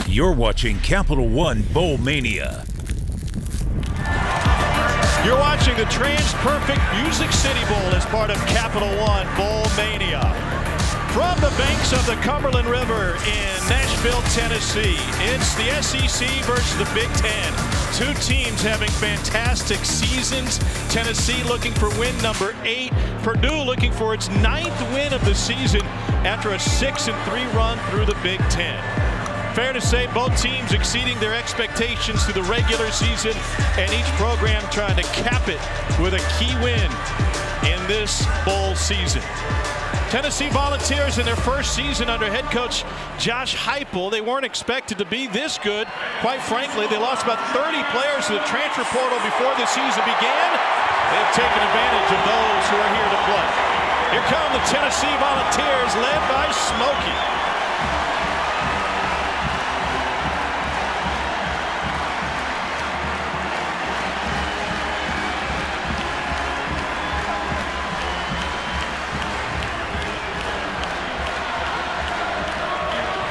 You're watching Capital One Bowl Mania. You're watching the Trans-Perfect Music City Bowl as part of Capital One Bowl Mania. From the banks of the Cumberland River in Nashville, Tennessee, it's the SEC versus the Big Ten. Two teams having fantastic seasons. Tennessee looking for win number 8. Purdue looking for its 9th win of the season after a 6-3 run through the Big Ten. Fair to say both teams exceeding their expectations through the regular season, and each program trying to cap it with a key win in this bowl season. Tennessee Volunteers in their first season under head coach Josh Heupel. They weren't expected to be this good. Quite frankly, they lost about 30 players to the transfer portal before the season began. They've taken advantage of those who are here to play. Here come the Tennessee Volunteers led by Smokey.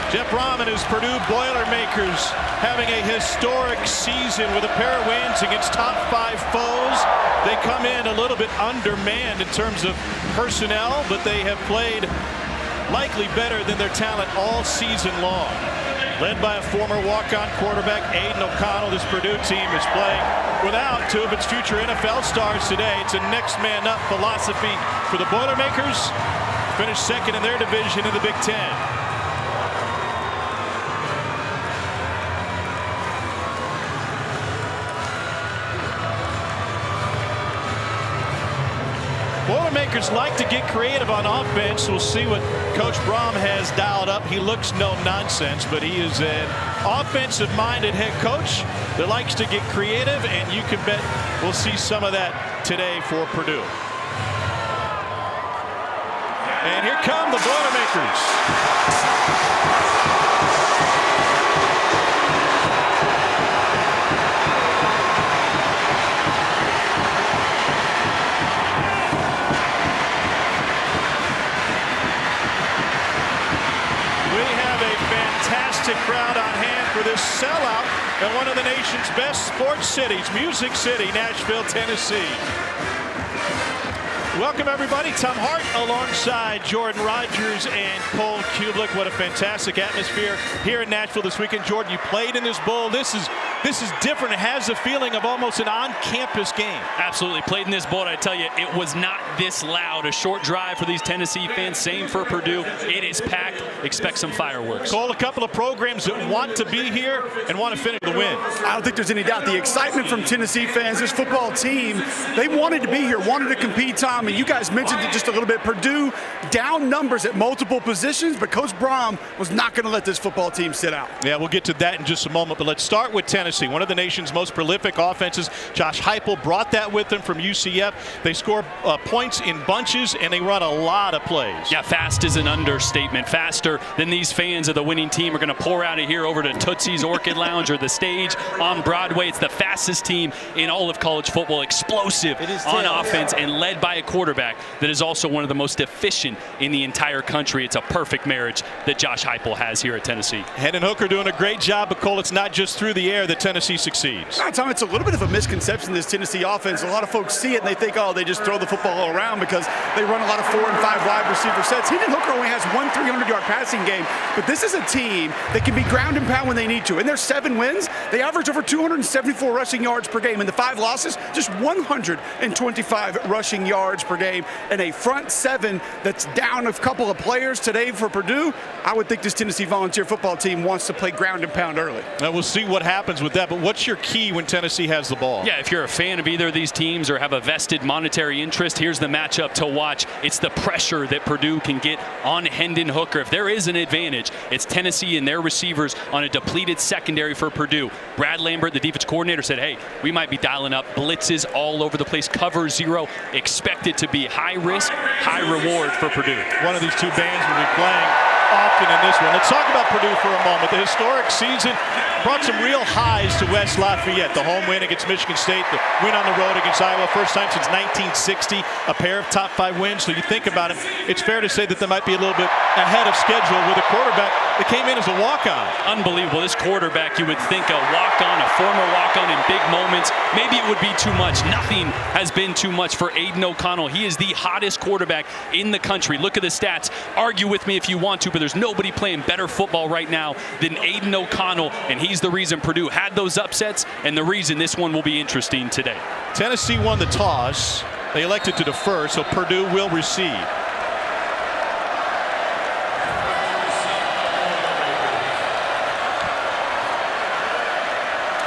Jeff Brom and his Purdue Boilermakers having a historic season with a pair of wins against top 5 foes. They come in a little bit undermanned in terms of personnel, but they have played likely better than their talent all season long. Led by a former walk-on quarterback, Aiden O'Connell, this Purdue team is playing without 2 of its future NFL stars today. It's a next man up philosophy for the Boilermakers. Finished second in their division in the Big Ten. Boilermakers like to get creative on offense. We'll see what Coach Brom has dialed up. He looks no nonsense, but he is an offensive-minded head coach that likes to get creative, and you can bet we'll see some of that today for Purdue. And here come the Boilermakers. Crowd on hand for this sellout in one of the nation's best sports cities, Music City, Nashville, Tennessee. Welcome everybody. Tom Hart alongside Jordan Rogers and Cole Kublik. What a fantastic atmosphere here in Nashville this weekend. Jordan, you played in this bowl. This is different. It has a feeling of almost an on-campus game. Absolutely. Played in this bowl. I tell you, it was not this loud. A short drive for these Tennessee fans. Same for Purdue. It is packed. Expect some fireworks. Cole, a couple of programs that want to be here and want to finish the win. I don't think there's any doubt. The excitement from Tennessee fans, this football team, they wanted to be here, wanted to compete, Tom. And you guys mentioned it just a little bit. Purdue down numbers at multiple positions, but Coach Brom was not going to let this football team sit out. Yeah, we'll get to that in just a moment, but let's start with Tennessee, one of the nation's most prolific offenses. Josh Heupel brought that with him from UCF. They score points in bunches, and they run a lot of plays. Yeah, fast is an understatement. Faster than these fans of the winning team are going to pour out of here over to Tootsie's Orchid Lounge or the stage on Broadway. It's the fastest team in all of college football. Explosive on offense and led by a quarterback that is also one of the most efficient in the entire country. It's a perfect marriage that Josh Heupel has here at Tennessee. Hendon Hooker doing a great job, but Cole, it's not just through the air that Tennessee succeeds. Tom, it's a little bit of a misconception, this Tennessee offense. A lot of folks see it and they think, oh, they just throw the football all around because they run a lot of 4 and 5 wide receiver sets. Hendon Hooker only has one 300-yard passing game, but this is a team that can be ground and pound when they need to. In their 7 wins, they average over 274 rushing yards per game. In the 5 losses, just 125 rushing yards per game. And a front 7 that's down a couple of players today for Purdue. I would think this Tennessee Volunteer football team wants to play ground and pound early. Now we'll see what happens with that, but what's your key when Tennessee has the ball? Yeah, if you're a fan of either of these teams or have a vested monetary interest, here's the matchup to watch. It's the pressure that Purdue can get on Hendon Hooker. If there is an advantage, it's Tennessee and their receivers on a depleted secondary for Purdue. Brad Lambert, the defense coordinator, said, hey, we might be dialing up blitzes all over the place. Cover 0, expected to be high risk, high reward for Purdue. One of these two bands will be playing often in this one. Let's talk about Purdue for a moment. The historic season brought some real highs to West Lafayette. The home win against Michigan State, the win on the road against Iowa, first time since 1960, a pair of top 5 wins. So you think about it, it's fair to say that they might be a little bit ahead of schedule with a quarterback that came in as a walk-on. Unbelievable. This quarterback, you would think a walk-on, a former walk-on in big moments, maybe it would be too much. Nothing has been too much for Aiden O'Connell. He is the hottest quarterback in the country. Look at the stats. Argue with me if you want to, but there's nobody playing better football right now than Aiden O'Connell, and he's the reason Purdue had those upsets and the reason this one will be interesting today. Tennessee won the toss. They elected to defer, so Purdue will receive.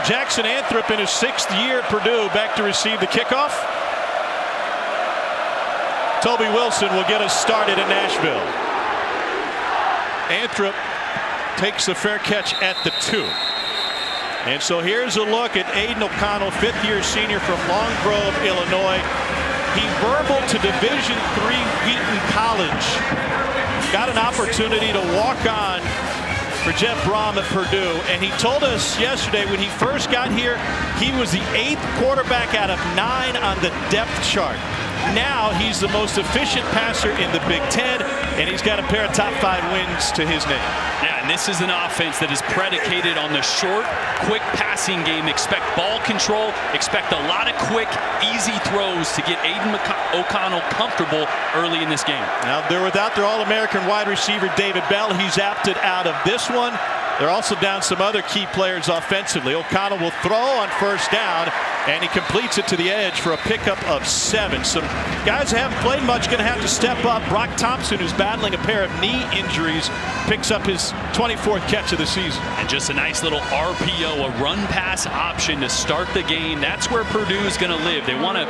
Jackson Anthrop in his 6th year at Purdue back to receive the kickoff. Toby Wilson will get us started in Nashville. Anthrop takes the fair catch at the 2. And so here's a look at Aiden O'Connell, 5th-year senior from Long Grove, Illinois. He burbled to Division III Wheaton College. Got an opportunity to walk on for Jeff Brom at Purdue, and he told us yesterday when he first got here, he was the 8th quarterback out of 9 on the depth chart. Now he's the most efficient passer in the Big Ten, and he's got a pair of top 5 wins to his name. Yeah, and this is an offense that is predicated on the short, quick passing game. Expect ball control, expect a lot of quick, easy throws to get Aiden O'Connell comfortable early in this game. Now they're without their All-American wide receiver David Bell. He's opted out of this one. They're also down some other key players offensively. O'Connell will throw on first down, and he completes it to the edge for a pickup of 7. Some guys who haven't played much going to have to step up. Brock Thompson, who's battling a pair of knee injuries, picks up his 24th catch of the season. And just a nice little RPO, a run-pass option to start the game. That's where Purdue is going to live. They want to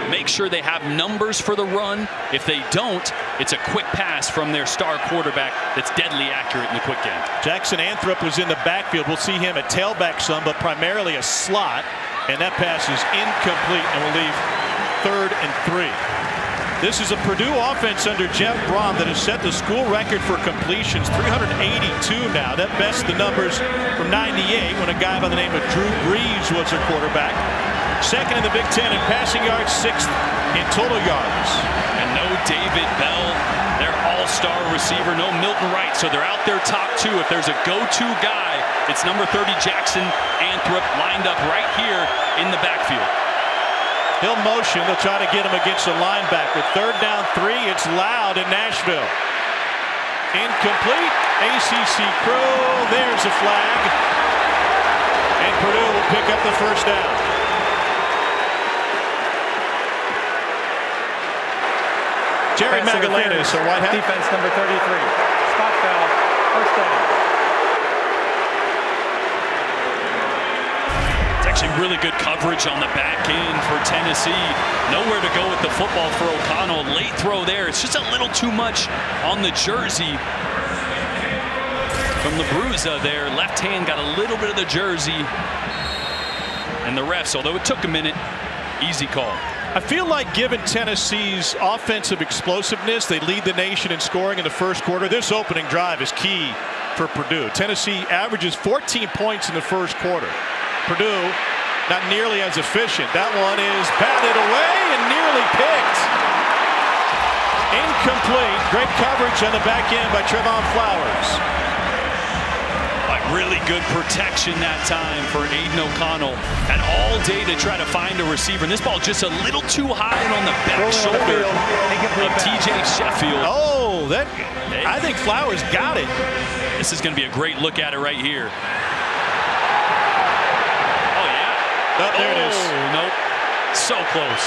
make sure they have numbers for the run. If they don't, it's a quick pass from their star quarterback that's deadly accurate in the quick game. Jackson Anthrop was in the backfield. We'll see him at tailback some, but primarily a slot. And that pass is incomplete and will leave 3rd and 3. This is a Purdue offense under Jeff Brom that has set the school record for completions, 382 now. That bests the numbers from 98 when a guy by the name of Drew Brees was their quarterback. 2nd in the Big Ten in passing yards, 6th in total yards. And no David Bell, their all-star receiver, no Milton Wright, so they're out there top 2. If there's a go-to guy, it's number 30 Jackson Anthrop, lined up right here in the backfield. He'll motion. They'll try to get him against the linebacker. 3rd down 3. It's loud in Nashville. Incomplete. ACC crew. There's a flag. And Purdue will pick up the first down. Jerry Magallanes, a white hat. Defense number 33. Spot foul. First down. It's actually really good coverage on the back end for Tennessee. Nowhere to go with the football for O'Connell. Late throw there. It's just a little too much on the jersey from the Bruza there. Left hand got a little bit of the jersey. And the refs, although it took a minute, easy call. I feel like given Tennessee's offensive explosiveness, they lead the nation in scoring in the first quarter. This opening drive is key for Purdue. Tennessee averages 14 points in the first quarter. Purdue not nearly as efficient. That one is batted away and nearly picked. Incomplete. Great coverage on the back end by Trevon Flowers. Really good protection that time for Aiden O'Connell. Had all day to try to find a receiver. And this ball just a little too high and on the back shoulder of TJ Sheffield. Oh, I think Flowers got it. This is going to be a great look at it right here. Oh, yeah. Oh, there it is. Nope. So close.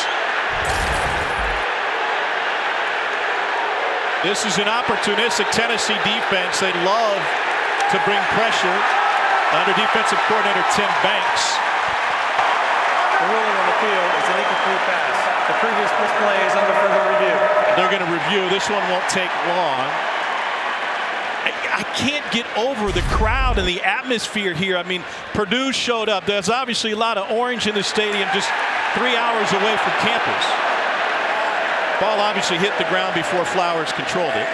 This is an opportunistic Tennessee defense. They love to bring pressure under defensive coordinator Tim Banks. The ruling on the field is an incomplete pass. The previous play is under further review. They're going to review. This one won't take long. I can't get over the crowd and the atmosphere here. I mean, Purdue showed up. There's obviously a lot of orange in the stadium just 3 hours away from campus. Ball obviously hit the ground before Flowers controlled it.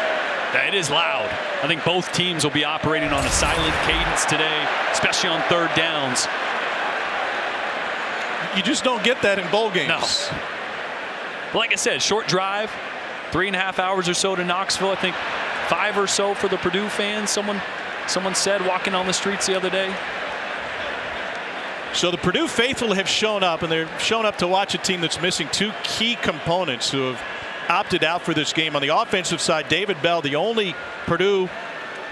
It is loud. I think both teams will be operating on a silent cadence today, especially on third downs. You just don't get that in bowl games. No. Like I said, short drive, 3.5 hours or so to Knoxville. I think 5 or so for the Purdue fans. Someone said walking on the streets the other day. So the Purdue faithful have shown up, and they're shown up to watch a team that's missing 2 key components who have opted out for this game. On the offensive side, David Bell, the only Purdue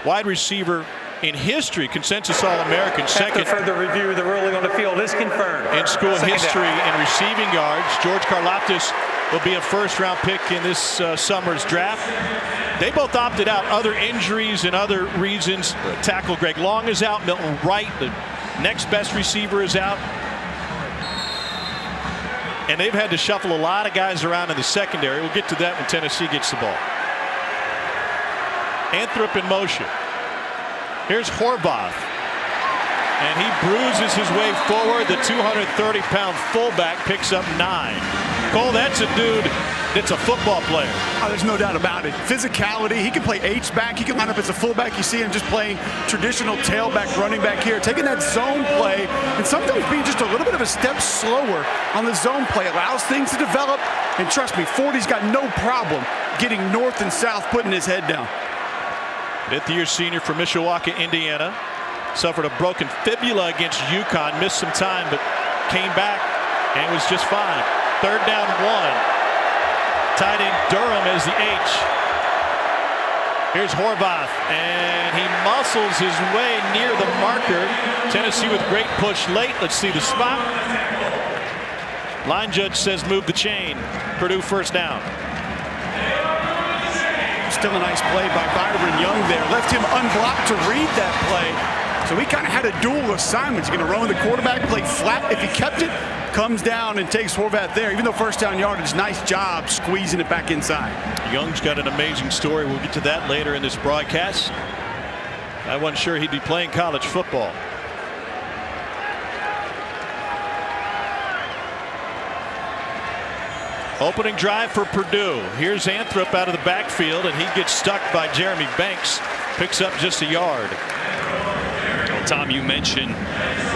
wide receiver in history, consensus All-American, second. After further review, the ruling on the field is confirmed. In school Second history down. in receiving yards. George Karlaftis will be a first-round pick in this summer's draft. They both opted out. Other injuries and other reasons. Tackle Greg Long is out. Milton Wright, the next best receiver, is out. And they've had to shuffle a lot of guys around in the secondary. We'll get to that when Tennessee gets the ball. Anthrop in motion. Here's Horvath. And he bruises his way forward. The 230-pound fullback picks up 9. Cole, that's a dude that's a football player. Oh, there's no doubt about it. Physicality. He can play H-back. He can line up as a fullback. You see him just playing traditional tailback, running back here, taking that zone play, and sometimes being just a little bit of a step slower on the zone play. Allows things to develop. And trust me, 40's got no problem getting north and south, putting his head down. Fifth-year senior from Mishawaka, Indiana. Suffered a broken fibula against UConn. Missed some time, but came back and was just fine. Third down 1. Tight end Durham as the H. Here's Horvath, and he muscles his way near the marker. Tennessee with great push late. Let's see the spot. Line judge says move the chain. Purdue first down. Still a nice play by Byron Young there. Left him unblocked to read that play. So he kind of had a dual assignment. He's going to run with the quarterback, play flat. If he kept it, comes down and takes Horvath there. Even though first down yardage, nice job squeezing it back inside. Young's got an amazing story. We'll get to that later in this broadcast. I wasn't sure he'd be playing college football. Opening drive for Purdue. Here's Anthrop out of the backfield, and he gets stuck by Jeremy Banks. Picks up just a yard. Well, Tom, you mentioned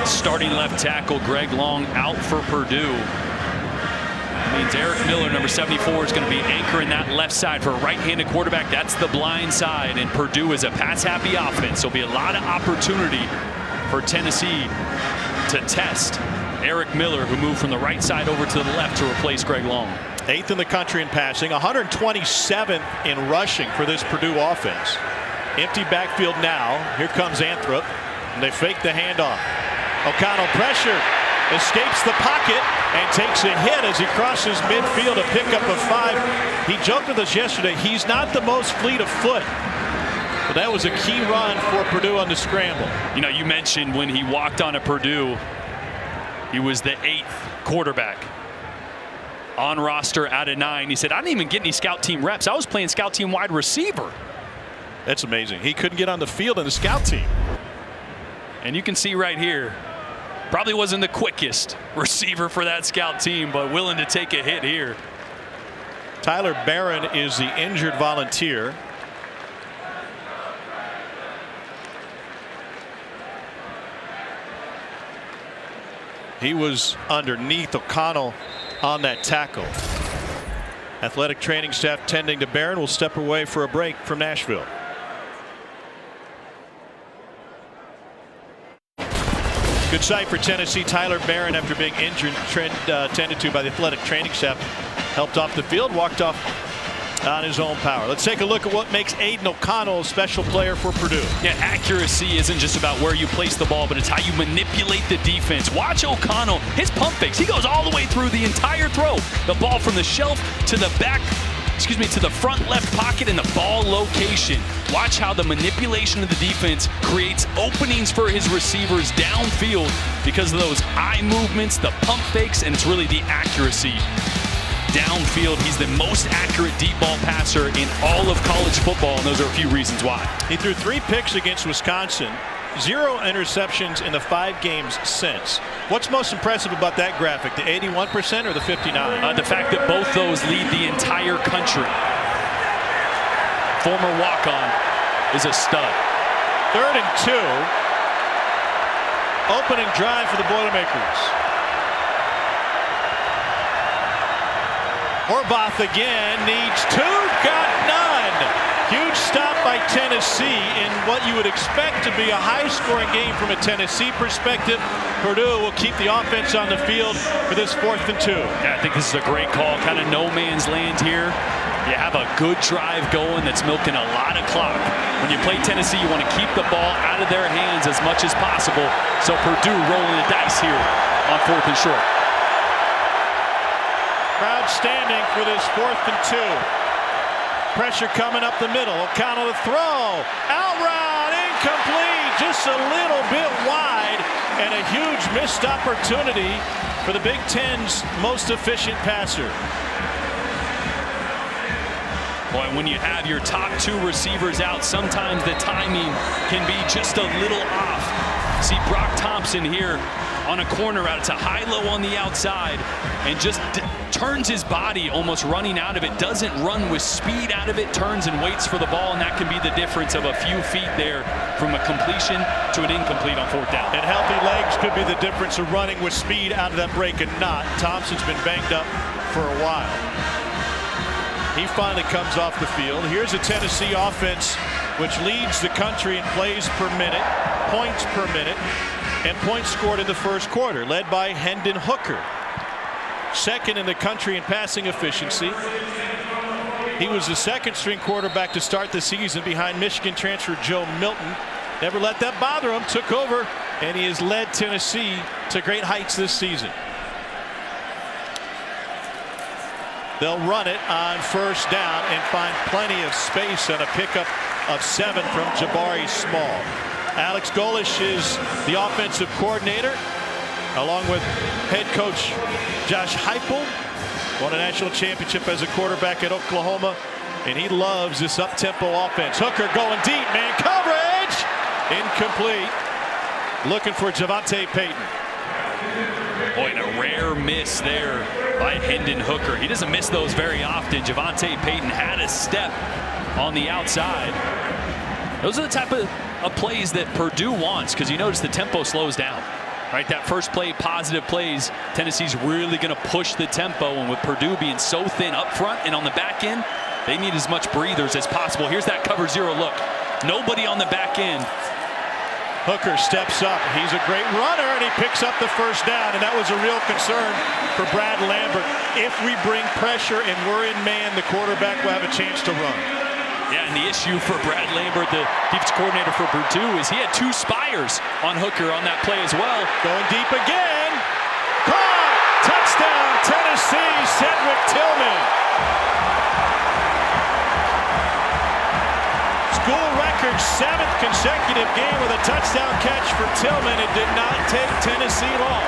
starting left tackle Greg Long out for Purdue. That means Eric Miller, number 74, is going to be anchoring that left side for a right-handed quarterback. That's the blind side, and Purdue is a pass-happy offense. There'll be a lot of opportunity for Tennessee to test Eric Miller, who moved from the right side over to the left to replace Greg Long. 8th in the country in passing, 127th in rushing for this Purdue offense. Empty backfield now. Here comes Anthrop, and they fake the handoff. O'Connell pressure, escapes the pocket and takes a hit as he crosses midfield to pick up a 5. He joked with us yesterday. He's not the most fleet of foot, but that was a key run for Purdue on the scramble. You know, you mentioned when he walked on to Purdue, he was the 8th quarterback on roster out of 9. He said, I didn't even get any scout team reps. I was playing scout team wide receiver. That's amazing. He couldn't get on the field in the scout team. And you can see right here, probably wasn't the quickest receiver for that scout team, but willing to take a hit here. Tyler Barron is the injured volunteer. He was underneath O'Connell on that tackle. Athletic training staff tending to Barron. Will step away for a break from Nashville. Good sight for Tennessee. Tyler Barron, after being injured, tended to by the athletic training staff, helped off the field, walked off on his own power. Let's take a look at what makes Aiden O'Connell a special player for Purdue. Yeah, accuracy isn't just about where you place the ball, but it's how you manipulate the defense. Watch O'Connell, his pump fakes. He goes all the way through the entire throw. The ball from the shelf to the back, to the front left pocket and the ball location. Watch how the manipulation of the defense creates openings for his receivers downfield because of those eye movements, the pump fakes, and it's really the accuracy. Downfield, he's the most accurate deep ball passer in all of college football, and those are a few reasons why. He threw 3 picks against Wisconsin, 0 interceptions in the 5 games since. What's most impressive about that graphic, the 81% or the 59? The fact that both those lead the entire country. former walk-on, is a stud. 3rd and 2. Opening drive for the Boilermakers. Horvath again needs 2, got none. Huge stop by Tennessee in what you would expect to be a high-scoring game from a Tennessee perspective. Purdue will keep the offense on the field for this 4th and 2. Yeah, I think this is a great call. Kind of no man's land here. You have a good drive going that's milking a lot of clock. When you play Tennessee, you want to keep the ball out of their hands as much as possible. So Purdue rolling the dice here on 4th and short. Crowd standing for this 4th and 2. Pressure coming up the middle. O'Connell to throw. Out route, incomplete. Just a little bit wide. And a huge missed opportunity for the Big Ten's most efficient passer. Boy, when you have your top 2 receivers out, sometimes the timing can be just a little off. See Brock Thompson here on a corner route. It's a high-low on the outside and just turns his body, almost running out of it. Doesn't run with speed out of it, turns and waits for the ball, and that can be the difference of a few feet there from a completion to an incomplete on 4th down. And healthy legs could be the difference of running with speed out of that break and not. Thompson's been banged up for a while. He finally comes off the field. Here's a Tennessee offense which leads the country in plays per minute, points per minute, and points scored in the 1st quarter, led by Hendon Hooker. 2nd in the country in passing efficiency. He was the 2nd-string quarterback to start the season behind Michigan transfer Joe Milton. Never let that bother him, took over, and he has led Tennessee to great heights this season. They'll run it on 1st down and find plenty of space on a pickup of 7 from Jabari Small. Alex Golesh is the offensive coordinator, along with head coach Josh Heupel. Won a national championship as a quarterback at Oklahoma, and he loves this up-tempo offense. Hooker going deep, man coverage, incomplete. Looking for Javonte Payton. Boy, and a rare miss there by Hendon Hooker. He doesn't miss those very often. Javonte Payton had a step on the outside. Those are the type of plays that Purdue wants, because you notice the tempo slows down. Right, that first play, positive plays, Tennessee's really going to push the tempo, and with Purdue being so thin up front and on the back end, they need as much breathers as possible. Here's that cover 0 look. Nobody on the back end. Hooker steps up. He's a great runner, and he picks up the 1st down, and that was a real concern for Brad Lambert. If we bring pressure and we're in man, the quarterback will have a chance to run. Yeah, and the issue for Brad Lambert, the defense coordinator for Purdue, is he had 2 spires on Hooker on that play as well. Going deep again. Caught! Touchdown, Tennessee, Cedric Tillman. School record 7th consecutive game with a touchdown catch for Tillman. It did not take Tennessee long.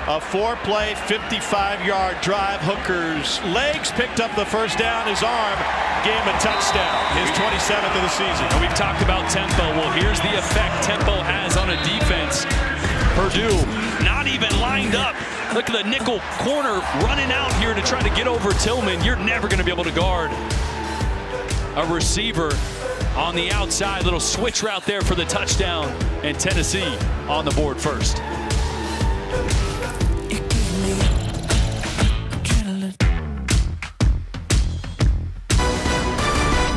A 4-play, 55-yard drive. Hooker's legs picked up the 1st down. His arm gave him a touchdown. His 27th of the season. And we've talked about tempo. Well, here's the effect tempo has on a defense. Purdue not even lined up. Look at the nickel corner running out here to try to get over Tillman. You're never going to be able to guard a receiver on the outside. Little switch route there for the touchdown. And Tennessee on the board first.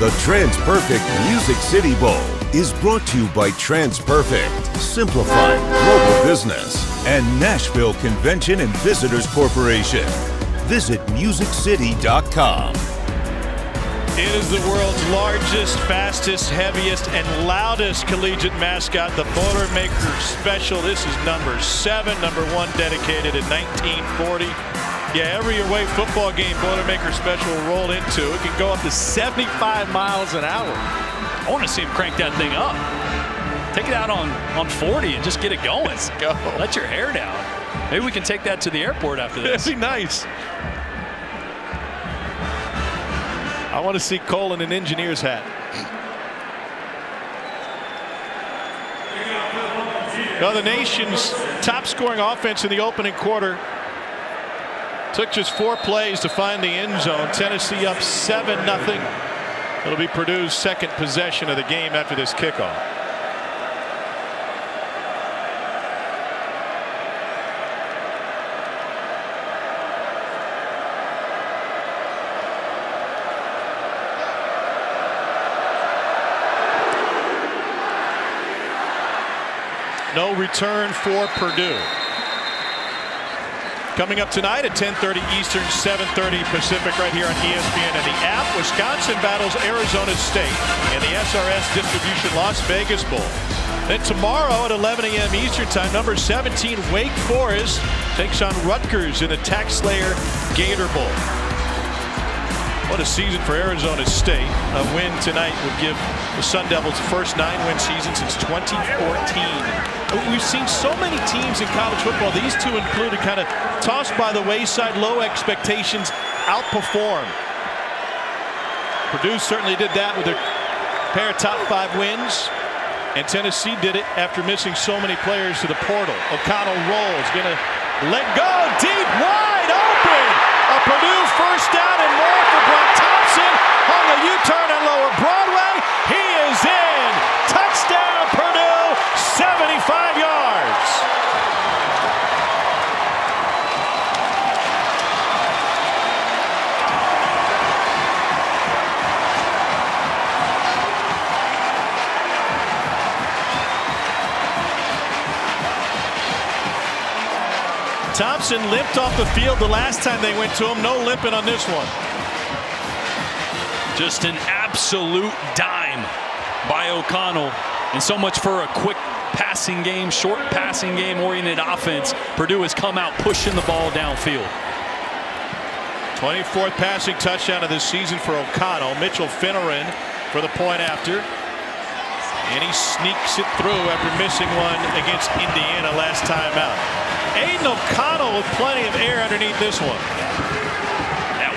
The TransPerfect Music City Bowl is brought to you by TransPerfect, simplifying global business, and Nashville Convention and Visitors Corporation. Visit musiccity.com. It is the world's largest, fastest, heaviest, and loudest collegiate mascot, the Boilermakers Special. This is number 7, number 1 dedicated in 1940. Yeah, every away football game Boilermaker Special will roll into. It can go up to 75 miles an hour. I want to see him crank that thing up. Take it out on 40 and just get it going. Let's go. Let your hair down. Maybe we can take that to the airport after this. That'd be nice. I want to see Cole in an engineer's hat. Now the nation's top scoring offense in the opening quarter took just 4 plays to find the end zone. Tennessee up 7-0. It'll be Purdue's second possession of the game after this kickoff. No return for Purdue. Coming up tonight at 10:30 Eastern, 7:30 Pacific, right here on ESPN and the app. Wisconsin battles Arizona State in the SRS Distribution Las Vegas Bowl. Then tomorrow at 11 a.m. Eastern time, number 17 Wake Forest takes on Rutgers in the TaxSlayer Gator Bowl. What a season for Arizona State. A win tonight would give the Sun Devils the first 9-win season since 2014. We've seen so many teams in college football, these two included, kind of tossed by the wayside, low expectations, outperform. Purdue certainly did that with their pair of top 5 wins, and Tennessee did it after missing so many players to the portal. O'Connell rolls, gonna let go, deep, wide open. A Purdue first down and more for Brock Thompson. On the U-turn on Lower Broadway. He is in. Touchdown Purdue, 75 yards. Thompson limped off the field the last time they went to him. No limping on this one. Just an absolute dime by O'Connell. And so much for a quick passing game, short passing game oriented offense. Purdue has come out pushing the ball downfield. 24th passing touchdown of the season for O'Connell. Mitchell Finneran for the point after. And he sneaks it through after missing one against Indiana last time out. Aiden O'Connell with plenty of air underneath this one.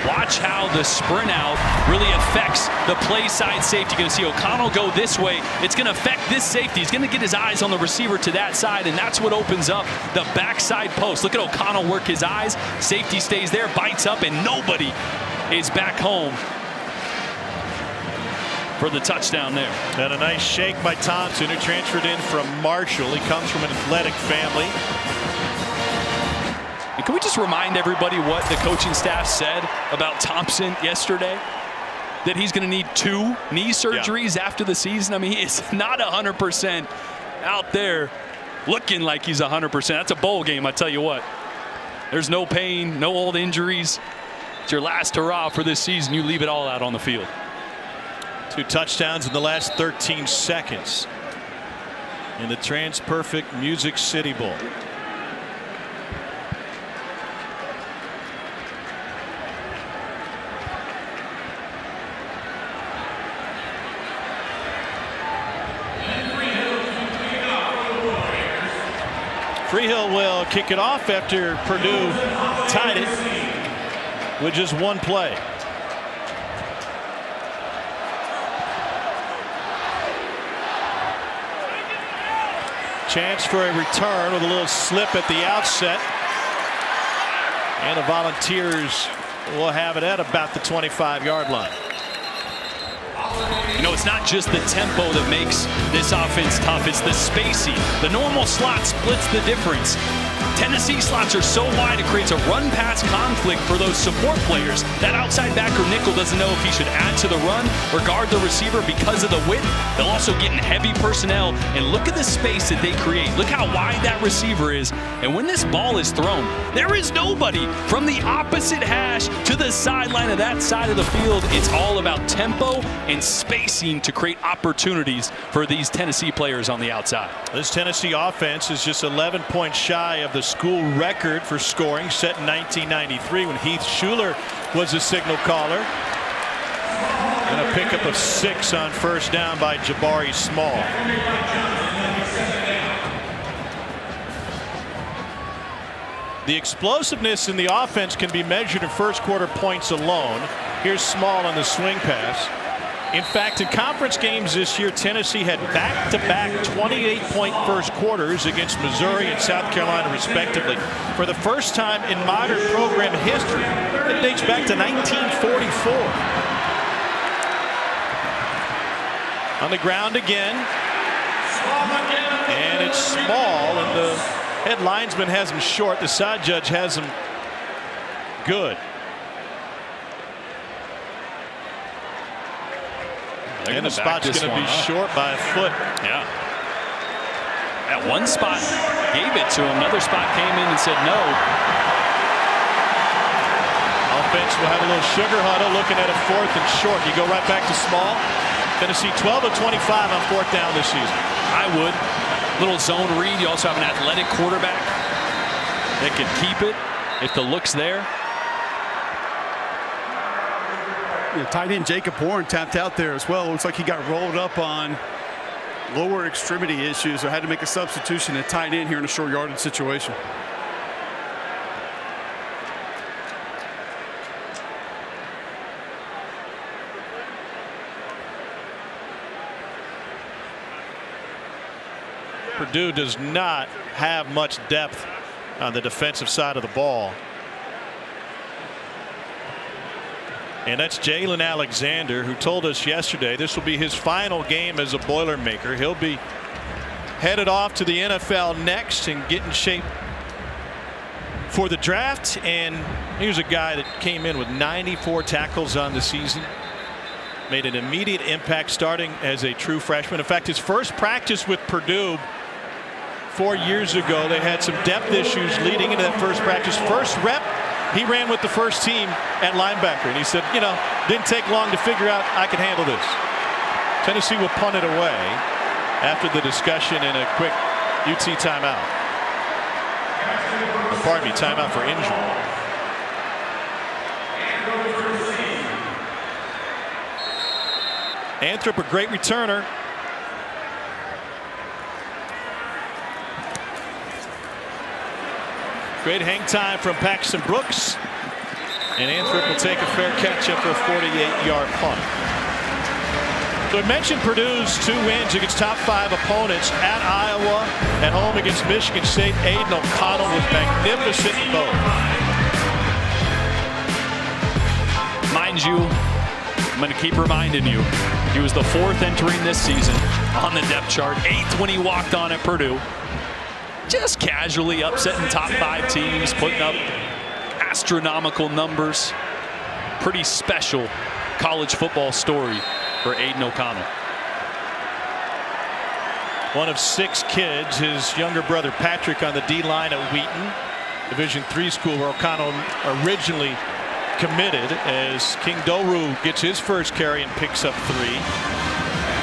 Watch how the sprint out really affects the play side safety. You're going to see O'Connell go this way. It's going to affect this safety. He's going to get his eyes on the receiver to that side, and that's what opens up the backside post. Look at O'Connell work his eyes. Safety stays there, bites up, and nobody is back home for the touchdown there. And a nice shake by Thompson, who transferred in from Marshall. He comes from an athletic family. And can we just remind everybody what the coaching staff said about Thompson yesterday? That he's going to need 2 knee surgeries after the season. I mean, he is not 100% out there looking like he's 100%. That's a bowl game, I tell you what. There's no pain, no old injuries. It's your last hurrah for this season. You leave it all out on the field. 2 touchdowns in the last 13 seconds in the TransPerfect Music City Bowl. Freehill will kick it off after Purdue tied it with just 1 play. Chance for a return with a little slip at the outset. And the Volunteers will have it at about the 25-yard line. You know, it's not just the tempo that makes this offense tough. It's the spacing. The normal slot splits the difference. Tennessee slots are so wide it creates a run-pass conflict for those support players. That outside backer nickel doesn't know if he should add to the run or guard the receiver because of the width. They'll also get in heavy personnel, and look at the space that they create. Look how wide that receiver is. And when this ball is thrown, there is nobody from the opposite hash to the sideline of that side of the field. It's all about tempo and spacing to create opportunities for these Tennessee players on the outside. This Tennessee offense is just 11 points shy of the school record for scoring, set in 1993 when Heath Schuler was a signal caller. And a pickup of 6 on first down by Jabari Small. The explosiveness in the offense can be measured in first quarter points alone. Here's Small on the swing pass. In fact, in conference games this year, Tennessee had back-to-back 28-point first quarters against Missouri and South Carolina, respectively. For the first time in modern program history, it dates back to 1944. On the ground again. And it's Small, and the head linesman has him short. The side judge has him good. And the spot's going to be short by a foot. Yeah. At one spot gave it to him. Another spot came in and said no. Offense will have a little sugar huddle looking at a 4th and short. You go right back to Small. Tennessee 12 of 25 on 4th down this season. I would. Little zone read. You also have an athletic quarterback that can keep it if the look's there. Tight end Jacob Horn tapped out there as well. Looks like he got rolled up on lower extremity issues, or had to make a substitution at tight end here in a short yardage situation. Purdue does not have much depth on the defensive side of the ball. And that's Jalen Alexander, who told us yesterday this will be his final game as a Boilermaker. He'll be headed off to the NFL next and get in shape for the draft. And here's a guy that came in with 94 tackles on the season. Made an immediate impact starting as a true freshman. In fact, his first practice with Purdue 4 years ago, they had some depth issues leading into that first practice. First rep, he ran with the first team at linebacker, and he said, you know, didn't take long to figure out I could handle this. Tennessee will punt it away after the discussion and a quick UT timeout. Pardon me, timeout for injury. Anthrop, a great returner. Great hang time from Paxton Brooks. And Anthrop will take a fair catch after a 48-yard punt. So I mentioned Purdue's 2 wins against top 5 opponents at Iowa, at home against Michigan State. Aiden O'Connell was magnificent in both. Mind you, I'm going to keep reminding you, he was the 4th entering this season on the depth chart, 8th when he walked on at Purdue. Just casually upsetting top 5 teams, putting up astronomical numbers. Pretty special college football story for Aiden O'Connell. One of 6 kids, his younger brother Patrick on the D-line at Wheaton, Division III school where O'Connell originally committed, as King Doru gets his first carry and picks up 3.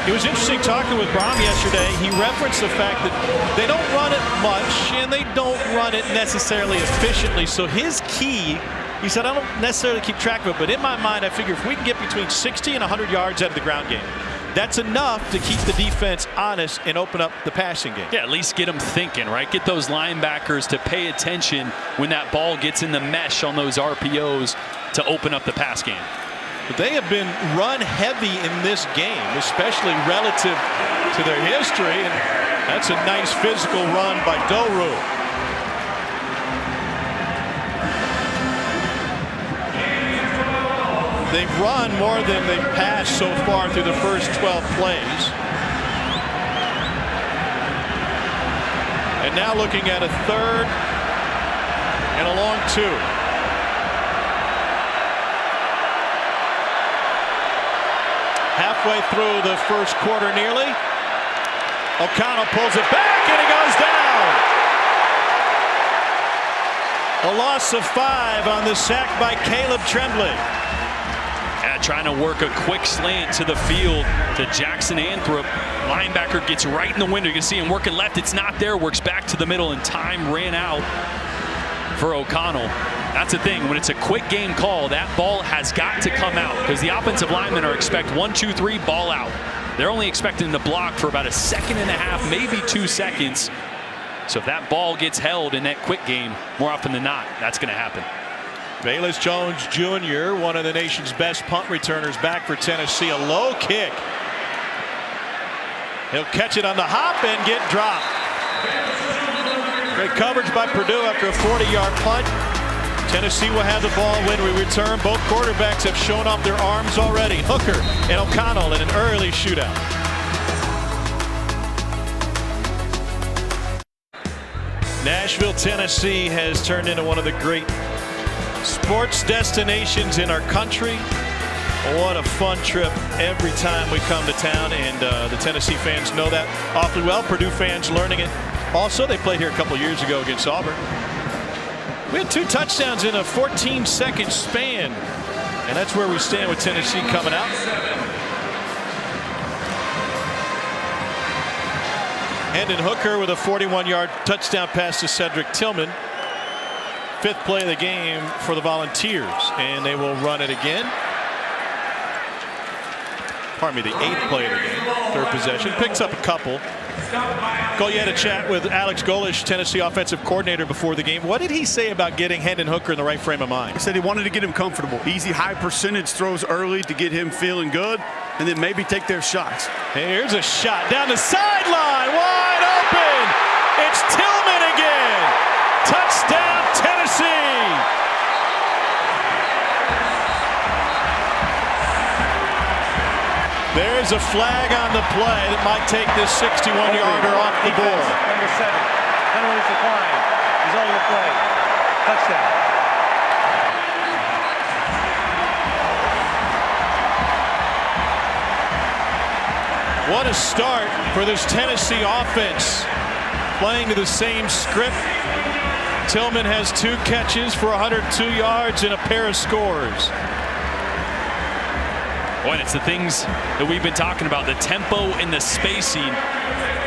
It was interesting talking with Brom yesterday. He referenced the fact that they don't run it much and they don't run it necessarily efficiently. So his key, he said, I don't necessarily keep track of it, but in my mind, I figure if we can get between 60 and 100 yards out of the ground game, that's enough to keep the defense honest and open up the passing game. Yeah, at least get them thinking, right? Get those linebackers to pay attention when that ball gets in the mesh on those RPOs to open up the pass game. But they have been run heavy in this game, especially relative to their history, and that's a nice physical run by Doru. They've run more than they've passed so far through the first 12 plays. And now looking at a 3rd and a long 2. Halfway through the first quarter nearly. O'Connell pulls it back and he goes down. A loss of 5 on the sack by Caleb Tremblay. Yeah, trying to work a quick slant to the field to Jackson Anthrop. Linebacker gets right in the window. You can see him working left. It's not there. Works back to the middle, and time ran out for O'Connell. That's the thing. When it's a quick game call, that ball has got to come out because the offensive linemen are expect 1, 2, 3, ball out. They're only expecting to block for about a 1.5 seconds, maybe 2 seconds. So if that ball gets held in that quick game, more often than not, that's going to happen. Bayless Jones Jr., one of the nation's best punt returners, back for Tennessee. A low kick. He'll catch it on the hop and get dropped. Great coverage by Purdue after a 40-yard punt. Tennessee will have the ball when we return. Both quarterbacks have shown off their arms already. Hooker and O'Connell in an early shootout. Nashville, Tennessee has turned into one of the great sports destinations in our country. What a fun trip every time we come to town, and the Tennessee fans know that awfully well. Purdue fans learning it. Also, they played here a couple years ago against Auburn. We had 2 touchdowns in a 14-second span, and that's where we stand with Tennessee coming out. Hendon Hooker with a 41-yard touchdown pass to Cedric Tillman. 5th play of the game for the Volunteers, and they will run it again. Pardon me, the 8th play of the game. 3rd possession. Picks up a couple. Cole, you had a chat with Alex Golesh, Tennessee offensive coordinator, before the game. What did he say about getting Hendon Hooker in the right frame of mind? He said he wanted to get him comfortable. Easy, high percentage throws early to get him feeling good, and then maybe take their shots. Here's a shot down the sideline, wide open. It's Tillman again. Touchdown, Tennessee. There's a flag on the play that might take this 61-yarder off the board. Number 7. Penalties declined. Result of the play. Touchdown. What a start for this Tennessee offense. Playing to the same script. Tillman has 2 catches for 102 yards and a pair of scores. Boy, it's the things that we've been talking about, the tempo and the spacing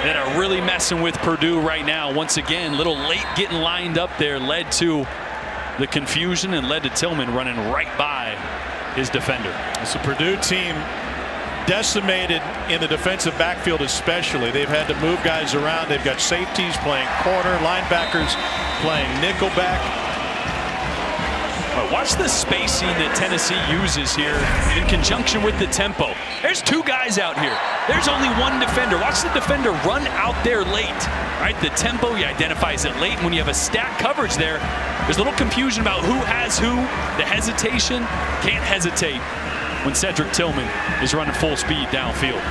that are really messing with Purdue right now. Once again, a little late getting lined up there led to the confusion and led to Tillman running right by his defender. It's a Purdue team decimated in the defensive backfield especially. They've had to move guys around. They've got safeties playing corner, linebackers playing nickelback. Watch the spacing that Tennessee uses here in conjunction with the tempo. There's 2 guys out here. There's only 1 defender. Watch the defender run out there late. Right, the tempo, he identifies it late. And when you have a stacked coverage there, there's a little confusion about who has who. The hesitation, can't hesitate when Cedric Tillman is running full speed downfield.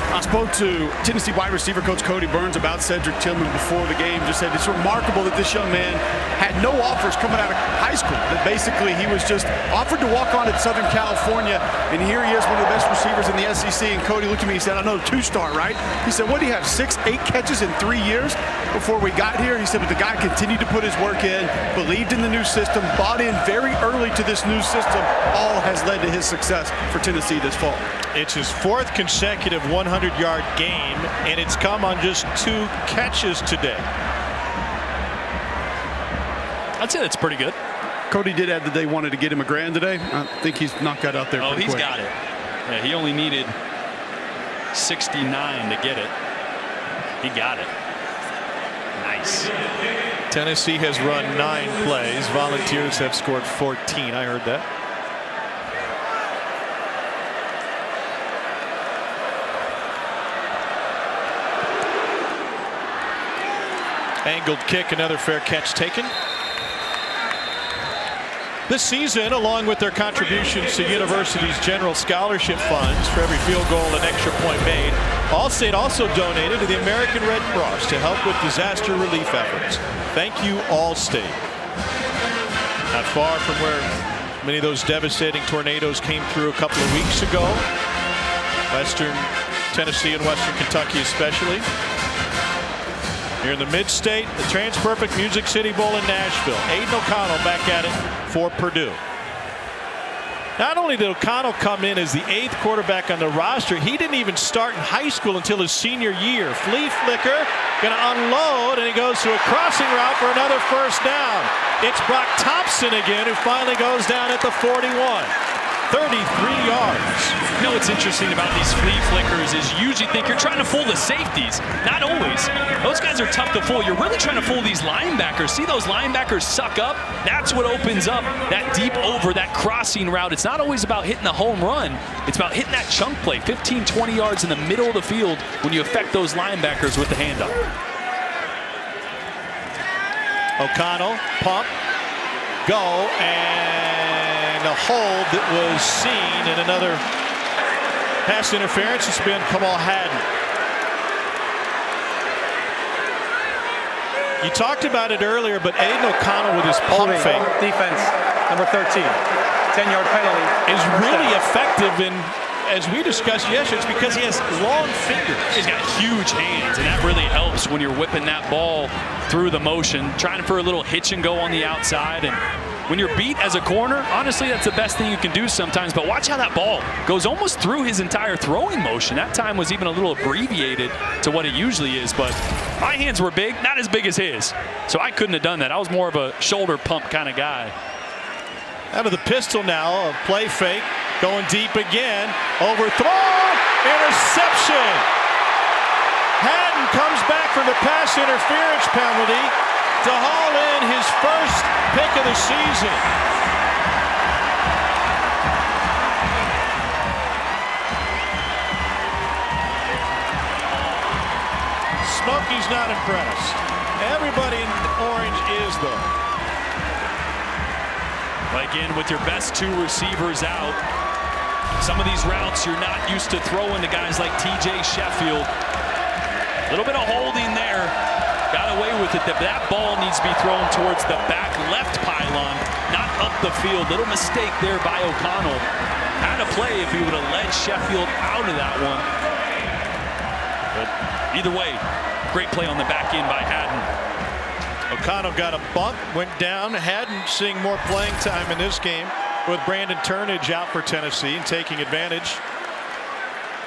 I spoke to Tennessee wide receiver coach Cody Burns about Cedric Tillman before the game. Just said it's remarkable that this young man had no offers coming out of high school. That basically he was just offered to walk on at Southern California, and here he is, one of the best receivers in the SEC. And Cody looked at me and said, "I know, 2-star, right?" He said, "What do you have? 6, 8 catches in 3 years before we got here?" He said, "But the guy continued to put his work in, believed in the new system, bought in very early to this new system. All has led to his success for Tennessee this fall." It's his 4th consecutive 100-yard game, and it's come on just 2 catches today. I'd say that's pretty good. Cody did add that they wanted to get him a grand today. I think he's knocked that out there pretty he's quick. got it. Yeah, he only needed 69 to get it. He got it. Nice. Tennessee has run 9 plays. Volunteers have scored 14. I heard that. Angled kick, another fair catch taken. This season, along with their contributions to universities' general scholarship funds for every field goal and extra point made, Allstate also donated to the American Red Cross to help with disaster relief efforts. Thank you, Allstate. Not far from where many of those devastating tornadoes came through a couple of weeks ago. Western Tennessee and Western Kentucky especially. Here in the mid-state, the TransPerfect Music City Bowl in Nashville. Aiden O'Connell back at it for Purdue. Not only did O'Connell come in as the 8th quarterback on the roster, he didn't even start in high school until his senior year. Flea flicker, going to unload, and he goes to a crossing route for another first down. It's Brock Thompson again, who finally goes down at the 41. 33 yards. You know what's interesting about these flea flickers is you usually think you're trying to fool the safeties. Not always. Those guys are tough to fool. You're really trying to fool these linebackers. See those linebackers suck up? That's what opens up that deep over, that crossing route. It's not always about hitting the home run. It's about hitting that chunk play, 15, 20 yards in the middle of the field when you affect those linebackers with the handoff. O'Connell, pump, go, and a hold that was seen in another pass interference. It's been Kamal Hadden. You talked about it earlier, but Aiden O'Connell with his pump fake. Defense, number 13, 10-yard penalty. Is really effective in, as we discussed yesterday, it's because he has long fingers. He's got huge hands, and that really helps when you're whipping that ball through the motion, trying for a little hitch and go on the outside. And when you're beat as a corner, honestly, that's the best thing you can do sometimes. But watch how that ball goes almost through his entire throwing motion. That time was even a little abbreviated to what it usually is. But my hands were big, not as big as his. So I couldn't have done that. I was more of a shoulder pump kind of guy. Out of the pistol now, a play fake, going deep again, overthrown, interception. Hadden comes back for the pass interference penalty to haul in his first pick of the season. Smokey's not impressed. Everybody in orange is though. Again, with your best two receivers out, some of these routes you're not used to throwing to guys like TJ Sheffield. A little bit of holding there. Got away with it. That ball needs to be thrown towards the back left pylon, not up the field. Little mistake there by O'Connell. Had a play if he would have led Sheffield out of that one. But either way, great play on the back end by Hadden. O'Connell got a bump, went down. Hadden seeing more playing time in this game with Brandon Turnage out for Tennessee and taking advantage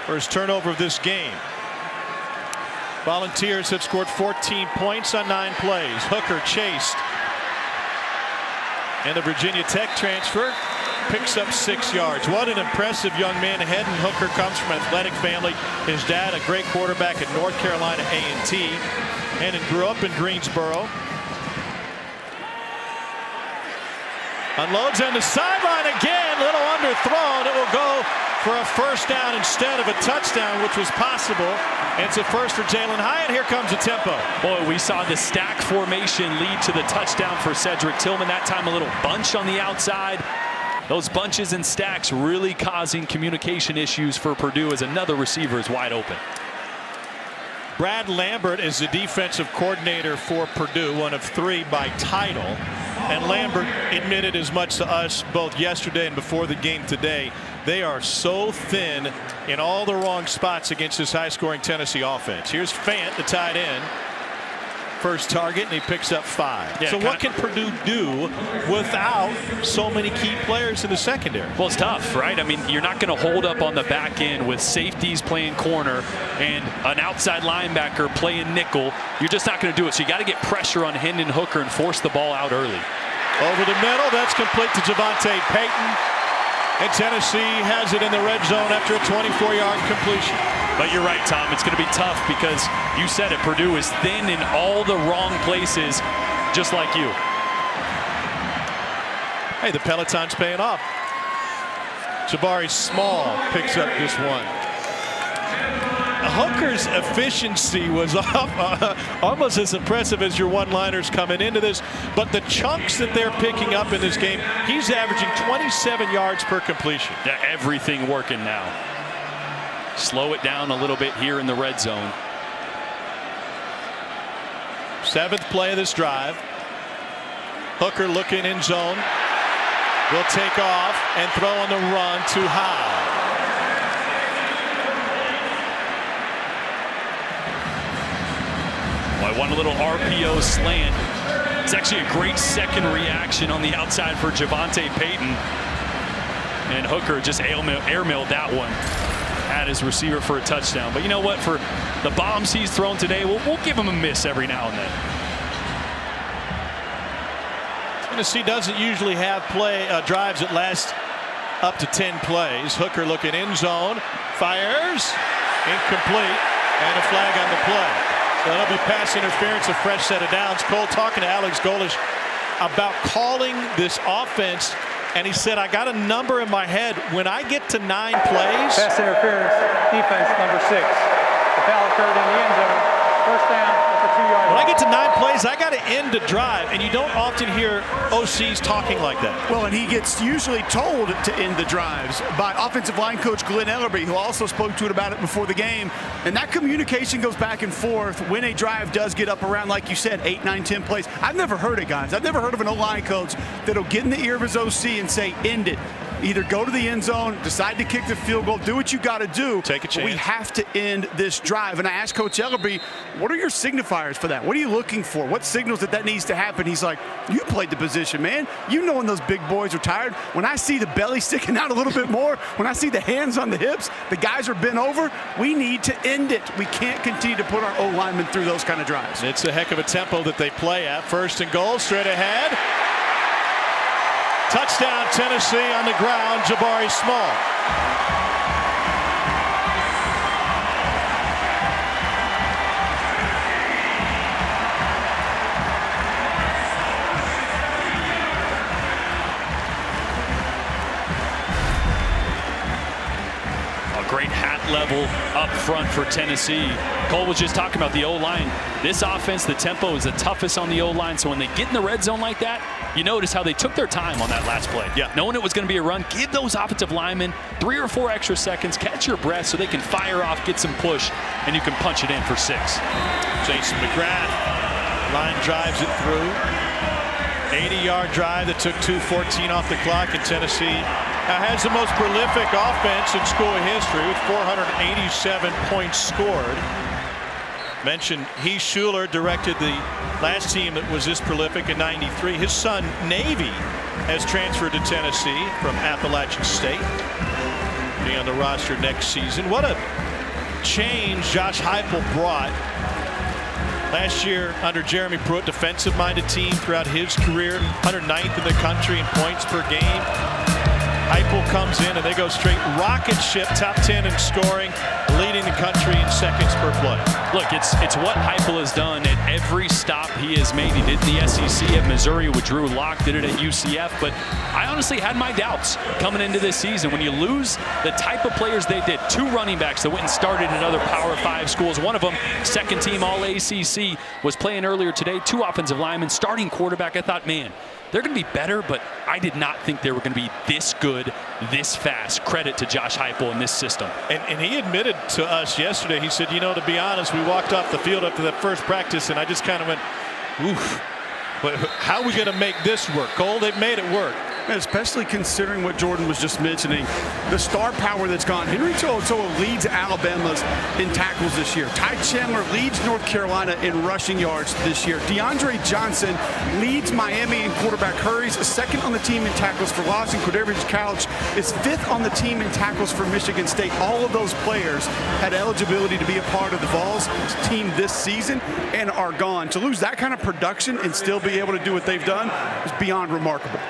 for his turnover of this game. Volunteers have scored 14 points on 9 plays. Hooker chased. And the Virginia Tech transfer picks up 6 yards. What an impressive young man. Hedden Hooker comes from an athletic family. His dad, a great quarterback at North Carolina A&T. And grew up in Greensboro. Unloads on the sideline again. Little underthrown. It will go for a first down instead of a touchdown, which was possible. And it's a first for Jalen Hyatt. Here comes the tempo. Boy, we saw the stack formation lead to the touchdown for Cedric Tillman. That time a little bunch on the outside. Those bunches and stacks really causing communication issues for Purdue as another receiver is wide open. Brad Lambert is the defensive coordinator for Purdue, one of 3 by title. And Lambert admitted as much to us both yesterday and before the game today. They are so thin in all the wrong spots against this high-scoring Tennessee offense. Here's Fant, the tight end. First target, and he picks up 5. Yeah, so what can Purdue do without so many key players in the secondary? Well, it's tough, right? I mean, you're not going to hold up on the back end with safeties playing corner and an outside linebacker playing nickel. You're just not going to do it. So you got to get pressure on Hendon Hooker and force the ball out early. Over the middle, that's complete to Javonte Payton. And Tennessee has it in the red zone after a 24-yard completion. But you're right, Tom. It's going to be tough because you said it. Purdue is thin in all the wrong places, just like you. Hey, the Peloton's paying off. Jabari Small picks up this one. Hooker's efficiency was up, almost as impressive as your one-liners coming into this. But the chunks that they're picking up in this game, he's averaging 27 yards per completion. Yeah, everything working now. Slow it down a little bit here in the red zone. 7th play of this drive. Hooker looking in zone. Will take off and throw on the run to Howe. Boy, one little RPO slant. It's actually a great second reaction on the outside for Javonte Payton. And Hooker just airmailed that one at his receiver for a touchdown. But you know what? For the bombs he's thrown today, we'll give him a miss every now and then. Tennessee doesn't usually have drives that last up to 10 plays. Hooker looking end zone, fires, incomplete, and a flag on the play. So that'll be pass interference, a fresh set of downs. Cole talking to Alex Golesh about calling this offense, and he said, I got a number in my head. When I get to 9 plays. Pass interference, defense number 6. The foul occurred in the end zone. First down at the 2-yard line. When I get to 9 plays, I got to end a drive, and you don't often hear OCs talking like that. Well, and he gets usually told to end the drives by offensive line coach Glenn Ellerby, who also spoke to it about it before the game. And that communication goes back and forth when a drive does get up around, like you said, 8, 9, 10 plays. I've never heard it, guys. I've never heard of an O-line coach that'll get in the ear of his OC and say, end it. Either go to the end zone, decide to kick the field goal, do what you got to do. Take a chance. We have to end this drive. And I asked Coach Ellerby, what are your signifiers for that? What are you looking for? What signals that needs to happen? He's like, you played the position, man. You know when those big boys are tired. When I see the belly sticking out a little bit more, when I see the hands on the hips, the guys are bent over, we need to end it. We can't continue to put our O-linemen through those kind of drives. It's a heck of a tempo that they play at. First and goal, straight ahead. Touchdown, Tennessee on the ground, Jabari Small. A great hat level up front for Tennessee. Cole was just talking about the O-line. This offense, the tempo is the toughest on the O-line, so when they get in the red zone like that, you notice how they took their time on that last play. Yeah. Knowing it was going to be a run, give those offensive linemen 3 or 4 extra seconds, catch your breath so they can fire off, get some push, and you can punch it in for 6. Jason McGrath, line drives it through. 80-yard drive that took 2:14 off the clock, and Tennessee has the most prolific offense in school history with 487 points scored. Mentioned Heath Schuler directed the last team that was this prolific in '93. His son Navy has transferred to Tennessee from Appalachian State. Be on the roster next season. What a change Josh Heupel brought. Last year under Jeremy Pruitt, defensive-minded team throughout his career, 109th in the country in points per game. Heupel comes in and they go straight rocket ship, top 10 in scoring, leading the country in seconds per play. Look, it's what Heupel has done at every stop he has made. He did the SEC at Missouri with Drew Lock, did it at UCF, but I honestly had my doubts coming into this season. When you lose the type of players they did, 2 running backs that went and started in other Power 5 schools, one of them second team All-ACC, was playing earlier today, 2 offensive linemen, starting quarterback. I thought, man, they're going to be better, but I did not think they were going to be this good, this fast. Credit to Josh Heupel in this system. And he admitted to us yesterday, he said, you know, to be honest, we walked off the field after that first practice, and I just kind of went, oof. But how are we going to make this work? Cole, they've made it work. Especially considering what Jordan was just mentioning, the star power that's gone. Henry To'oTo'o leads Alabama's in tackles this year. Ty Chandler leads North Carolina in rushing yards this year. DeAndre Johnson leads Miami in quarterback hurries, second on the team in tackles for loss, and Quadarius Couch is 5th on the team in tackles for Michigan State. All of those players had eligibility to be a part of the Vols team this season and are gone. To lose that kind of production and still be able to do what they've done is beyond remarkable.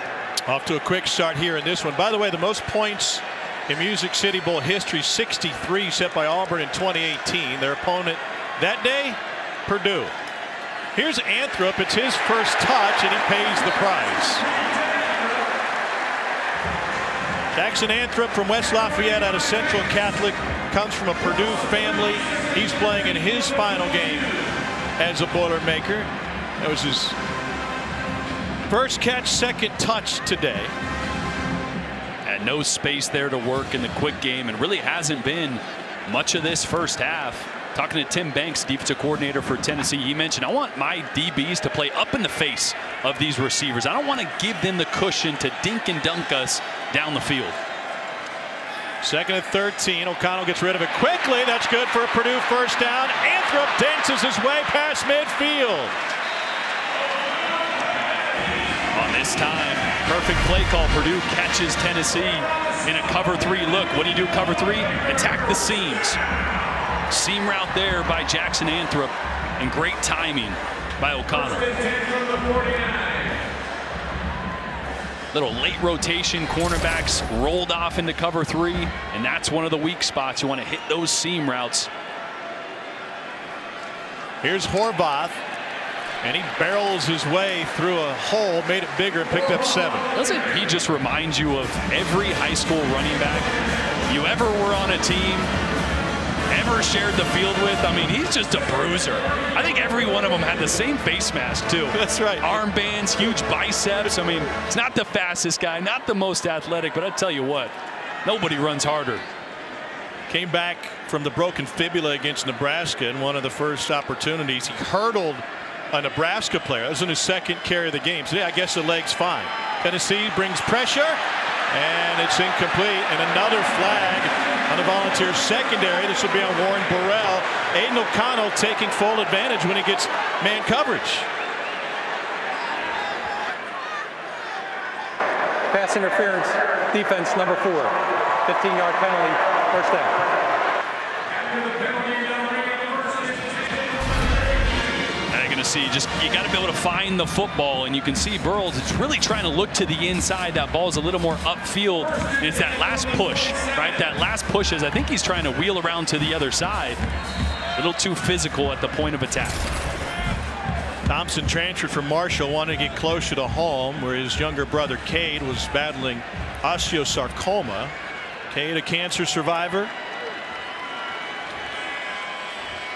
Off to a quick start here in this one. By the way, the most points in Music City Bowl history, 63, set by Auburn in 2018. Their opponent that day, Purdue. Here's Anthrop. It's his first touch, and he pays the price. Jackson Anthrop from West Lafayette out of Central Catholic, comes from a Purdue family. He's playing in his final game as a Boilermaker. That was his first catch, second touch today. And no space there to work in the quick game, and really hasn't been much of this first half. Talking to Tim Banks, defensive coordinator for Tennessee, he mentioned, I want my DBs to play up in the face of these receivers. I don't want to give them the cushion to dink and dunk us down the field. Second and 13. O'Connell gets rid of it quickly. That's good for a Purdue first down. Anthrop dances his way past midfield. On this time, perfect play call. Purdue catches Tennessee in a cover 3 look. What do you do cover 3? Attack the seams. Seam route there by Jackson Anthrop, and great timing by O'Connell. Little late rotation, cornerbacks rolled off into cover 3, and that's one of the weak spots. You want to hit those seam routes. Here's Horvath, and he barrels his way through a hole, made it bigger, and picked up 7. Doesn't he just remind you of every high school running back you ever were on a team, ever shared the field with? I mean, he's just a bruiser. I think every one of them had the same face mask, too. That's right. Armbands, huge biceps. I mean, he's not the fastest guy, not the most athletic, but I tell you what, nobody runs harder. Came back from the broken fibula against Nebraska in one of the first opportunities. He hurdled a Nebraska player. That was in his second carry of the game. So, yeah, I guess the leg's fine. Tennessee brings pressure, and it's incomplete. And another flag on the Volunteers secondary. This will be on Warren Burrell. Aiden O'Connell taking full advantage when he gets man coverage. Pass interference, defense number 4. 15-yard penalty, first down. See, just you got to be able to find the football, and you can see Burrows is really trying to look to the inside. That ball's a little more upfield, and it's that last push, right? That last push is I think he's trying to wheel around to the other side. A little too physical at the point of attack. Thompson transferred from Marshall, wanted to get closer to home, where his younger brother Cade was battling osteosarcoma. Cade, a cancer survivor,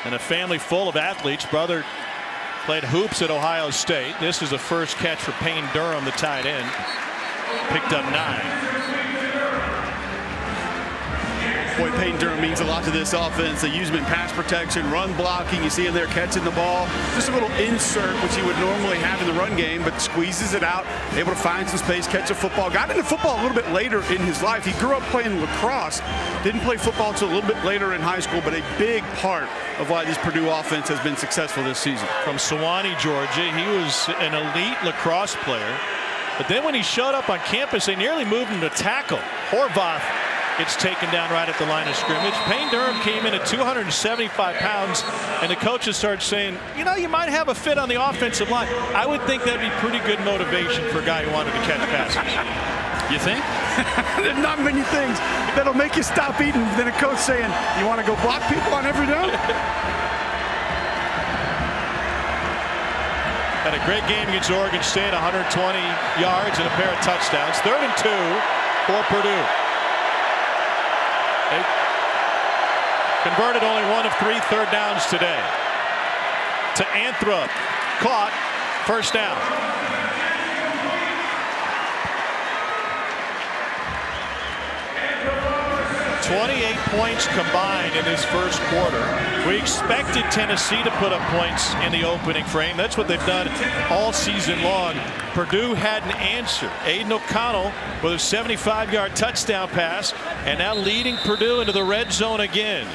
and a family full of athletes. Brother played hoops at Ohio State. This is the first catch for Payne Durham, the tight end. Picked up 9. Boy, Payne Durham means a lot to this offense. They use him in pass protection, run blocking. You see him there catching the ball. Just a little insert, which he would normally have in the run game, but squeezes it out, able to find some space, catch a football. Got into football a little bit later in his life. He grew up playing lacrosse. Didn't play football until a little bit later in high school, but a big part of why this Purdue offense has been successful this season. From Sewanee, Georgia, he was an elite lacrosse player. But then when he showed up on campus, they nearly moved him to tackle. Horvath gets taken down right at the line of scrimmage. Payne Durham came in at 275 pounds, and the coaches started saying, you know, you might have a fit on the offensive line. I would think that'd be pretty good motivation for a guy who wanted to catch passes. You think? There's not many things that'll make you stop eating than a coach saying, you want to go block people on every down? Had a great game against Oregon State, 120 yards and a pair of touchdowns. 3rd and 2 for Purdue. They converted only 1 of 3 third downs today. To Anthrop, caught, first down. $28 points combined in this first quarter. We expected Tennessee to put up points in the opening frame. That's what they've done all season long. Purdue had an answer. Aiden O'Connell with a 75-yard touchdown pass, and now leading Purdue into the red zone again.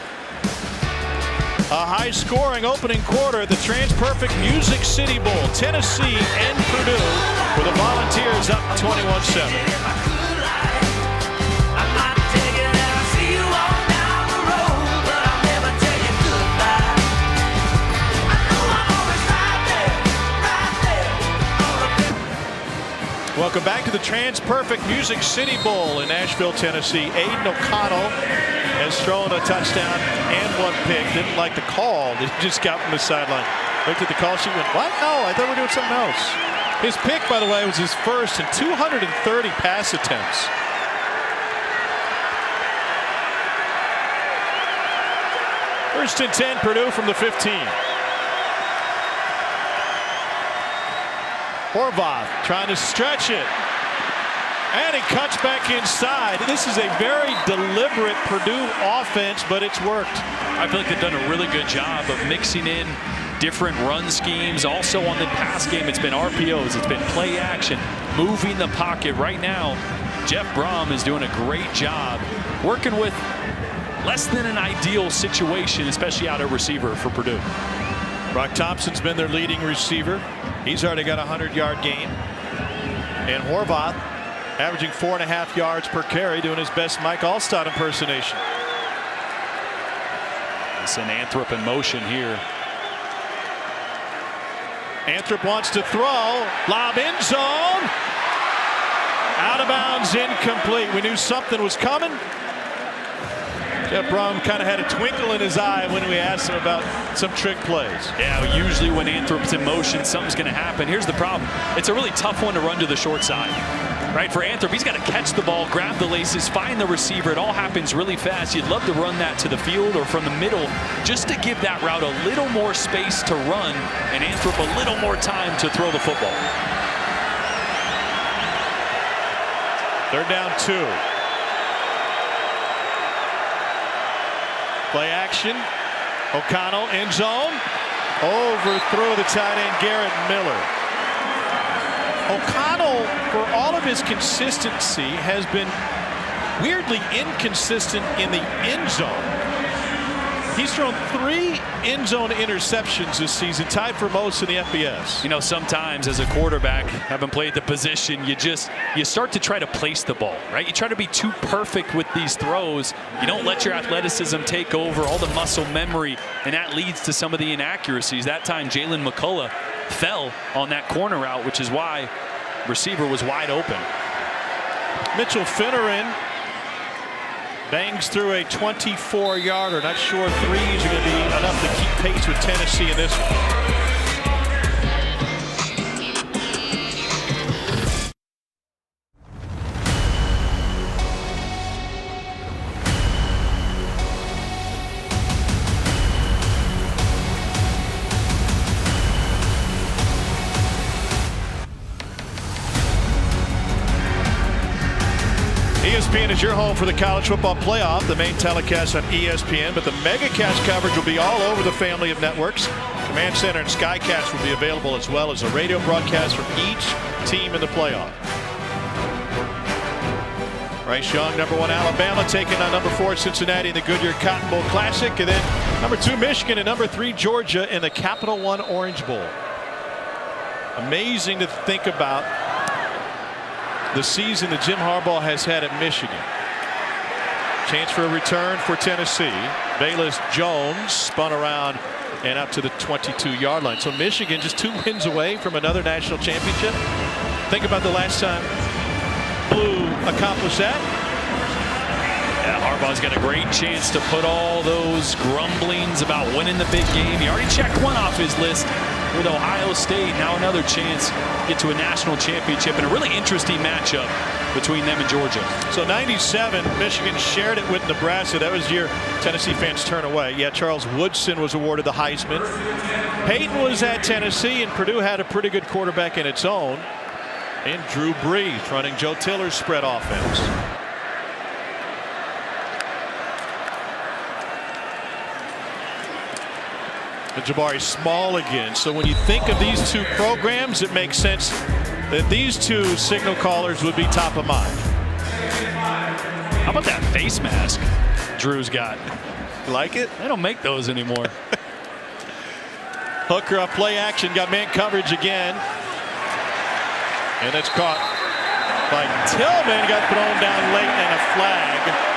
A high-scoring opening quarter at the TransPerfect Music City Bowl. Tennessee and Purdue, with the Volunteers up 21-7. Welcome back to the TransPerfect Music City Bowl in Nashville, Tennessee. Aiden O'Connell has thrown a touchdown and 1 pick. Didn't like the call that he just got from the sideline. Looked at the call sheet and went, what? No, I thought we were doing something else. His pick, by the way, was his first in 230 pass attempts. First and 10, Purdue from the 15. Horvath trying to stretch it, and he cuts back inside. This is a very deliberate Purdue offense, but it's worked. I feel like they've done a really good job of mixing in different run schemes. Also on the pass game, it's been RPOs, it's been play action, moving the pocket. Right now, Jeff Brom is doing a great job working with less than an ideal situation, especially out at receiver for Purdue. Brock Thompson's been their leading receiver. He's already got a 100-yard game. And Horvath averaging 4.5 yards per carry, doing his best Mike Allstott impersonation. It's an Anthrop in motion here. Anthrop wants to throw. Lob end zone. Out of bounds, incomplete. We knew something was coming. Jeff Brom kind of had a twinkle in his eye when we asked him about some trick plays. Yeah, usually when Anthrop's in motion, something's going to happen. Here's the problem. It's a really tough one to run to the short side. Right, for Anthrop, he's got to catch the ball, grab the laces, find the receiver. It all happens really fast. You'd love to run that to the field or from the middle just to give that route a little more space to run and Anthrop a little more time to throw the football. Third down 2. Play action. O'Connell end zone. Overthrow the tight end Garrett Miller. O'Connell, for all of his consistency, has been weirdly inconsistent in the end zone. He's thrown 3 end zone interceptions this season, tied for most in the FBS. You know, sometimes as a quarterback, having played the position, you start to try to place the ball, right? You try to be too perfect with these throws. You don't let your athleticism take over, all the muscle memory, and that leads to some of the inaccuracies. That time, Jalen McCullough fell on that corner route, which is why receiver was wide open. Mitchell Finneran bangs through a 24-yarder. Not sure threes are going to be enough to keep pace with Tennessee in this one. ESPN is your home for the college football playoff. The main telecast on ESPN, but the MegaCast coverage will be all over the family of networks. Command Center and SkyCast will be available, as well as a radio broadcast from each team in the playoff. Bryce Young, number 1 Alabama, taking on number 4 Cincinnati in the Goodyear Cotton Bowl Classic, and then number 2 Michigan and number 3 Georgia in the Capital One Orange Bowl. Amazing to think about the season that Jim Harbaugh has had at Michigan. Chance for a return for Tennessee. Bayless Jones spun around and up to the 22-yard line. So Michigan just 2 wins away from another national championship. Think about the last time Blue accomplished that. Yeah, Harbaugh's got a great chance to put all those grumblings about winning the big game. He already checked one off his list with Ohio State. Now another chance to get to a national championship, and a really interesting matchup between them and Georgia. So 97, Michigan shared it with Nebraska. That was your Tennessee fans turn away. Yeah, Charles Woodson was awarded the Heisman. Peyton was at Tennessee, and Purdue had a pretty good quarterback in its own. And Drew Brees running Joe Tiller's spread offense. And Jabari Small again. So when you think of these 2 programs, it makes sense that these 2 signal callers would be top of mind. How about that face mask Drew's got? You like it? They don't make those anymore. Hooker up play action, got man coverage again. And it's caught by Tillman, got thrown down late, and a flag.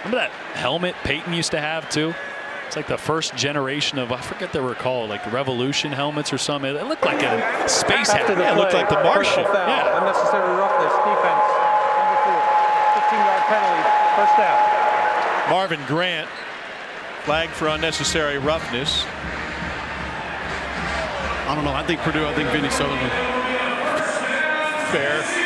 Remember that helmet Peyton used to have too? It's like the first generation of, I forget they were called, like Revolution helmets or something. It looked like a space hat. Yeah, it looked like the Martian. Yeah. Unnecessary roughness, defense, number 4. 15-yard penalty, first down. Marvin Grant, flag for unnecessary roughness. I don't know. I think Purdue, I think Vinny Sullivan. Fair.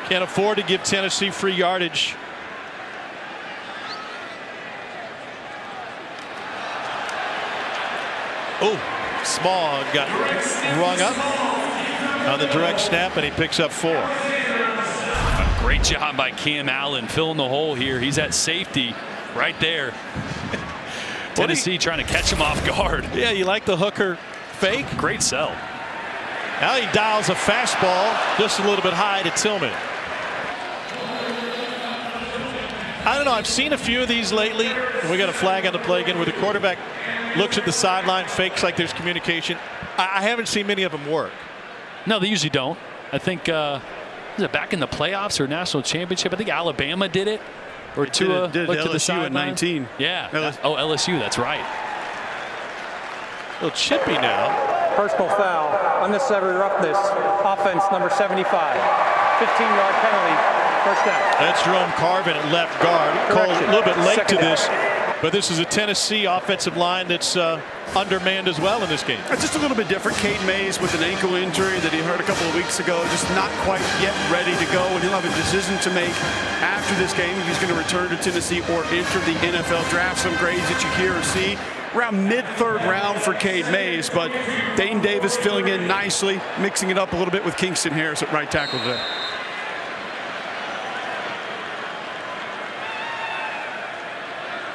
Can't afford to give Tennessee free yardage. Oh, Small got rung up on the direct snap, and he picks up 4. A great job by Cam Allen filling the hole here. He's at safety right there. Tennessee trying to catch him off guard. Yeah, you like the Hooker fake? Great sell. Now he dials a fastball just a little bit high to Tillman. I don't know. I've seen a few of these lately. We got a flag on the play again where the quarterback looks at the sideline, fakes like there's communication. I haven't seen many of them work. No, they usually don't. I think Was it back in the playoffs or national championship? I think Alabama did it. Or Tua did looked to the LSU side at 19. Yeah. LSU. That's right. A little chippy now. Personal foul, unnecessary roughness, offense number 75. 15-yard penalty, first down. That's Jerome Carvin at left guard. Cole a little bit late Second to down. this, but this is a Tennessee offensive line that's undermanned as well in this game. It's just a little bit different. Cade Mays with an ankle injury that he hurt a couple of weeks ago, just not quite yet ready to go, and he'll have a decision to make after this game if he's going to return to Tennessee or enter the NFL draft. Some grades that you hear or see around mid-third round for Cade Mays, but Dane Davis filling in nicely, mixing it up a little bit with Kingston Harris at right tackle today.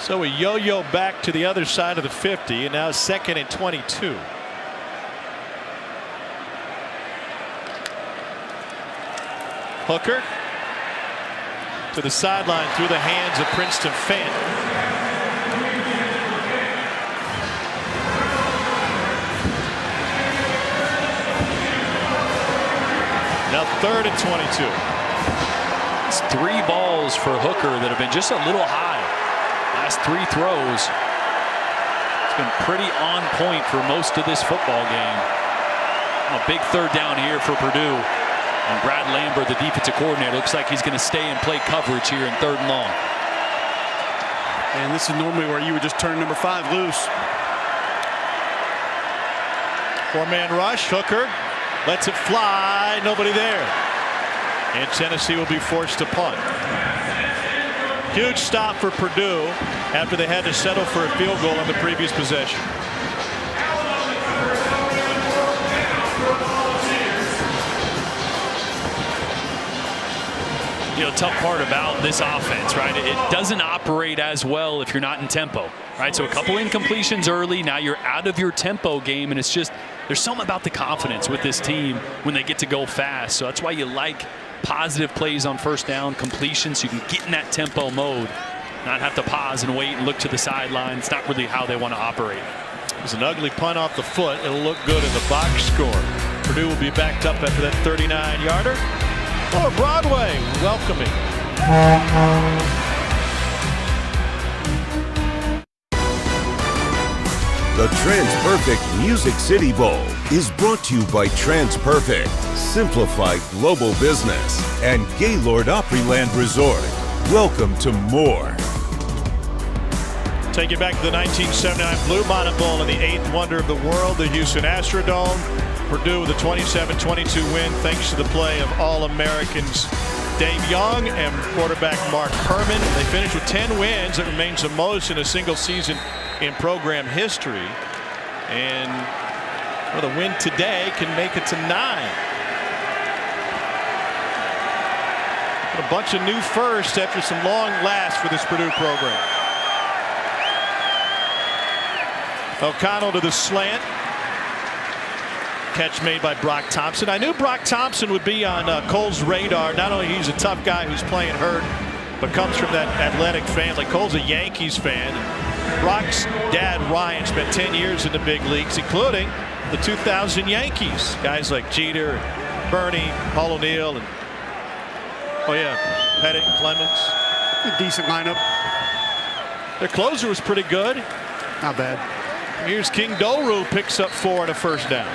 So a yo-yo back to the other side of the 50, and now 2nd and 22. Hooker to the sideline through the hands of Princeton Fant. Now 3rd and 22. It's 3 balls for Hooker that have been just a little high. Last 3 throws. It's been pretty on point for most of this football game. A big 3rd down here for Purdue. And Brad Lambert, the defensive coordinator, looks like he's going to stay and play coverage here in 3rd and long. And this is normally where you would just turn number 5 loose. 4-man rush. Hooker lets it fly. Nobody there. And Tennessee will be forced to punt. Huge stop for Purdue after they had to settle for a field goal on the previous possession. You know, tough part about this offense, right? It doesn't operate as well if you're not in tempo, right? So a couple incompletions early. Now you're out of your tempo game, and it's just there's something about the confidence with this team when they get to go fast. So that's why you like positive plays on 1st down, completion, so you can get in that tempo mode, not have to pause and wait and look to the sideline. It's not really how they want to operate. It's an ugly punt off the foot. It'll look good in the box score. Purdue will be backed up after that 39-yarder. Or Broadway welcoming. The TransPerfect Music City Bowl is brought to you by TransPerfect, Simplified Global Business, and Gaylord Opryland Resort. Welcome to more. Take you back to the 1979 Bluebonnet Bowl in the 8th wonder of the world, the Houston Astrodome. Purdue with a 27-22 win thanks to the play of All-Americans Dave Young and quarterback Mark Herman. They finished with 10 wins. That remains the most in a single season in program history. And well, the win today can make it to 9. A bunch of new firsts after some long lasts for this Purdue program. O'Connell to the slant. Catch made by Brock Thompson. I knew Brock Thompson would be on Cole's radar. Not only he's a tough guy who's playing hurt, but comes from that athletic family. Cole's a Yankees fan. Brock's dad, Ryan, spent 10 years in the big leagues, including the 2000 Yankees. Guys like Jeter, Bernie, Paul O'Neill, and oh yeah, Pettit, Clemens. A decent lineup. Their closer was pretty good. Not bad. Here's King Doru, picks up 4 and a 1st down.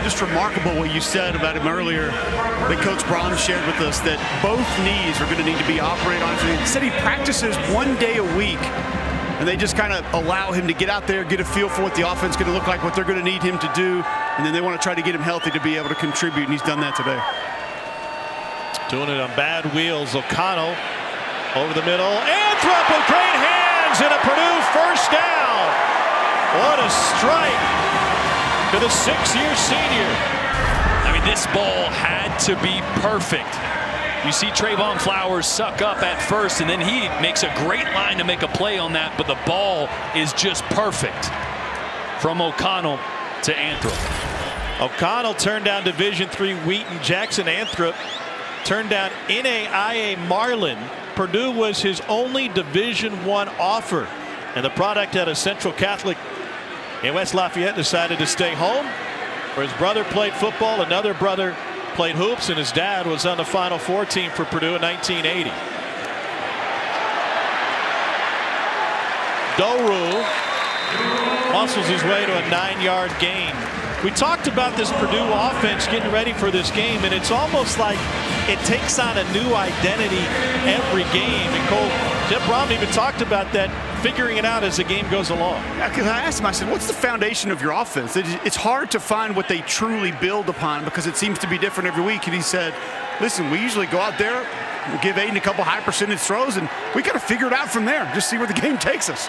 Just remarkable what you said about him earlier that Coach Braun shared with us, that both knees are going to need to be operated on. He said he practices 1 day a week, and they just kind of allow him to get out there, get a feel for what the offense is going to look like, what they're going to need him to do, and then they want to try to get him healthy to be able to contribute, and he's done that today. Doing it on bad wheels. O'Connell over the middle. Anthrop with great hands and a Purdue 1st down. What a strike to the 6-year senior. I mean, this ball had to be perfect. You see Trayvon Flowers suck up at first, and then he makes a great line to make a play on that, but the ball is just perfect from O'Connell to Anthrop. O'Connell turned down Division III Wheaton. Jackson Anthrop turned down NAIA Marlin. Purdue was his only Division I offer, and the product out of Central Catholic in West Lafayette decided to stay home. where his brother played football, another brother played hoops, and his dad was on the Final Four team for Purdue in 1980. Doru muscles his way to a 9-yard gain. We talked about this Purdue offense getting ready for this game, and it's almost like it takes on a new identity every game. And Cole, Jeff Brom even talked about that, figuring it out as the game goes along. Yeah, because I asked him, I said, what's the foundation of your offense? It's hard to find what they truly build upon because it seems to be different every week. And he said, listen, we usually go out there, we'll give Aiden a couple high percentage throws, and we got to figure it out from there, just see where the game takes us.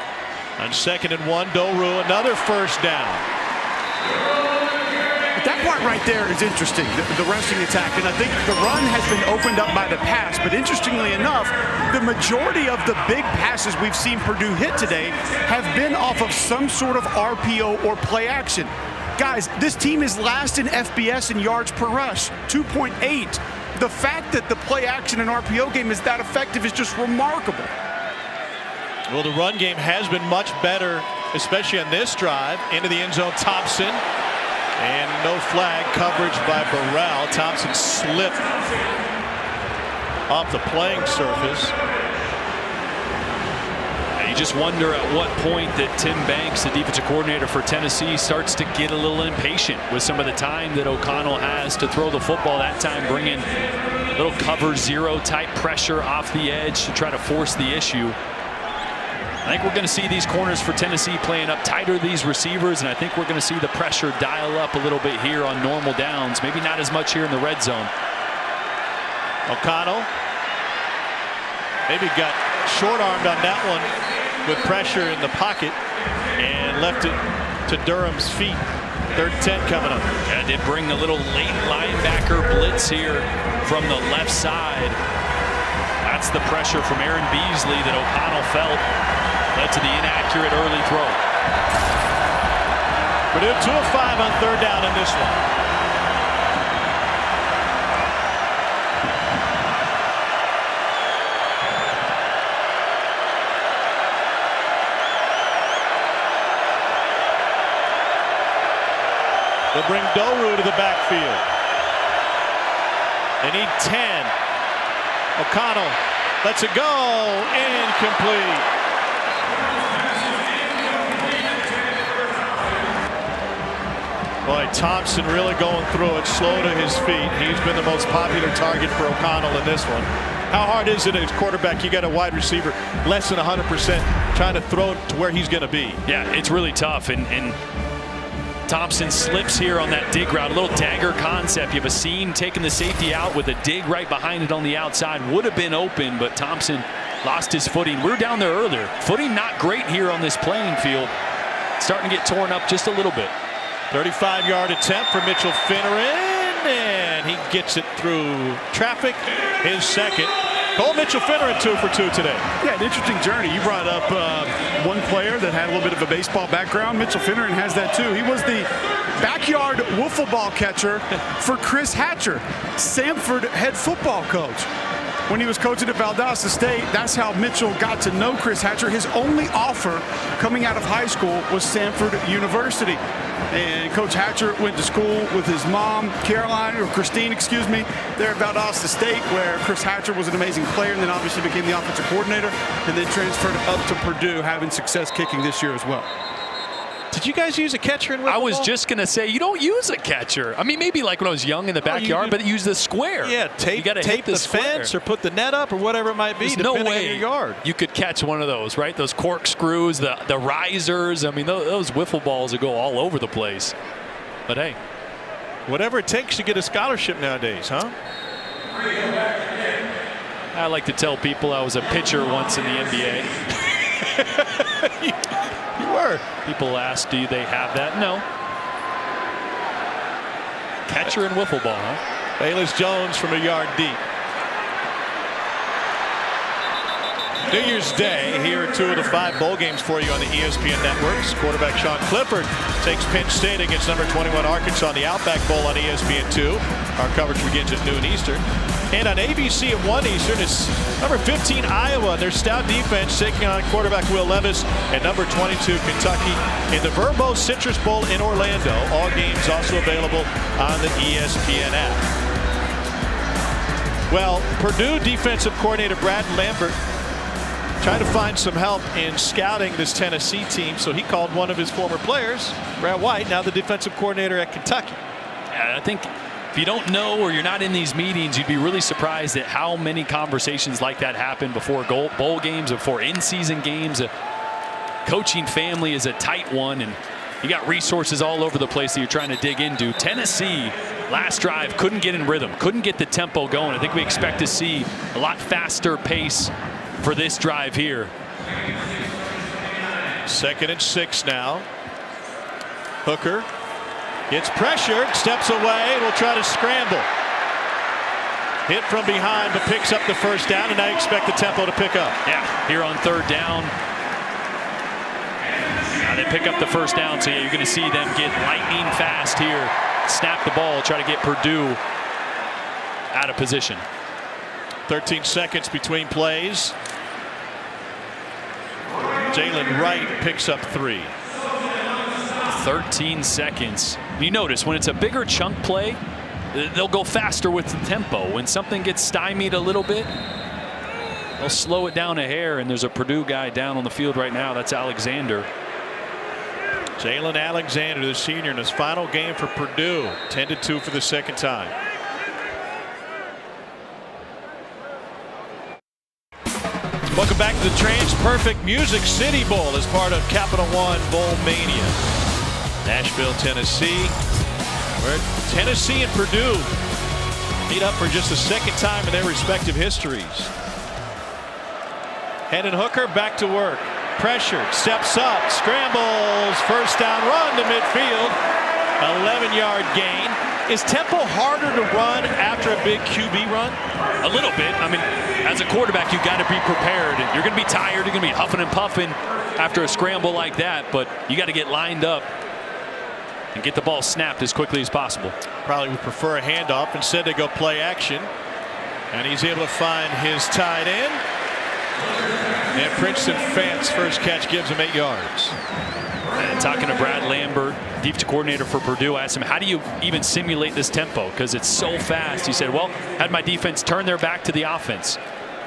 On 2nd and 1, Doru, another first down. But that part right there is interesting, the rushing attack. And I think the run has been opened up by the pass. But interestingly enough, the majority of the big passes we've seen Purdue hit today have been off of some sort of RPO or play action. Guys, this team is last in FBS in yards per rush, 2.8. The fact that the play action and RPO game is that effective is just remarkable. Well, the run game has been much better, especially on this drive. Into the end zone, Thompson. And no flag coverage by Burrell. Thompson slipped off the playing surface. And you just wonder at what point that Tim Banks, the defensive coordinator for Tennessee, starts to get a little impatient with some of the time that O'Connell has to throw the football. That time bringing a little cover zero type pressure off the edge to try to force the issue. I think we're going to see these corners for Tennessee playing up tighter to these receivers, and I think we're going to see the pressure dial up a little bit here on normal downs. Maybe not as much here in the red zone. O'Connell maybe got short-armed on that one with pressure in the pocket and left it to Durham's feet. 3rd and 10 coming up. Yeah, they bring a little late linebacker blitz here from the left side. That's the pressure from Aaron Beasley that O'Connell felt. Led to the inaccurate early throw. Purdue 2 of 5 on 3rd down in this one. They'll bring Doru to the backfield. They need 10. O'Connell lets it go. Incomplete. Boy, Thompson really going through it, slow to his feet. He's been the most popular target for O'Connell in this one. How hard is it as quarterback? You got a wide receiver less than 100% trying to throw it to where he's going to be. Yeah, it's really tough. And Thompson slips here on that dig route. A little dagger concept. You have a seam taking the safety out with a dig right behind it on the outside. Would have been open, but Thompson lost his footing. We were down there earlier. Footing not great here on this playing field. Starting to get torn up just a little bit. 35-yard attempt for Mitchell Finneran, and he gets it through traffic. His second. Cole Mitchell-Finneran 2 for 2 today. Yeah, an interesting journey. You brought up one player that had a little bit of a baseball background. Mitchell Finneran has that too. He was the backyard wiffle ball catcher for Chris Hatcher, Samford head football coach. When he was coaching at Valdosta State, that's how Mitchell got to know Chris Hatcher. His only offer coming out of high school was Samford University. And Coach Hatcher went to school with his mom, Christine, there at Valdosta State, where Chris Hatcher was an amazing player and then obviously became the offensive coordinator and then transferred up to Purdue, having success kicking this year as well. Did you guys use a catcher in wiffle I was ball? just going to say, you don't use a catcher. I mean, maybe like when I was young in the backyard, but use the square. Yeah, tape the fence or put the net up or whatever it might be. There's depending no way on your yard. You could catch one of those, right? Those corkscrews, the risers. I mean, those wiffle balls that go all over the place. But hey, whatever it takes to get a scholarship nowadays, huh? I like to tell people I was a pitcher once in the NBA. You were. People ask, do they have that? No. Catcher and wiffle ball, huh? Bayless Jones from a yard deep. New Year's Day, here are 2 of the 5 bowl games for you on the ESPN networks. Quarterback Sean Clifford takes Penn State against number 21 Arkansas in the Outback Bowl on ESPN2. Our coverage begins at noon Eastern. And on ABC at 1 Eastern is number 15 Iowa. Their stout defense taking on quarterback Will Levis and number 22 Kentucky in the Verbo Citrus Bowl in Orlando. All games also available on the ESPN app. Well, Purdue defensive coordinator Brad Lambert trying to find some help in scouting this Tennessee team, so he called one of his former players, Brad White, now the defensive coordinator at Kentucky. I think if you don't know or you're not in these meetings, you'd be really surprised at how many conversations like that happen before bowl games, before in-season games. A coaching family is a tight one, and you got resources all over the place that you're trying to dig into. Tennessee, last drive, couldn't get in rhythm, couldn't get the tempo going. I think we expect to see a lot faster pace for this drive here. 2nd and 6 now. Hooker gets pressured, steps away, will try to scramble. Hit from behind, but picks up the first down, and I expect the tempo to pick up. Yeah, here on 3rd down. Now they pick up the first down, so yeah, you're going to see them get lightning fast here. Snap the ball, try to get Purdue out of position. 13 seconds between plays. Jalen Wright picks up 3. 13 seconds. You notice when it's a bigger chunk play, they'll go faster with the tempo. When something gets stymied a little bit, they'll slow it down a hair, and there's a Purdue guy down on the field right now. That's Alexander. Jalen Alexander, the senior, in his final game for Purdue. 10-2 for the second time. Welcome back to the Trans-Perfect Music City Bowl as part of Capital One Bowl Mania. Nashville, Tennessee, where Tennessee and Purdue meet up for just the second time in their respective histories. Hendon Hooker back to work. Pressured, steps up, scrambles, first down run to midfield. 11-yard gain. Is tempo harder to run after a big QB run? A little bit. I mean, as a quarterback, you've got to be prepared. You're going to be tired. You're going to be huffing and puffing after a scramble like that, but you got to get lined up and get the ball snapped as quickly as possible. Probably would prefer a handoff. Instead, they go play action. And he's able to find his tight end. And Princeton Fant's first catch gives him 8 yards. And talking to Brad Lambert, defensive coordinator for Purdue, asked him, how do you even simulate this tempo? Because it's so fast. He said, well, had my defense turn their back to the offense.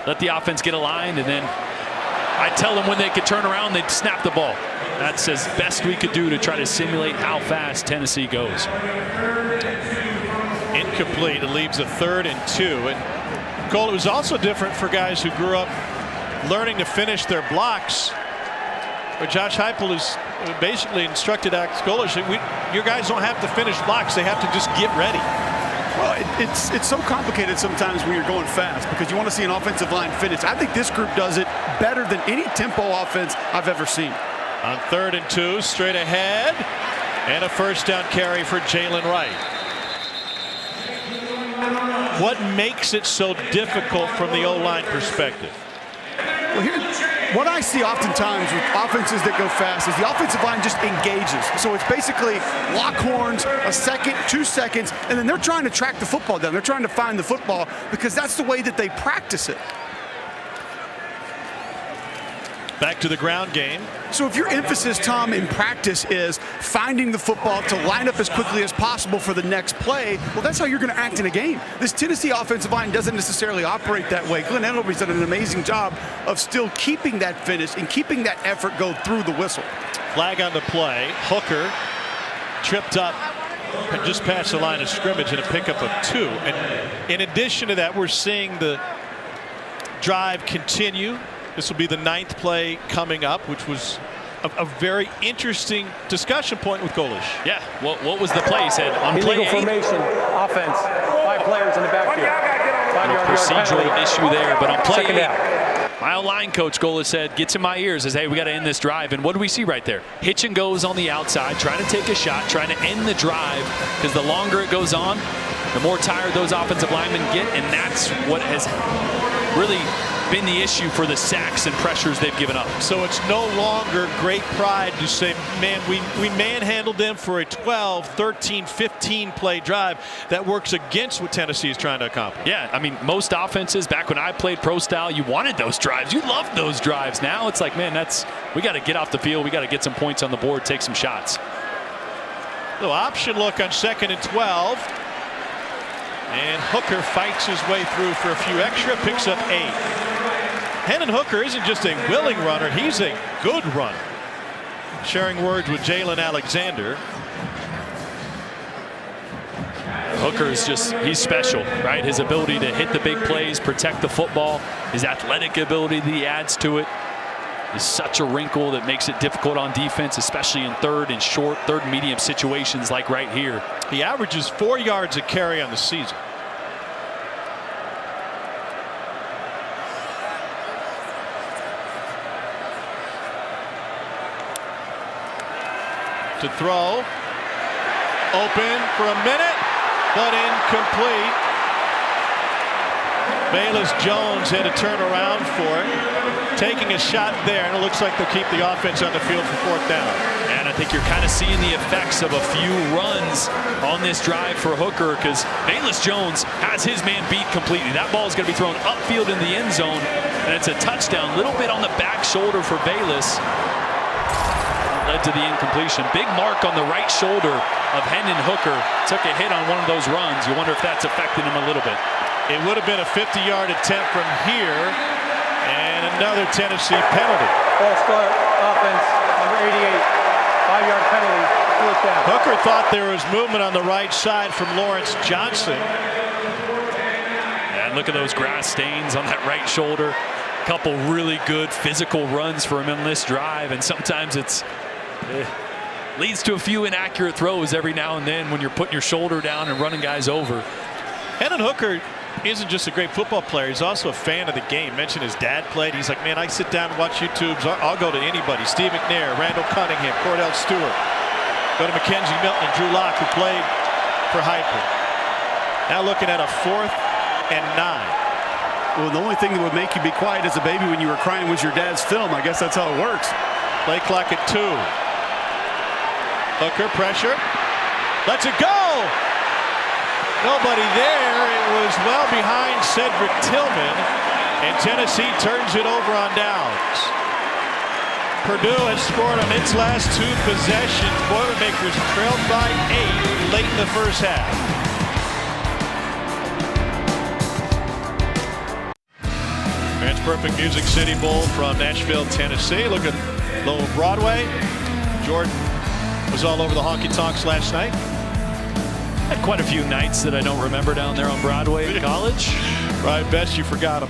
Let the offense get aligned, and then I'd tell them when they could turn around, they'd snap the ball. That's as best we could do to try to simulate how fast Tennessee goes. Incomplete. It leaves a 3rd and 2. And Cole, it was also different for guys who grew up learning to finish their blocks. But Josh Heupel has basically instructed Alex Golesh, your guys don't have to finish blocks. They have to just get ready. Well, it's so complicated sometimes when you're going fast because you want to see an offensive line finish. I think this group does it better than any tempo offense I've ever seen. On 3rd and 2, straight ahead, and a first down carry for Jalen Wright. What makes it so difficult from the O-line perspective? Well, what I see oftentimes with offenses that go fast is the offensive line just engages. So it's basically lock horns, a second, 2 seconds, and then they're trying to track the football down. They're trying to find the football because that's the way that they practice it. Back to the ground game. So if your emphasis, Tom, in practice is finding the football to line up as quickly as possible for the next play, well, that's how you're going to act in a game. This Tennessee offensive line doesn't necessarily operate that way. Glenn Edelby's done an amazing job of still keeping that finish and keeping that effort go through the whistle. Flag on the play. Hooker tripped up and just past the line of scrimmage and a pickup of 2. And in addition to that, we're seeing the drive continue. This will be the 9th play coming up, which was a very interesting discussion point with Golesh. Yeah, what was the play? He said on Illegal play 8. formation, offense, 5 players in the backfield. A procedural issue there, but on play 8, down. my line coach Golesh said, gets in my ears, says, hey, we got to end this drive. And what do we see right there? Hitch and goes on the outside, trying to take a shot, trying to end the drive, because the longer it goes on, the more tired those offensive linemen get, and that's what has really been the issue for the sacks and pressures they've given up. So it's no longer great pride to say, man, we manhandled them for a 12, 13, 15 play drive. That works against what Tennessee is trying to accomplish. Yeah, I mean, most offenses back when I played pro style, you wanted those drives. You loved those drives. Now it's like, man, we got to get off the field. We got to get some points on the board, take some shots. Little option look on 2nd and 12. And Hooker fights his way through for a few extra, picks up 8. Hendon Hooker isn't just a willing runner, he's a good runner. Sharing words with Jalen Alexander. Hooker is he's special, right? His ability to hit the big plays, protect the football, his athletic ability that he adds to it is such a wrinkle that makes it difficult on defense, especially in third and medium situations like right here. He averages 4 yards a carry on the season. To throw. Open for a minute, but incomplete. Bayless Jones had to turn around for it. Taking a shot there, and it looks like they'll keep the offense on the field for 4th down. And I think you're kind of seeing the effects of a few runs on this drive for Hooker, because Bayless Jones has his man beat completely. That ball is going to be thrown upfield in the end zone, and it's a touchdown. Little bit on the back shoulder for Bayless. Led to the incompletion. Big mark on the right shoulder of Hendon Hooker. Took a hit on one of those runs. You wonder if that's affecting him a little bit. It would have been a 50-yard attempt from here. And another Tennessee penalty. False start, offense, number 88. 5-yard penalty, 4th down. Hooker thought there was movement on the right side from Lawrence Johnson. And look at those grass stains on that right shoulder. A couple really good physical runs for him in this drive, and sometimes it leads to a few inaccurate throws every now and then when you're putting your shoulder down and running guys over. Hendon Hooker isn't just a great football player, he's also a fan of the game. Mentioned his dad played. He's like, man, I sit down and watch YouTubes. I'll go to anybody. Steve McNair, Randall Cunningham, Cordell Stewart. Go to Mackenzie Milton and Drew Lock, who played for Heupel. Now looking at a 4th and 9. Well, the only thing that would make you be quiet as a baby when you were crying was your dad's film. I guess that's how it works. Play clock at 2. Hooker pressure. Lets it go. Nobody there. It was well behind Cedric Tillman, and Tennessee turns it over on downs. Purdue has scored on its last 2 possessions. Boilermakers trailed by 8 late in the first half. That's Perfect Music City Bowl from Nashville, Tennessee. Look at Lower Broadway. Jordan was all over the honky tonks last night. Had quite a few nights that I don't remember down there on Broadway in college. I bet you forgot them.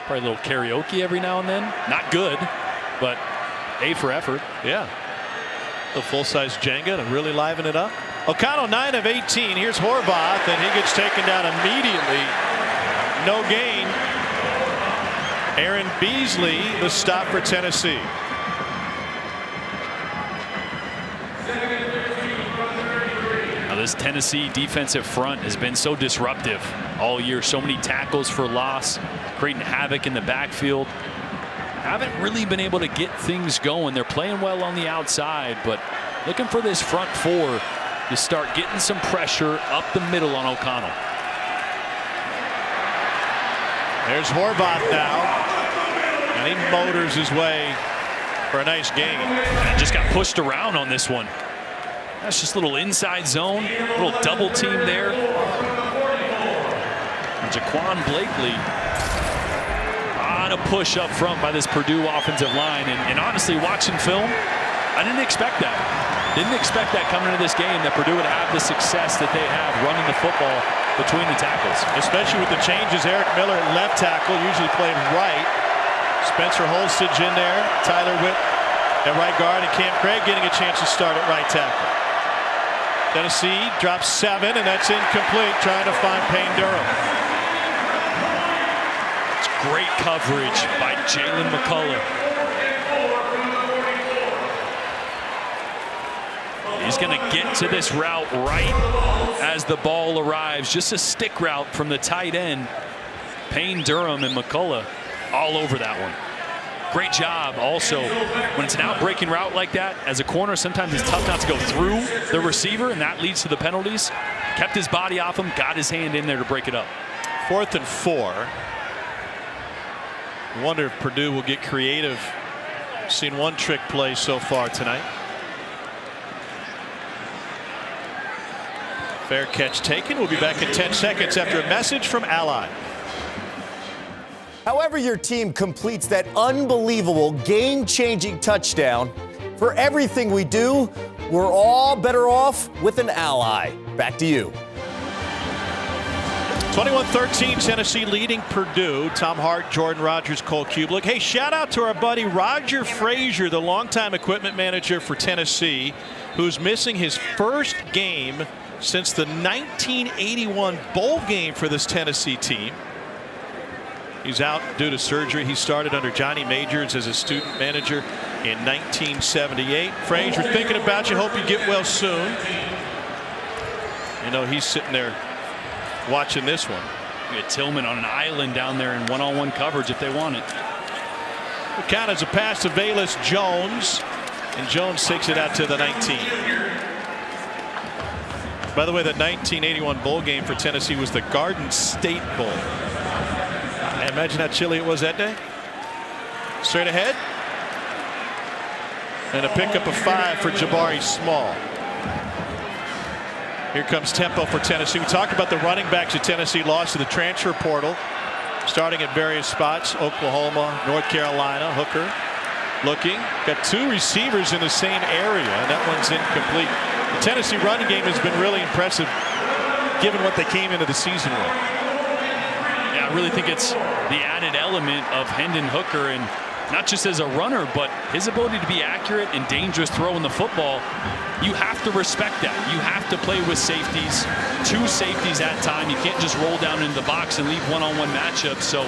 Probably a little karaoke every now and then. Not good, but A for effort. Yeah. The full-size Jenga to really liven it up. O'Connell 9 of 18. Here's Horvath, and he gets taken down immediately. No gain. Aaron Beasley, the stop for Tennessee. This Tennessee defensive front has been so disruptive all year. So many tackles for loss, creating havoc in the backfield. Haven't really been able to get things going. They're playing well on the outside, but looking for this front 4 to start getting some pressure up the middle on O'Connell. There's Horvath now, and he motors his way for a nice gain. And just got pushed around on this one. That's just a little inside zone, a little double team there. And Jaquan Blakely on a push up front by this Purdue offensive line. And honestly, watching film, I didn't expect that. Didn't expect that coming into this game, that Purdue would have the success that they have running the football between the tackles. Especially with the changes. Eric Miller at left tackle, usually played right. Spencer Holstage in there. Tyler Witt at right guard, and Cam Craig getting a chance to start at right tackle. Tennessee drops 7, and that's incomplete, trying to find Payne Durham. It's great coverage by Jalen McCullough. He's going to get to this route right as the ball arrives. Just a stick route from the tight end. Payne, Durham, and McCullough all over that one. Great job also when it's an out-breaking route like that. As a corner, sometimes it's tough not to go through the receiver, and that leads to the penalties. Kept his body off him, got his hand in there to break it up. 4th and 4. I wonder if Purdue will get creative. Seen one trick play so far tonight. Fair catch taken. We'll be back in 10 seconds after a message from Ally. However your team completes that unbelievable game-changing touchdown, for everything we do, we're all better off with an Ally. Back to you. 21-13, Tennessee leading Purdue. Tom Hart, Jordan Rogers, Cole Kublik. Hey, shout out to our buddy Roger Frazier, the longtime equipment manager for Tennessee, who's missing his first game since the 1981 bowl game for this Tennessee team. He's out due to surgery. He started under Johnny Majors as a student manager in 1978. Frazier, thinking about you. Hope you get well soon. You know, he's sitting there watching this one. We had Tillman on an island down there in one-on-one coverage if they want it. The count is a pass to Velus Jones, and Jones takes it out to the 19. By the way, the 1981 bowl game for Tennessee was the Garden State Bowl. Imagine how chilly it was that day. Straight ahead. And a pickup of 5 for Jabari Small. Here comes tempo for Tennessee. We talked about the running backs at Tennessee lost to the transfer portal. Starting at various spots. Oklahoma, North Carolina, Hooker. Looking. Got 2 receivers in the same area, and that one's incomplete. The Tennessee running game has been really impressive given what they came into the season with. I really think it's the added element of Hendon Hooker, and not just as a runner, but his ability to be accurate and dangerous throwing the football. You have to respect that. You have to play with safeties, 2 safeties at a time. You can't just roll down into the box and leave one-on-one matchups. So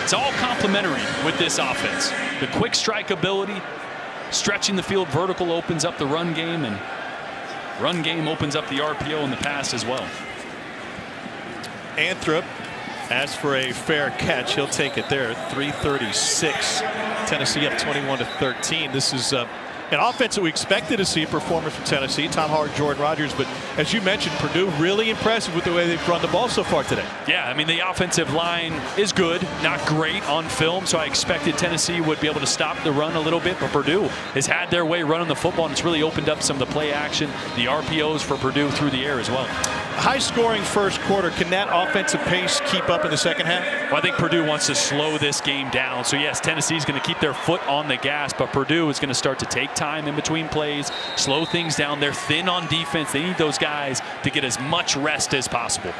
it's all complementary with this offense. The quick strike ability, stretching the field vertical opens up the run game, and run game opens up the RPO and the pass as well. Anthrop asks for a fair catch. He'll take it there. 3:36. Tennessee up 21-13. This is an offense that we expected to see a performance from Tennessee. Tom Hart, Jordan Rogers, but as you mentioned, Purdue really impressive with the way they've run the ball so far today. Yeah, I mean, the offensive line is good, not great on film, so I expected Tennessee would be able to stop the run a little bit, but Purdue has had their way running the football, and it's really opened up some of the play action, the RPOs for Purdue through the air as well. High-scoring first quarter. Can that offensive pace keep up in the second half? Well, I think Purdue wants to slow this game down. So, yes, Tennessee's going to keep their foot on the gas, but Purdue is going to start to take time in between plays, slow things down. They're thin on defense. They need those guys to get as much rest as possible.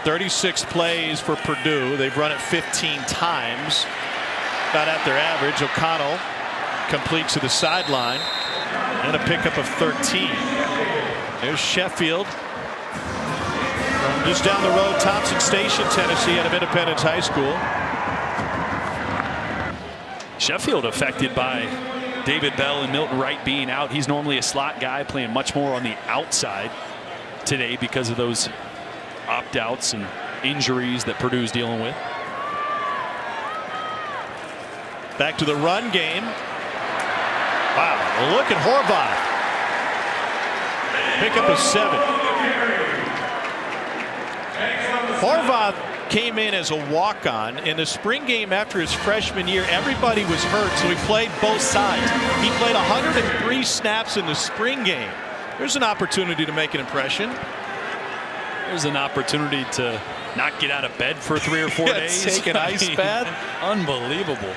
36 plays for Purdue. They've run it 15 times. About at their average. O'Connell completes to the sideline. And a pickup of 13. There's Sheffield. From just down the road, Thompson Station, Tennessee, out of Independence High School. Sheffield affected by David Bell and Milton Wright being out. He's normally a slot guy, playing much more on the outside today because of those opt-outs and injuries that Purdue's dealing with. Back to the run game. Wow, look at Horvath. Pickup of 7. Horvath came in as a walk-on. In the spring game after his freshman year, everybody was hurt, so he played both sides. He played 103 snaps in the spring game. There's an opportunity to make an impression. There's an opportunity to not get out of bed for 3 or 4 days. Take an ice bath. Unbelievable.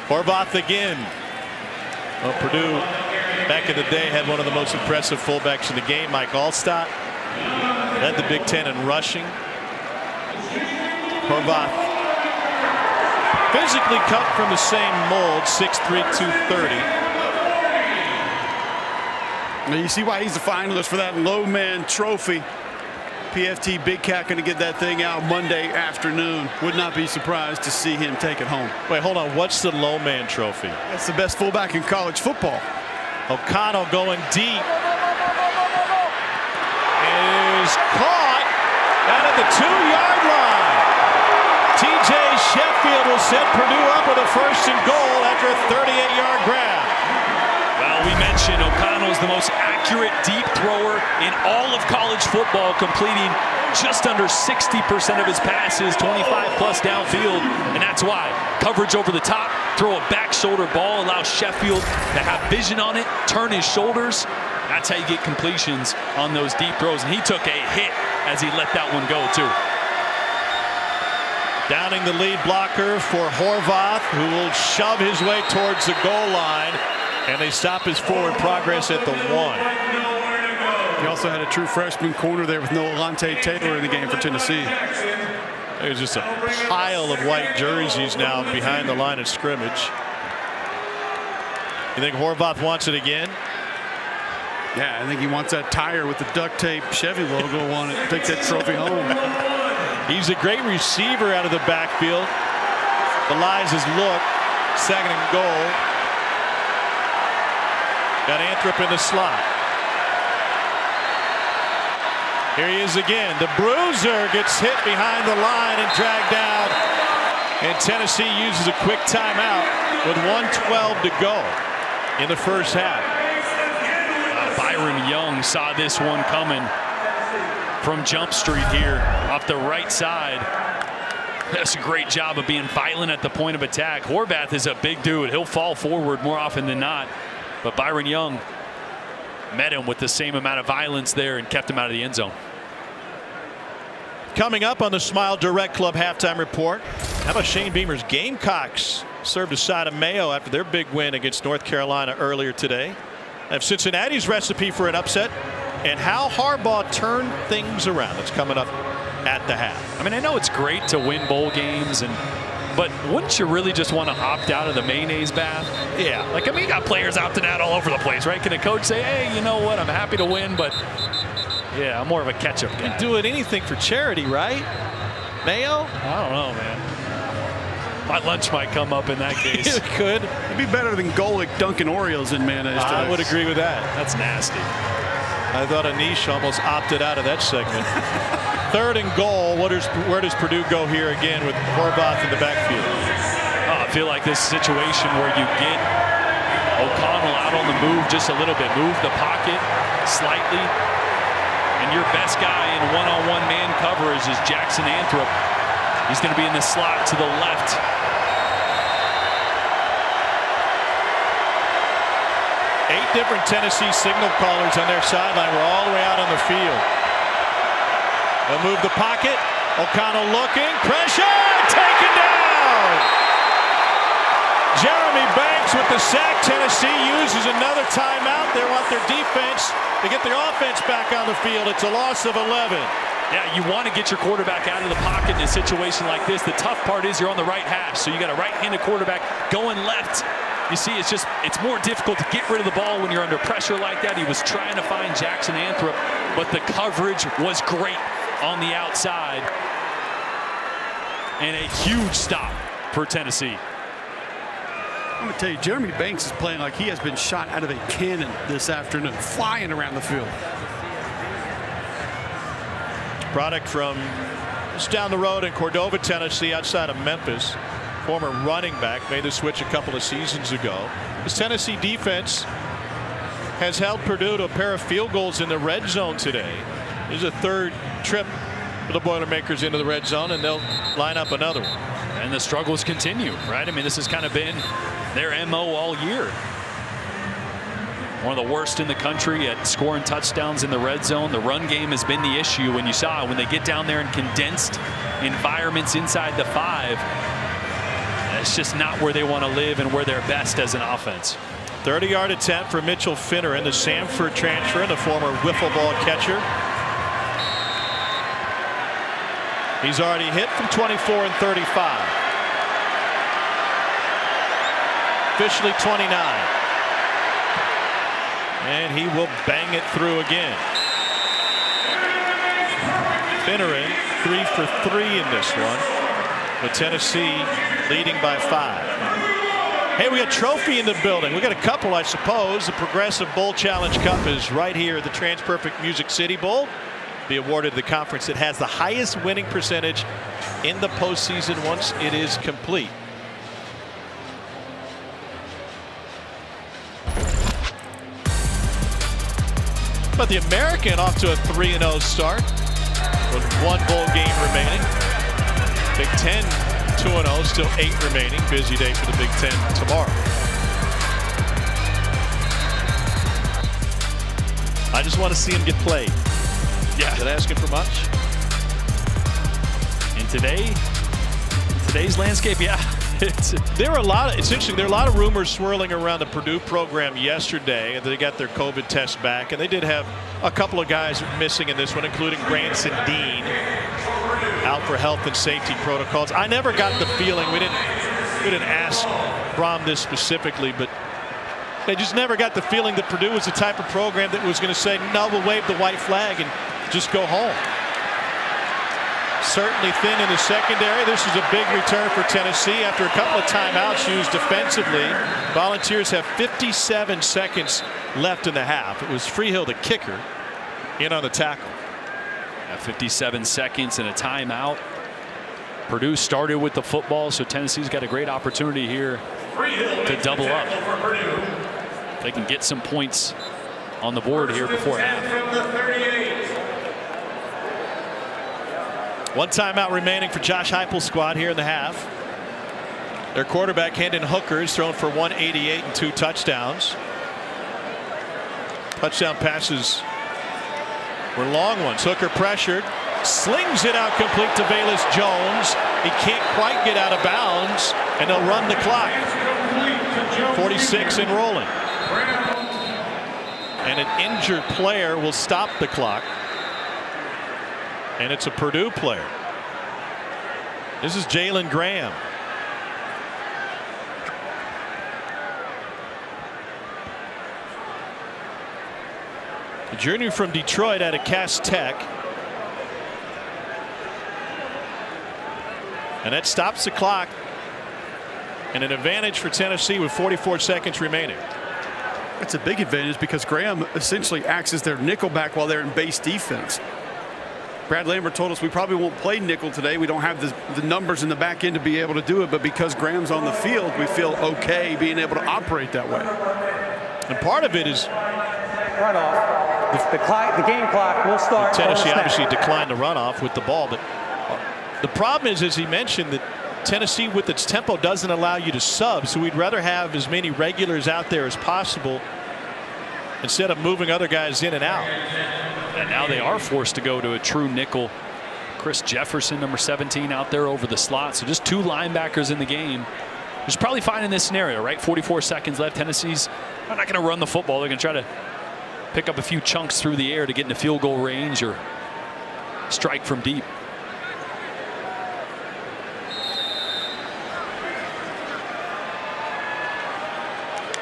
Horvath again. Well, Purdue, back in the day, had one of the most impressive fullbacks in the game, Mike Allstott. Led the Big Ten in rushing. Horvath, physically cut from the same mold, 6'3", 230. Now you see why he's the finalist for that low man trophy. PFT Big Cat going to get that thing out Monday afternoon. Would not be surprised to see him take it home. Wait, hold on. What's the low man trophy? That's the best fullback in college football. O'Connell going deep. Is caught. at the 2-yard line. TJ Sheffield will set Purdue up with a 1st and goal after a 38-yard grab. Well, we mentioned O'Connell's the most accurate deep thrower in all of college football, completing just under 60% of his passes, 25 plus downfield, and that's why coverage over the top, throw a back shoulder ball, allows Sheffield to have vision on it, turn his shoulders. That's how you get completions on those deep throws, and he took a hit as he let that one go too. Downing the lead blocker for Horvath, who will shove his way towards the goal line, and they stop his forward progress at the 1. He also had a true freshman corner there with no Alante Taylor in the game for Tennessee. There's just a pile of white jerseys now behind the line of scrimmage. You think Horvath wants it again? Yeah, I think he wants that tire with the duct tape Chevy logo on it to take that trophy home. He's a great receiver out of the backfield. Belies his look. 2nd and goal. Got Anthrop in the slot. Here he is again. The bruiser gets hit behind the line and dragged down. And Tennessee uses a quick timeout with 1:12 to go in the first half. Byron Young saw this one coming from Jump Street here off the right side. That's a great job of being violent at the point of attack. Horvath is a big dude. He'll fall forward more often than not. But Byron Young met him with the same amount of violence there and kept him out of the end zone. Coming up on the Smile Direct Club halftime report, how about Shane Beamer's Gamecocks served a side of mayo after their big win against North Carolina earlier today. I have Cincinnati's recipe for an upset and how Harbaugh turned things around. It's coming up at the half. I mean, I know it's great to win bowl games, but wouldn't you really just want to opt out of the mayonnaise bath? Yeah. Like, I mean, you got players opting out all over the place, right? Can a coach say, hey, you know what, I'm happy to win, but yeah, I'm more of a ketchup guy. You're doing anything for charity, right? Mayo? I don't know, man. My lunch might come up in that case. It could. It'd be better than Golic dunking Oreos in mayonnaise. I would agree with that. That's nasty. I thought Anish almost opted out of that segment. 3rd and goal. Where does Purdue go here again with Horvath in the backfield? I feel like this situation where you get O'Connell out on the move just a little bit, move the pocket slightly, and your best guy in one-on-one man coverage is Jackson Anthrop. He's going to be in the slot to the left. Eight different Tennessee signal callers on their sideline. We're all the way out on the field. They'll move the pocket. O'Connell looking. Pressure! Taken down! Jeremy Banks with the sack. Tennessee uses another timeout. They want their defense to get their offense back on the field. It's a loss of 11. Yeah, you want to get your quarterback out of the pocket in a situation like this. The tough part is you're on the right hash, so you got a right-handed quarterback going left. You see, it's more difficult to get rid of the ball when you're under pressure like that. He was trying to find Jackson Anthrop, but the coverage was great on the outside. And a huge stop for Tennessee. I'm going to tell you, Jeremy Banks is playing like he has been shot out of a cannon this afternoon, flying around the field. Product from just down the road in Cordova, Tennessee, outside of Memphis. Former running back, made the switch a couple of seasons ago. This Tennessee defense has held Purdue to a pair of field goals in the red zone today. This is a 3rd trip for the Boilermakers into the red zone, and they'll line up another one. And the struggles continue, right? I mean, this has kind of been their MO all year. One of the worst in the country at scoring touchdowns in the red zone. The run game has been the issue. When you saw when they get down there in condensed environments inside the 5, it's just not where they want to live and where they're best as an offense. 30-yard attempt for Mitchell Finner in the Samford transfer, the former wiffle ball catcher. He's already hit from 24 and 35. Officially 29. And he will bang it through again. Finneran 3 for 3 in this one, with Tennessee leading by 5. Hey, we got a trophy in the building. We got a couple, I suppose. The Progressive Bowl Challenge Cup is right here at the TransPerfect Music City Bowl. be awarded the conference that has the highest winning percentage in the postseason once it is complete. But the American off to a 3-0 start with one bowl game remaining. Big Ten 2-0, still 8 remaining. Busy day for the Big Ten tomorrow. I just want to see him get played. Yeah. Is that asking for much? In today's landscape, yeah. It's interesting. There are a lot of rumors swirling around the Purdue program yesterday. They got their COVID test back, and they did have a couple of guys missing in this one, including Branson Dean, out for health and safety protocols. I never got the feeling, we didn't ask Brom this specifically, but they just never got the feeling that Purdue was the type of program that was going to say, no, we'll wave the white flag and just go home. Certainly thin in the secondary. This is a big return for Tennessee after a couple of timeouts used defensively. Volunteers have 57 seconds left in the half. It was Freehill, the kicker, in on the tackle. 57 seconds and a timeout. Purdue started with the football, so Tennessee's got a great opportunity here to double up. They can get some points on the board here before half. One timeout remaining for Josh Heupel's squad here in the half. Their quarterback Hendon Hooker is thrown for 188 and 2 touchdowns. Touchdown passes were long ones. Hooker pressured, slings it out complete to Velus Jones. He can't quite get out of bounds, and they'll run the clock. 46 and rolling. And an injured player will stop the clock. And it's a Purdue player. This is Jalen Graham. A junior from Detroit out of Cass Tech. And that stops the clock. And an advantage for Tennessee with 44 seconds remaining. It's a big advantage because Graham essentially acts as their nickelback while they're in base defense. Brad Lambert told us we probably won't play nickel today. We don't have the numbers in the back end to be able to do it. But because Graham's on the field, we feel okay being able to operate that way. And part of it is runoff. The game clock will start. Tennessee obviously declined the runoff with the ball. But the problem is, as he mentioned, that Tennessee with its tempo doesn't allow you to sub. So we'd rather have as many regulars out there as possible instead of moving other guys in and out. And now they are forced to go to a true nickel. Chris Jefferson, number 17, out there over the slot. So just 2 linebackers in the game. Which is probably fine in this scenario, right? 44 seconds left. Tennessee's not going to run the football. They're going to try to pick up a few chunks through the air to get into field goal range or strike from deep.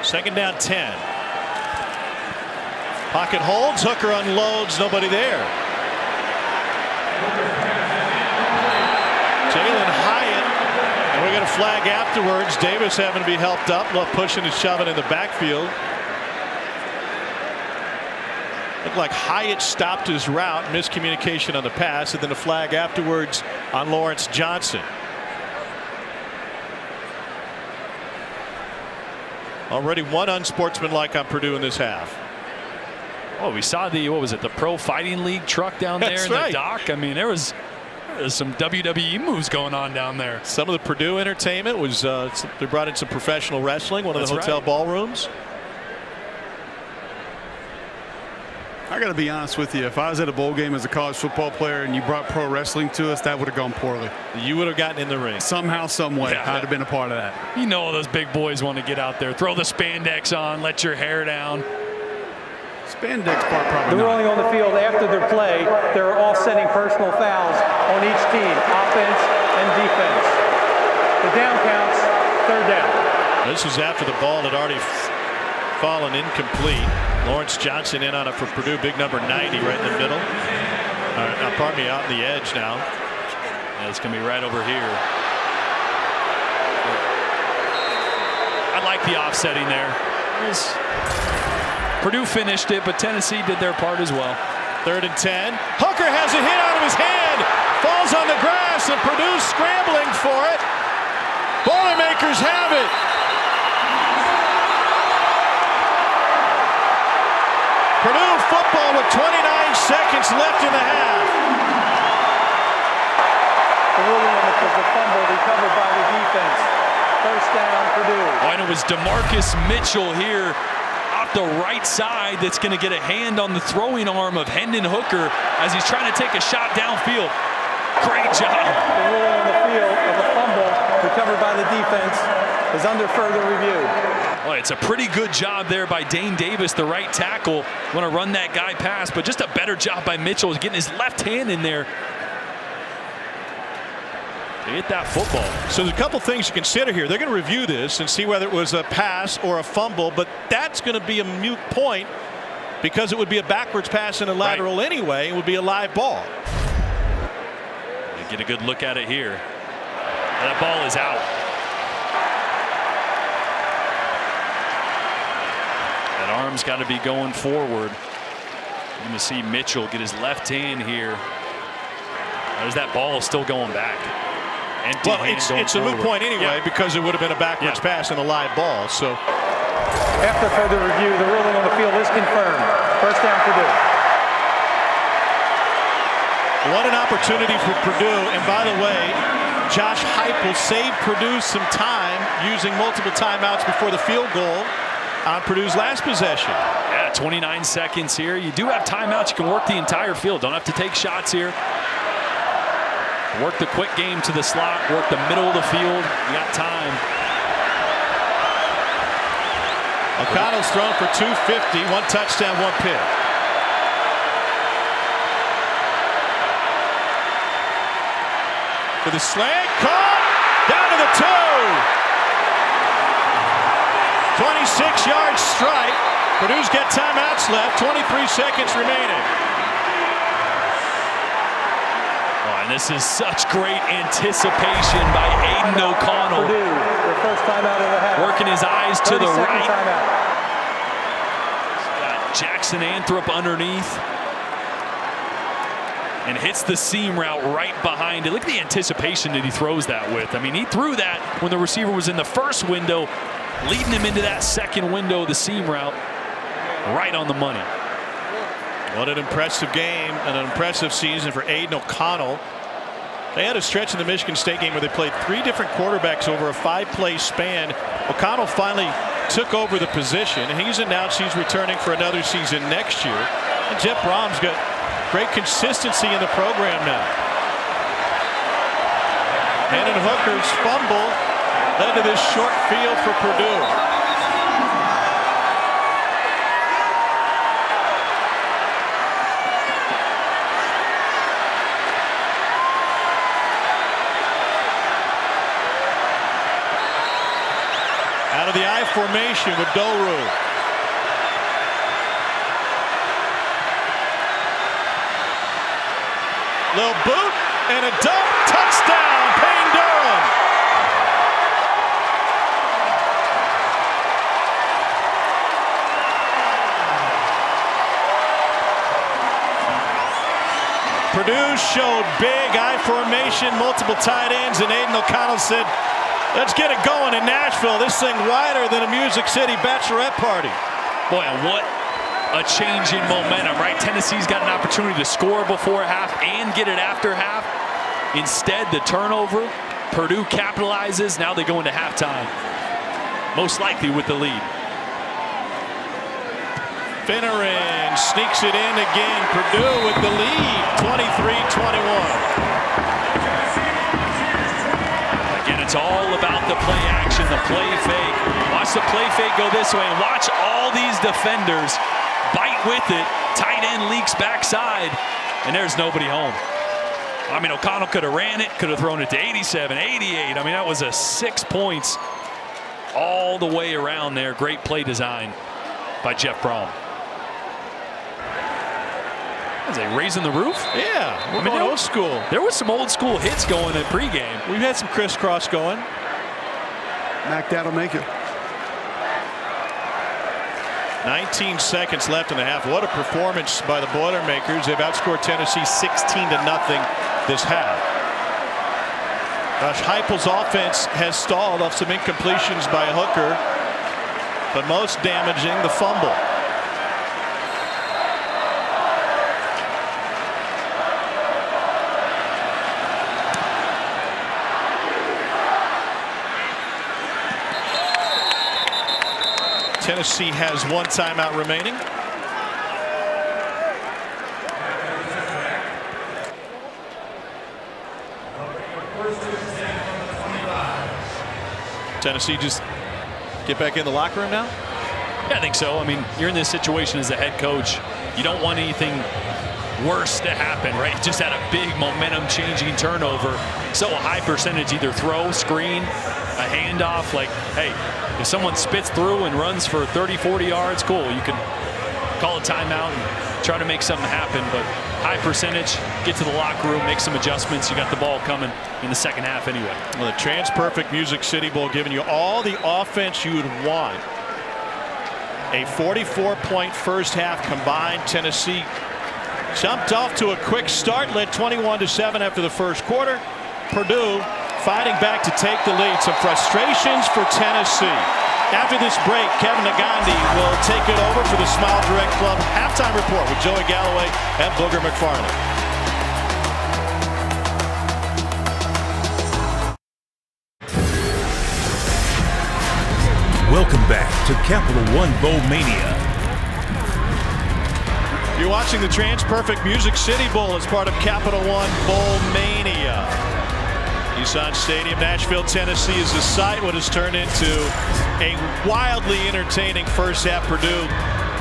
Second down 10. Pocket holds, Hooker unloads, nobody there. Jalen Hyatt, and we got a flag afterwards. Davis having to be helped up, love pushing and shoving in the backfield. Looked like Hyatt stopped his route, miscommunication on the pass, and then a flag afterwards on Lawrence Johnson. Already one unsportsmanlike on Purdue in this half. Oh, we saw the, what was it, the Pro Fighting League truck down there That's in right. the dock. I mean, there's some WWE moves going on down there. Some of the Purdue entertainment was they brought in some professional wrestling, one of the hotel ballrooms. I got to be honest with you. If I was at a bowl game as a college football player and you brought pro wrestling to us, that would have gone poorly. You would have gotten in the ring. Somehow, some way, Yeah. I'd have been a part of that. You know those big boys want to get out there, throw the spandex on, let your hair down. Spandex part probably The not. ruling on the field after their play, they're offsetting personal fouls on each team, offense and defense. The down counts, 3rd down. This was after the ball had already fallen incomplete. Lawrence Johnson in on it for Purdue, big number 90 right in the middle. Pardon me, out on the edge now. Yeah, it's going to be right over here. I like the offsetting there. Purdue finished it, but Tennessee did their part as well. 3rd and 10. Hooker has a hit out of his hand. Falls on the grass, and Purdue's scrambling for it. Boilermakers have it. Purdue football with 29 seconds left in the half. The ruling on it was a fumble recovered by the defense. First down, Purdue. Oh, and it was DeMarcus Mitchell here off the right side that's going to get a hand on the throwing arm of Hendon Hooker as he's trying to take a shot downfield. Great job. The ruling on the field of a fumble recovered by the defense is under further review. Well, it's a pretty good job there by Dane Davis, the right tackle. Want to run that guy past, but just a better job by Mitchell is getting his left hand in there to hit that football. So there's a couple things to consider here. They're going to review this and see whether it was a pass or a fumble, but that's going to be a moot point because it would be a backwards pass and a lateral anyway. It would be a live ball. Get a good look at it here. That ball is out. That arm's got to be going forward. You're going to see Mitchell get his left hand here. There's that ball still going back. Well, it's a moot point anyway because it would have been a backwards pass and a live ball. So after further review, the ruling on the field is confirmed. First down, Purdue. What an opportunity for Purdue. And by the way, Josh Heupel saved Purdue some time using multiple timeouts before the field goal on Purdue's last possession. Yeah, 29 seconds here. You do have timeouts. You can work the entire field. Don't have to take shots here. Work the quick game to the slot. Work the middle of the field. You got time. O'Connell's thrown for 250. 1 touchdown, 1 pick. For the slant, caught down to the 2. 26-yard strike. Purdue's got timeouts left. 23 seconds remaining. Oh, and this is such great anticipation by Aiden O'Connell. Purdue, their first timeout of the half. Working his eyes to the right. Timeout. Got Jackson Anthrop underneath. And hits the seam route right behind it. Look at the anticipation that he throws that with. I mean, he threw that when the receiver was in the first window, leading him into that second window of the seam route. Right on the money. What an impressive game and an impressive season for Aiden O'Connell. They had a stretch in the Michigan State game where they played 3 different quarterbacks over a 5-play span. O'Connell finally took over the position, and he's announced he's returning for another season next year. And Jeff Brom's got great consistency in the program now. Hendon Hooker's fumble led to this short field for Purdue. Out of the I formation with Doru. Little boot and a dump. Touchdown, Payne Durham. Purdue showed big I formation, multiple tight ends, and Aiden O'Connell said, let's get it going in Nashville. This thing wider than a Music City bachelorette party. Boy, and what a change in momentum, right? Tennessee's got an opportunity to score before half and get it after half. Instead, the turnover, Purdue capitalizes. Now they go into halftime, most likely with the lead. Finneran sneaks it in again. Purdue with the lead, 23-21. It's all about the play action, the play fake. Watch the play fake go this way, and watch all these defenders bite with it. Tight end leaks backside, and there's nobody home. I mean, O'Connell could have ran it, could have thrown it to 87, 88. I mean, that was a 6 points all the way around there. Great play design by Jeff Brom. Is they raising the roof? Yeah, we're going old school. There was some old school hits going in pregame. We've had some crisscross going. Mac, that'll make it. 19 seconds left in the half. What a performance by the Boilermakers. They've outscored Tennessee 16-0 this half. Josh Heupel's offense has stalled off some incompletions by Hooker, but most damaging, the fumble. Tennessee has one timeout remaining. Tennessee just get back in the locker room now? Yeah, I think so. I mean, you're in this situation as a head coach. You don't want anything worse to happen, right? Just had a big momentum-changing turnover. So a high percentage either throw, screen, a handoff. Like, hey, if someone spits through and runs for 30, 40 yards, cool. You can call a timeout and try to make something happen. But high percentage, get to the locker room, make some adjustments. You got the ball coming in the second half anyway. Well, the TransPerfect Music City Bowl giving you all the offense you would want. A 44-point first half combined. Tennessee jumped off to a quick start, led 21-7 after the first quarter. Purdue fighting back to take the lead. Some frustrations for Tennessee. After this break, Kevin Nagandi will take it over for the Smile Direct Club halftime report with Joey Galloway and Booger McFarland. Welcome back to Capital One Bowl Mania. You're watching the TransPerfect Music City Bowl as part of Capital One Bowl Mania. Nissan Stadium, Nashville, Tennessee is the site. What has turned into a wildly entertaining first half. Purdue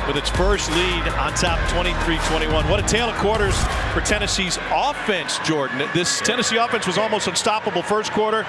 with its first lead on top, 23-21. What a tale of quarters for Tennessee's offense, Jordan. This Tennessee offense was almost unstoppable first quarter.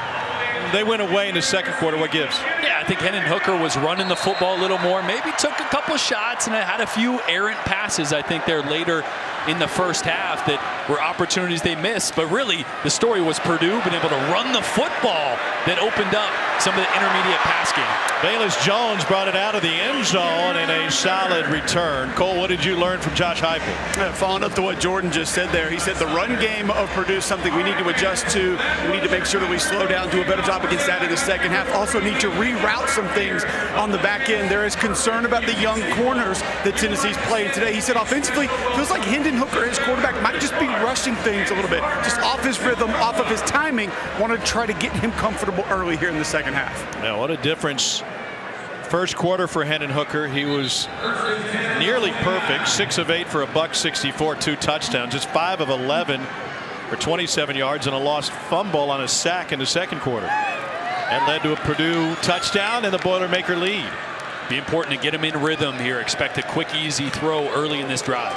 They went away in the second quarter. What gives? Yeah, I think Hendon Hooker was running the football a little more. Maybe took a couple shots and had a few errant passes, I think, there later in the first half that were opportunities they missed. But really, the story was Purdue being able to run the football that opened up some of the intermediate pass game. Bayless Jones brought it out of the end zone in a solid return. Cole, what did you learn from Josh Heupel? Following up to what Jordan just said there, he said the run game of Purdue is something we need to adjust to. We need to make sure that we slow down, do a better job against that in the second half. Also need to reroute some things on the back end. There is concern about the young corners that Tennessee's playing today. He said offensively, feels like Hendon Hooker, his quarterback, might just be rushing things a little bit. Just off his rhythm, off of his timing. Want to try to get him comfortable early here in the second half. Now, what a difference. First quarter for Hendon Hooker, he was nearly perfect. 6 of 8 for $164, 2 touchdowns. Just 5 of 11 for 27 yards and a lost fumble on a sack in the second quarter. That led to a Purdue touchdown and the Boilermaker lead. Be important to get him in rhythm here. Expect a quick, easy throw early in this drive.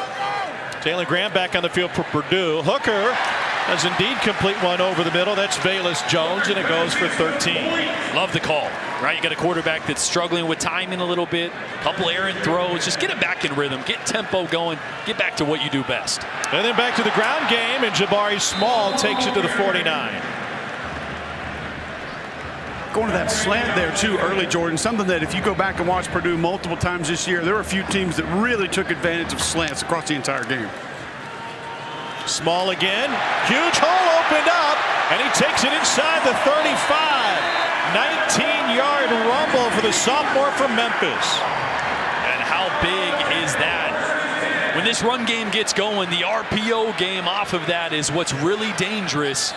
Taylor Graham back on the field for Purdue. Hooker does indeed complete one over the middle. That's Bayless Jones, and it goes for 13. Love the call, right? You got a quarterback that's struggling with timing a little bit, couple errant throws. Just get him back in rhythm, get tempo going, get back to what you do best. And then back to the ground game, and Jabari Small takes it to the 49. Going to that slant there too early, Jordan, something that if you go back and watch Purdue multiple times this year, there were a few teams that really took advantage of slants across the entire game. Small again, huge hole opened up, and he takes it inside the 35. 19-yard rumble for the sophomore from Memphis. And how big is that? When this run game gets going, the RPO game off of that is what's really dangerous.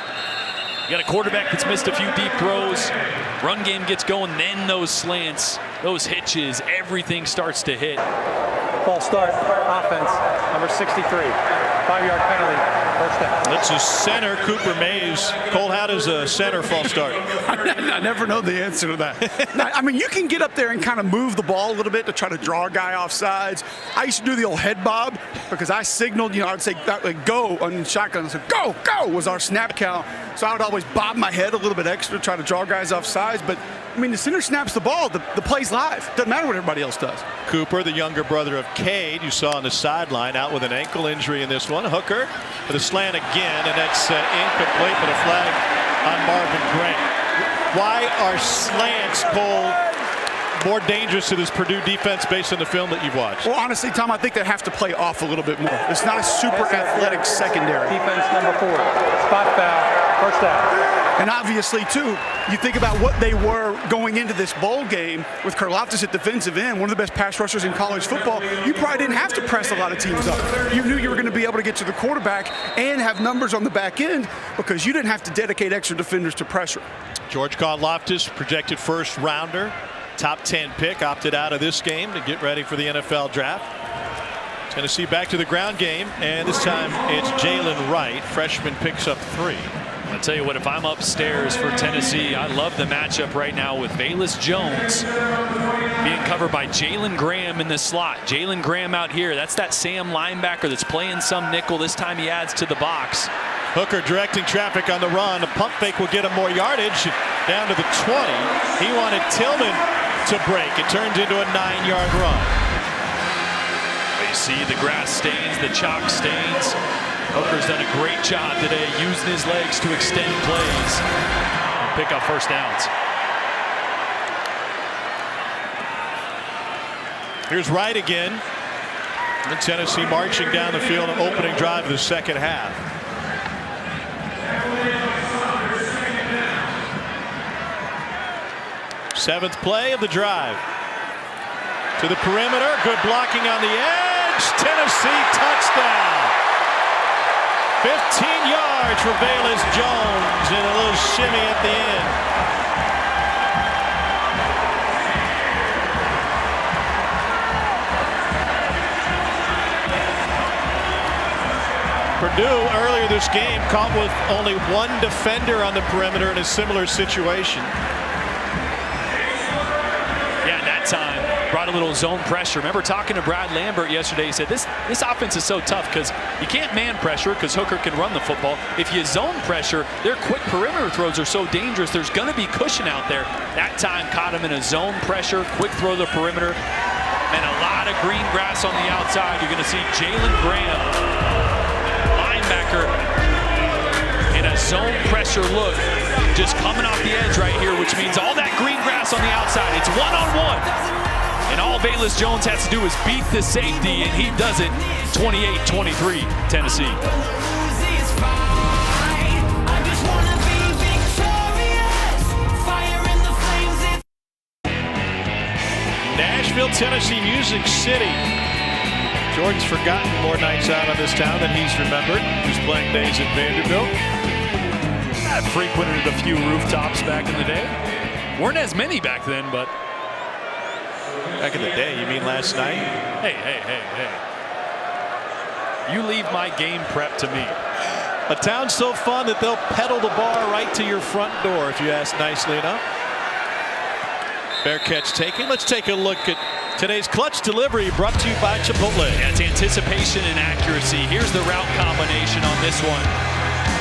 You got a quarterback that's missed a few deep throws. Run game gets going, then those slants, those hitches, everything starts to hit. False start, offense, number 63. 5-yard penalty, first down. That's a center, Cooper Mays. Cole, how does a center false start? I never know the answer to that. I mean, you can get up there and kind of move the ball a little bit to try to draw a guy off sides. I used to do the old head bob because I signaled, I would say like, go on shotgun. I said, go, go was our snap count. So I would always bob my head a little bit extra, try to draw guys off sides. But I mean, the center snaps the ball. The play's live. Doesn't matter what everybody else does. Cooper, the younger brother of Cade, you saw on the sideline, out with an ankle injury in this one. Hooker with a slant again, and that's incomplete, but a flag on Marvin Grant. Why are slants, Cole, more dangerous to this Purdue defense based on the film that you've watched? Well, honestly, Tom, I think they have to play off a little bit more. It's not a super athletic secondary. Defense number 4. Spot foul. First down. And obviously, too, you think about what they were going into this bowl game with Karlaftis at defensive end, one of the best pass rushers in college football. You probably didn't have to press a lot of teams up. You knew you were going to be able to get to the quarterback and have numbers on the back end because you didn't have to dedicate extra defenders to pressure. George Karlaftis, projected first rounder, top 10 pick, opted out of this game to get ready for the NFL draft. Tennessee back to the ground game, and this time it's Jalen Wright. Freshman picks up 3. I'll tell you what, if I'm upstairs for Tennessee, I love the matchup right now with Velus Jones being covered by Jalen Graham in the slot. Jalen Graham out here, that's that Sam linebacker that's playing some nickel. This time he adds to the box. Hooker directing traffic on the run. A pump fake will get him more yardage down to the 20. He wanted Tillman to break. It turns into a 9-yard run. You see the grass stains, the chalk stains. Hooker's done a great job today using his legs to extend plays and pick up first downs. Here's Wright again. And Tennessee marching down the field, an opening drive of the second half. Seventh play of the drive. To the perimeter, good blocking on the edge. Tennessee touchdown. 15 yards for Velus Jones and a little shimmy at the end. Purdue earlier this game caught with only one defender on the perimeter in a similar situation. Yeah, that time brought a little zone pressure. Remember talking to Brad Lambert yesterday, he said this offense is so tough because you can't man pressure because Hooker can run the football. If you zone pressure, their quick perimeter throws are so dangerous. There's going to be cushion out there. That time caught him in a zone pressure, quick throw to the perimeter, and a lot of green grass on the outside. You're going to see Jalen Graham, linebacker, in a zone pressure look, just coming off the edge right here, which means all that green grass on the outside. It's one-on-one. And all Velus Jones has to do is beat the safety, and he does it. 28-23, Tennessee. Nashville, Tennessee, Music City. Jordan's forgotten more nights out on this town than he's remembered. He's playing days at Vanderbilt. I frequented a few rooftops back in the day. Weren't as many back then, but back in the day, you mean last night? Hey. You leave my game prep to me. A town so fun that they'll pedal the bar right to your front door if you ask nicely enough. Fair catch taken. Let's take a look at today's clutch delivery brought to you by Chipotle. That's anticipation and accuracy. Here's the route combination on this one.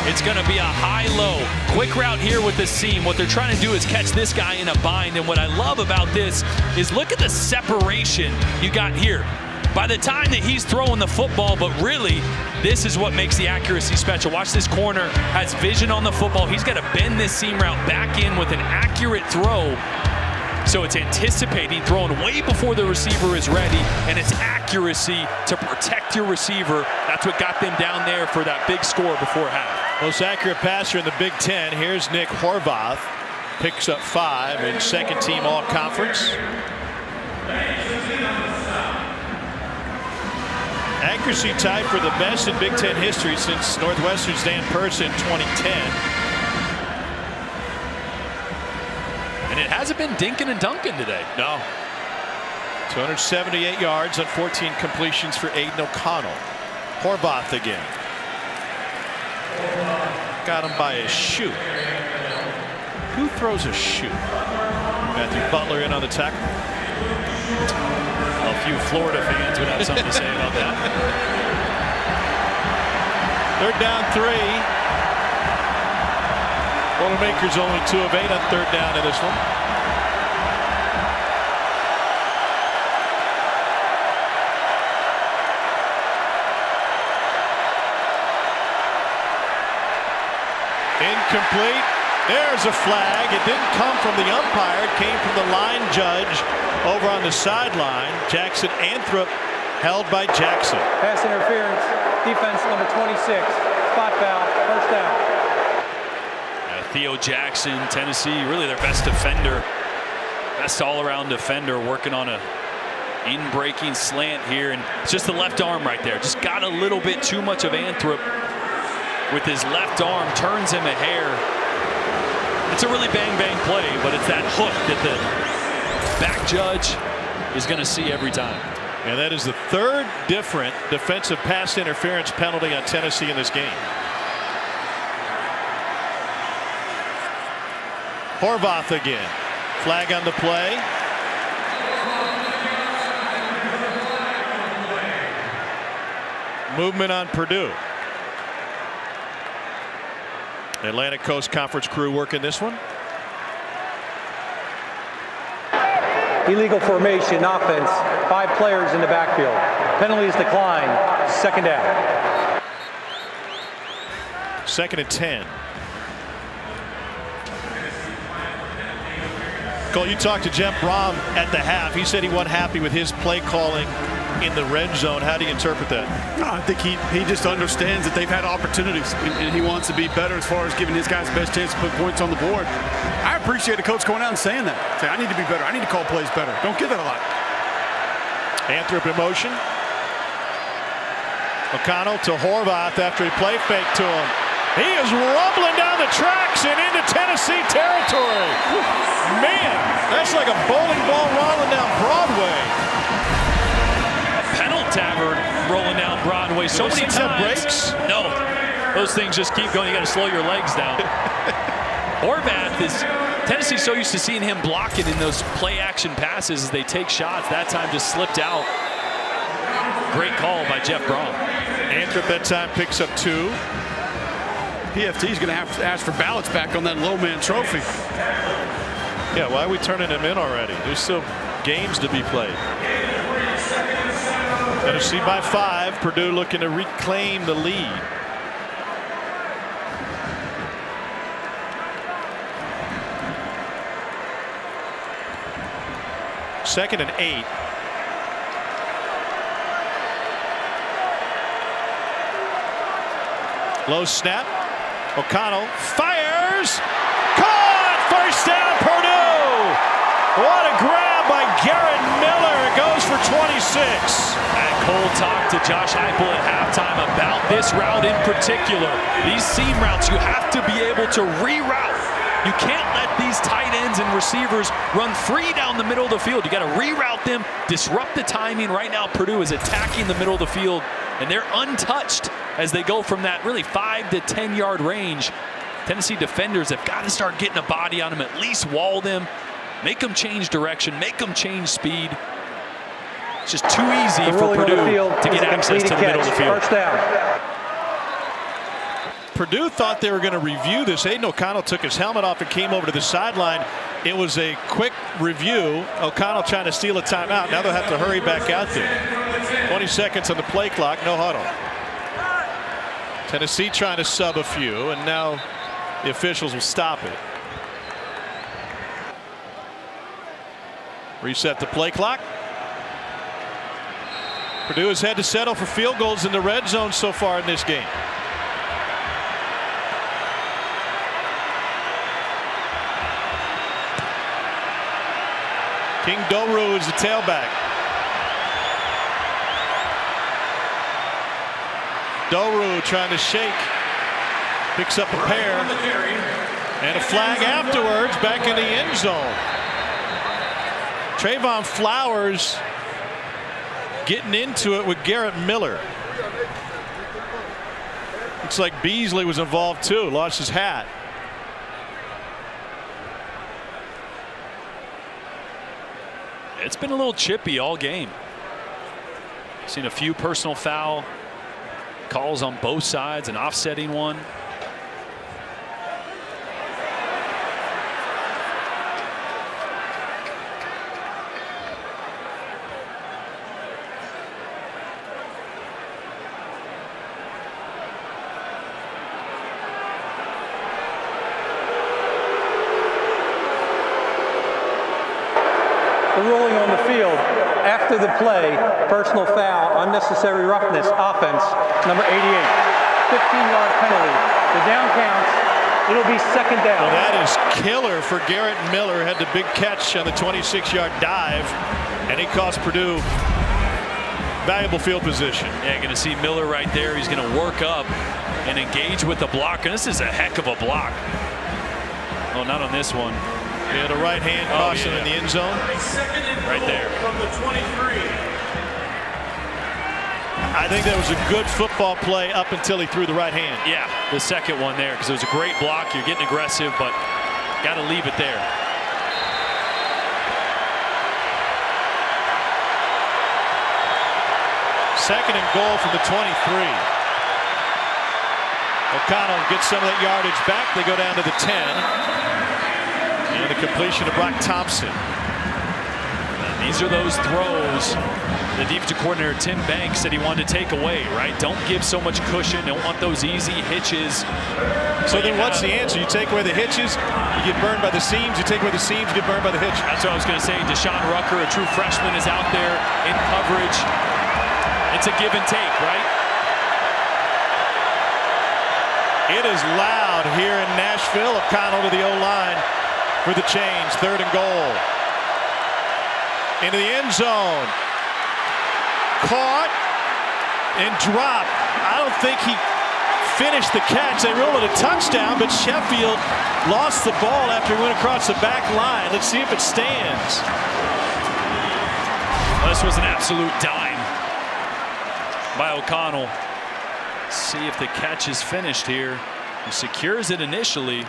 It's going to be a high-low. Quick route here with the seam. What they're trying to do is catch this guy in a bind. And what I love about this is look at the separation you got here. By the time that he's throwing the football, but really, this is what makes the accuracy special. Watch this corner, has vision on the football. He's got to bend this seam route back in with an accurate throw. So it's anticipating, throwing way before the receiver is ready, and it's accuracy to protect your receiver. That's what got them down there for that big score before half. Most accurate passer in the Big Ten. Here's Nick Horvath. Picks up 5 in second team all-conference. Accuracy tied for the best in Big Ten history since Northwestern's Dan Purse in 2010. And it hasn't been dinking and dunking today. No. 278 yards on 14 completions for Aiden O'Connell. Horvath again. Got him by a shoe. Who throws a shoe? Matthew Butler in on the tackle. A few Florida fans would have something to say about that. Third down 3. Boilermakers only 2 of 8 on third down in this one. Incomplete. There's a flag. It didn't come from the umpire. It came from the line judge over on the sideline. Jackson Anthrop held by Jackson. Pass interference, defense number 26. Spot foul, first down. Theo Jackson, Tennessee, really their best defender. Best all-around defender, working on a in-breaking slant here. And it's just the left arm right there. Just got a little bit too much of Anthrop with his left arm. Turns him a hair. It's a really bang-bang play, but it's that hook that the back judge is going to see every time. And that is the third different defensive pass interference penalty on Tennessee in this game. Horvath again. Flag on the play. Movement on Purdue. Atlantic Coast Conference crew working this one. Illegal formation offense. 5 players in the backfield. Penalties declined. Second down. 2nd and 10. Cole, you talked to Jeff Brom at the half. He said he wasn't happy with his play calling in the red zone. How do you interpret that? I think he just understands that they've had opportunities, and he wants to be better as far as giving his guys the best chance to put points on the board. I appreciate the coach going out and saying that. Say, I need to be better. I need to call plays better. Don't get that a lot. Anthrop in motion. O'Connell to Horvath after he play fake to him. He is rumbling down the tracks and into Tennessee territory. Man, that's like a bowling ball rolling down Broadway. A pedal tavern rolling down Broadway so many times. Brakes? No, those things just keep going. You got to slow your legs down. Horvath is Tennessee's so used to seeing him blocking in those play action passes as they take shots. That time just slipped out. Great call by Jeff Brom. Anthrop that time picks up 2. PFT is going to have to ask for ballots back on that low man trophy. Yeah, why are we turning him in already? There's still games to be played. Tennessee by 5. Purdue looking to reclaim the lead. Second and 8. Low snap. O'Connell fires. Caught! First down, Purdue! What a grab by Garrett Miller. It goes for 26. And Cole talked to Josh Heupel at halftime about this route in particular. These seam routes, you have to be able to reroute. You can't let these tight ends and receivers run free down the middle of the field. You got to reroute them, disrupt the timing. Right now, Purdue is attacking the middle of the field, and they're untouched as they go from that really 5 to 10 yard range. Tennessee defenders have got to start getting a body on them, at least wall them, make them change direction, make them change speed. It's just too easy for Purdue to get access to the middle of the field. First down. Purdue thought they were going to review this. Aiden O'Connell took his helmet off and came over to the sideline. It was a quick review. O'Connell trying to steal a timeout. Now they'll have to hurry back out there. 20 seconds on the play clock. No huddle. Tennessee trying to sub a few, and now the officials will stop it. Reset the play clock. Purdue has had to settle for field goals in the red zone so far in this game. King Doru is the tailback. Doru trying to shake. Picks up a pair. And a flag afterwards back in the end zone. Trayvon Flowers getting into it with Garrett Miller. Looks like Beasley was involved too. Lost his hat. It's been a little chippy all game. Seen a few personal foul calls on both sides, an offsetting one. The rule ruling on the field after the play, personal foul, unnecessary roughness, offense, number 88. 15-yard penalty. The down counts. It'll be second down. Well, that is killer for Garrett Miller. Had the big catch on the 26-yard dive, and he cost Purdue valuable field position. Yeah, going to see Miller right there. He's going to work up and engage with the block. And this is a heck of a block. Oh, not on this one. Yeah, the right hand cost him in the end zone. Right there. From the 23. I think that was a good football play up until he threw the right hand. Yeah, the second one there, because it was a great block. You're getting aggressive, but got to leave it there. Second and goal from the 23. O'Connell gets some of that yardage back. They go down to the 10. And the completion to Brock Thompson. And these are those throws the defensive coordinator Tim Banks said he wanted to take away, right? Don't give so much cushion. Don't want those easy hitches. So then what's the answer? You take away the hitches, you get burned by the seams. You take away the seams, you get burned by the hitches. That's what I was going to say. Deshaun Rucker, a true freshman, is out there in coverage. It's a give and take, right? It is loud here in Nashville. O'Connell to the O-line for the change. Third and goal. Into the end zone. Caught and dropped. I don't think he finished the catch. They ruled it a touchdown, but Sheffield lost the ball after he went across the back line. Let's see if it stands. Well, this was an absolute dime by O'Connell. See if the catch is finished here. He secures it initially.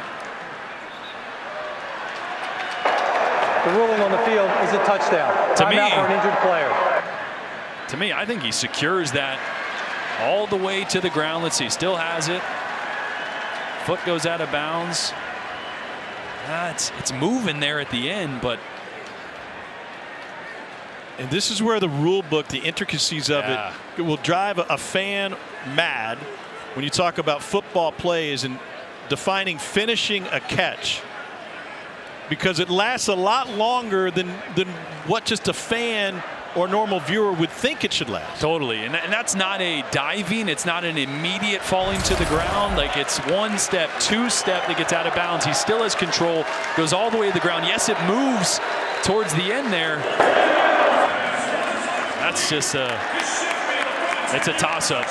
The ruling on the field is a touchdown. Timeout for an injured player. To me, I think he secures that all the way to the ground. Let's see, still has it. Foot goes out of bounds. It's moving there at the end, but. And this is where the rule book, the intricacies of it will drive a fan mad when you talk about football plays and defining finishing a catch, because it lasts a lot longer than what just a fan or normal viewer would think it should last. Totally, and that's not a diving. It's not an immediate falling to the ground. Like, it's one step, two step that gets out of bounds. He still has control, goes all the way to the ground. Yes, it moves towards the end there. That's just it's a toss-up.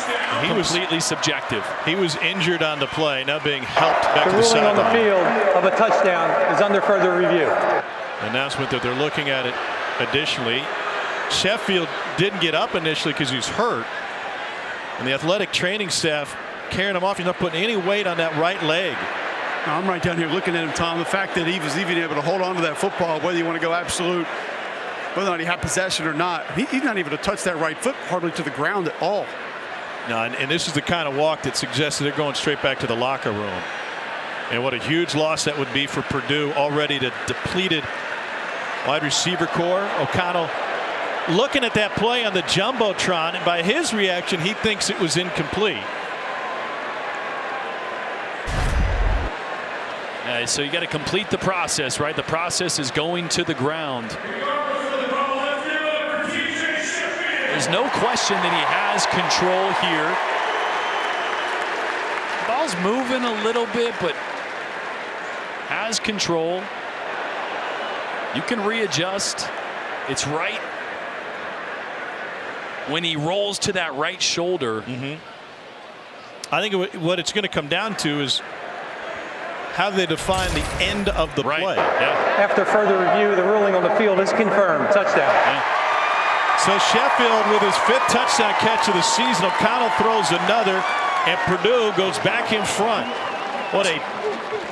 He was completely subjective. He was injured on the play, now being helped back to the ruling sideline. on the field of a touchdown is under further review. Announcement that they're looking at it additionally. Sheffield didn't get up initially because he's hurt, and the athletic training staff carrying him off. He's not putting any weight on that right leg. I'm right down here looking at him, Tom. The fact that he was even able to hold on to that football, whether you want to go absolute, whether or not he had possession or not, he's not even to touch that right foot hardly to the ground at all. No, and this is the kind of walk that suggests that they're going straight back to the locker room. And what a huge loss that would be for Purdue, already the depleted wide receiver core. O'Connell looking at that play on the Jumbotron, and by his reaction, he thinks it was incomplete. So you got to complete the process, right? The process is going to the ground. There's no question that he has control here. The ball's moving a little bit, but has control. You can readjust. It's right when he rolls to that right shoulder. I think what it's going to come down to is how they define the end of the play. Yeah. After further review, the ruling on the field is confirmed. Touchdown. So Sheffield with his 5th touchdown catch of the season. O'Connell throws another, and Purdue goes back in front.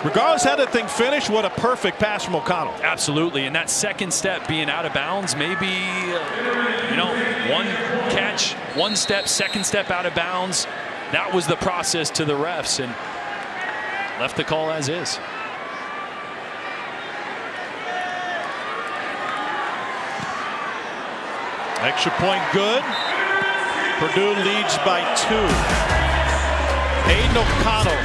Regardless how that thing finished, what a perfect pass from O'Connell. Absolutely, and that second step being out of bounds, maybe one catch, one step, second step out of bounds. That was the process to the refs, and left the call as is. Extra point good. Purdue leads by 2. Aiden O'Connell,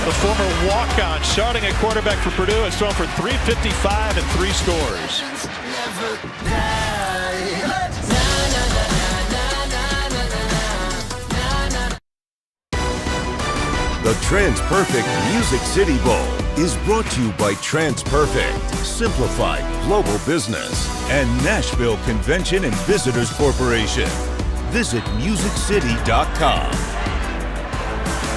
the former walk-on, starting at quarterback for Purdue, has thrown for 355 and 3 scores. never die. The TransPerfect Music City Bowl is brought to you by TransPerfect, Simplified Global Business, and Nashville Convention and Visitors Corporation. Visit musiccity.com.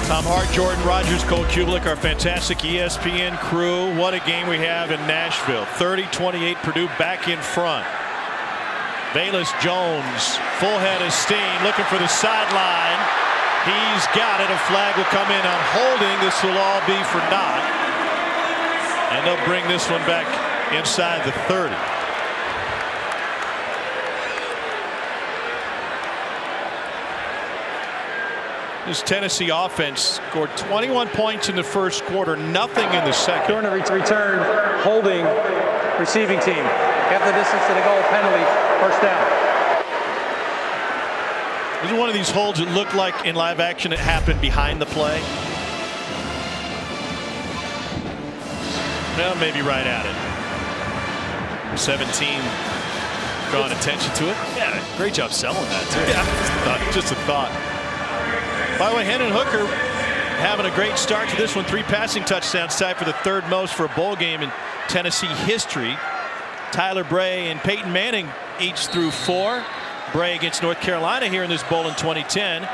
Tom Hart, Jordan Rogers, Cole Kubelik, our fantastic ESPN crew. What a game we have in Nashville. 30-28, Purdue back in front. Bayless Jones, full head of steam, looking for the sideline. He's got it. A flag will come in on holding. This will all be for naught. And they'll bring this one back inside the 30. This Tennessee offense scored 21 points in the first quarter, nothing in the second. During a return, holding, receiving team. Half the distance to the goal, penalty, first down. This is one of these holds that looked like in live action it happened behind the play. Well, maybe right at it. 17 drawing attention to it. Yeah, great job selling that, too. Yeah, just a thought. By the way, Hendon Hooker having a great start to this one. 3 passing touchdowns, tied for the 3rd most for a bowl game in Tennessee history. Tyler Bray and Peyton Manning each threw 4. Bray against North Carolina here in this bowl in 2010,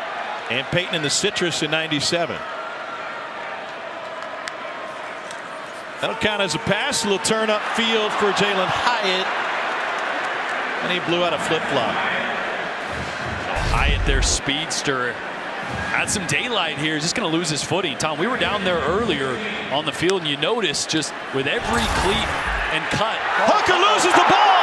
and Peyton in the Citrus in 97. That'll count as a pass. A little turn up field for Jalen Hyatt, and he blew out a flip-flop. Hyatt, their speedster, had some daylight here. He's just going to lose his footing. Tom, we were down there earlier on the field, and you notice just with every cleat and cut. Hooker loses the ball.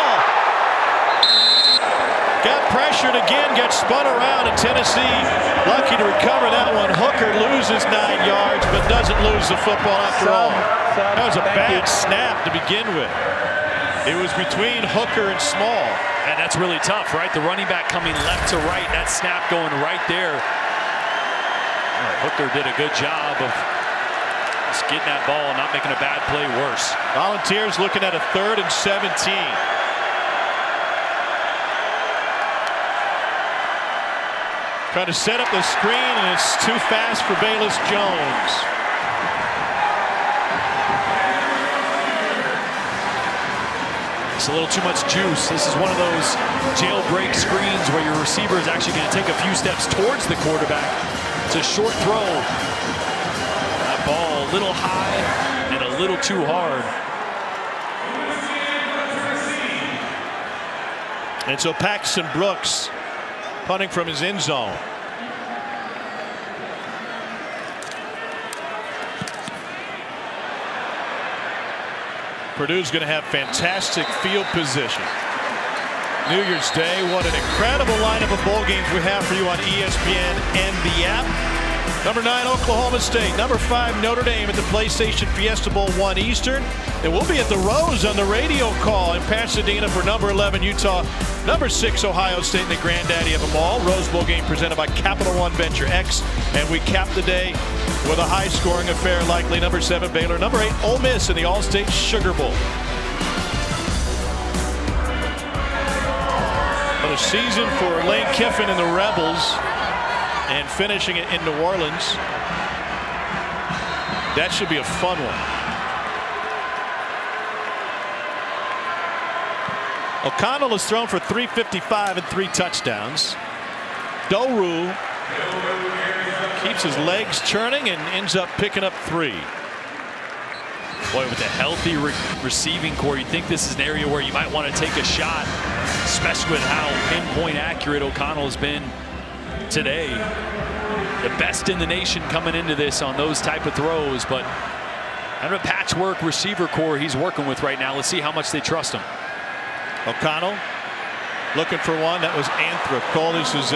Got pressured again, got spun around, and Tennessee lucky to recover that one. Hooker loses 9 yards, but doesn't lose the football after all. That was a bad snap to begin with. It was between Hooker and Small. And that's really tough, right? The running back coming left to right, that snap going right there. Hooker did a good job of just getting that ball and not making a bad play worse. Volunteers looking at a 3rd and 17. Trying to set up the screen, and it's too fast for Bayless Jones. It's a little too much juice. This is one of those jailbreak screens where your receiver is actually going to take a few steps towards the quarterback. It's a short throw. That ball a little high and a little too hard. And so Paxton Brooks punting from his end zone. Purdue's going to have fantastic field position. New Year's Day, what an incredible lineup of bowl games we have for you on ESPN and the app. Number 9, Oklahoma State. Number 5, Notre Dame at the PlayStation Fiesta Bowl, 1 Eastern. And we'll be at the Rose on the radio call in Pasadena for number 11, Utah. Number 6, Ohio State in the granddaddy of them all. Rose Bowl game presented by Capital One Venture X. And we cap the day with a high-scoring affair, likely. Number 7, Baylor. Number 8, Ole Miss in the All-State Sugar Bowl. What a season for Lane Kiffin and the Rebels, and finishing it in New Orleans. That should be a fun one. O'Connell has thrown for 355 and 3 touchdowns. Doru keeps his legs churning and ends up picking up 3. Boy, with a healthy receiving core, you think this is an area where you might want to take a shot, especially with how pinpoint accurate O'Connell has been today. The best in the nation coming into this on those type of throws, but kind of a patchwork receiver core he's working with right now. Let's see how much they trust him. O'Connell looking for one. That was Anthrop. Cole, this is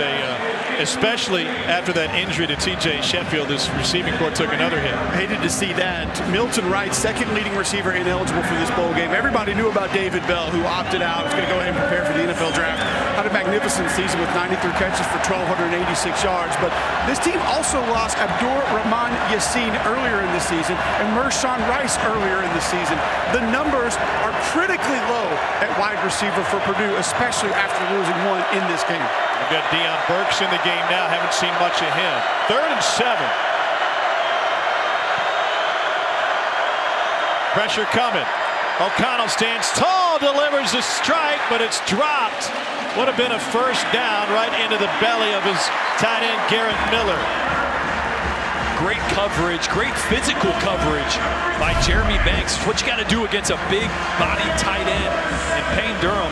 especially after that injury to TJ Sheffield, this receiving corps took another hit. Hated to see that. Milton Wright, second leading receiver ineligible for this bowl game. Everybody knew about David Bell, who opted out. Was going to go ahead and prepare for the NFL draft. had a magnificent season with 93 catches for 1,286 yards. But this team also lost Abdur-Rahman Yassin earlier in the season and Mershawn Rice earlier in the season. The numbers are critically low at wide receiver for Purdue, especially after losing one in this game. We've got Deion Burks in the game now. Haven't seen much of him. 3rd and 7. Pressure coming. O'Connell stands tall, delivers a strike, but it's dropped. Would have been a first down right into the belly of his tight end, Garrett Miller. Great coverage, great physical coverage by Jeremy Banks. What you got to do against a big body tight end in Payne Durham.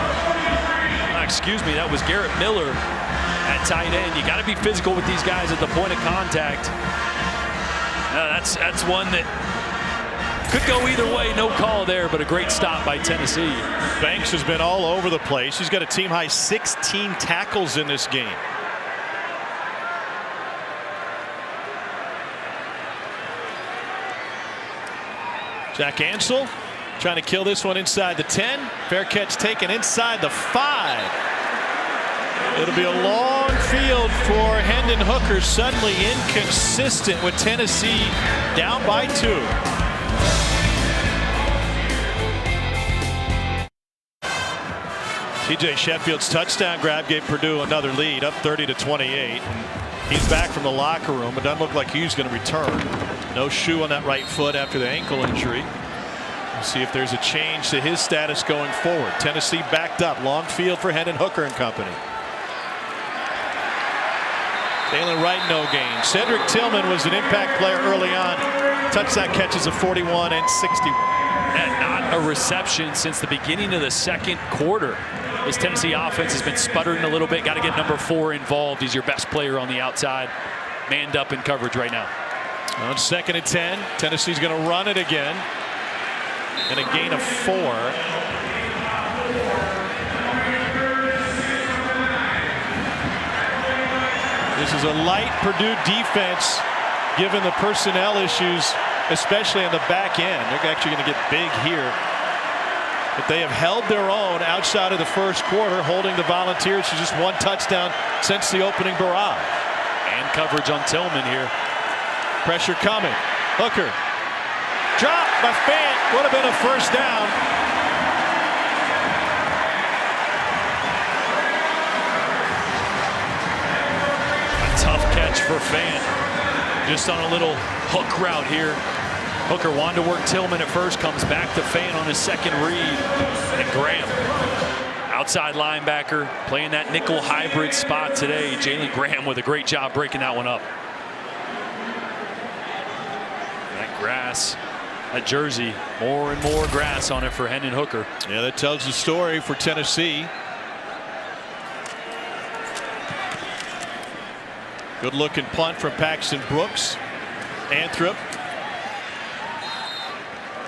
Excuse me, that was Garrett Miller at tight end. You got to be physical with these guys at the point of contact. That's one that could go either way. No call there, but a great stop by Tennessee. Banks has been all over the place. He's got a team high 16 tackles in this game. Jack Ansel trying to kill this one inside the 10. Fair catch taken inside the 5. It'll be a long field for Hendon Hooker. Suddenly inconsistent with Tennessee down by 2. TJ Sheffield's touchdown grab gave Purdue another lead, up 30-28. He's back from the locker room. It doesn't look like he's going to return. No shoe on that right foot after the ankle injury. We'll see if there's a change to his status going forward. Tennessee backed up. Long field for Hendon Hooker and company. Jalen Wright, no gain. Cedric Tillman was an impact player early on. Touchdown catches of 41 and 60. And not a reception since the beginning of the second quarter. This Tennessee offense has been sputtering a little bit. Got to get number 4 involved. He's your best player on the outside. Manned up in coverage right now. On 2nd and 10, Tennessee's going to run it again. And a gain of 4. This is a light Purdue defense given the personnel issues, especially on the back end. They're actually going to get big here. But they have held their own outside of the first quarter, holding the Volunteers to just 1 touchdown since the opening barrage. And coverage on Tillman here. Pressure coming. Hooker. Dropped by Fant. Would have been a first down. A tough catch for Fant. Just on a little hook route here. Hooker wanted to work Tillman at first, comes back to Fant on his second read. And Graham, outside linebacker, playing that nickel hybrid spot today. Jalen Graham with a great job breaking that one up. That grass, that jersey, more and more grass on it for Hendon Hooker. Yeah, that tells the story for Tennessee. Good looking punt from Paxton Brooks. Anthrop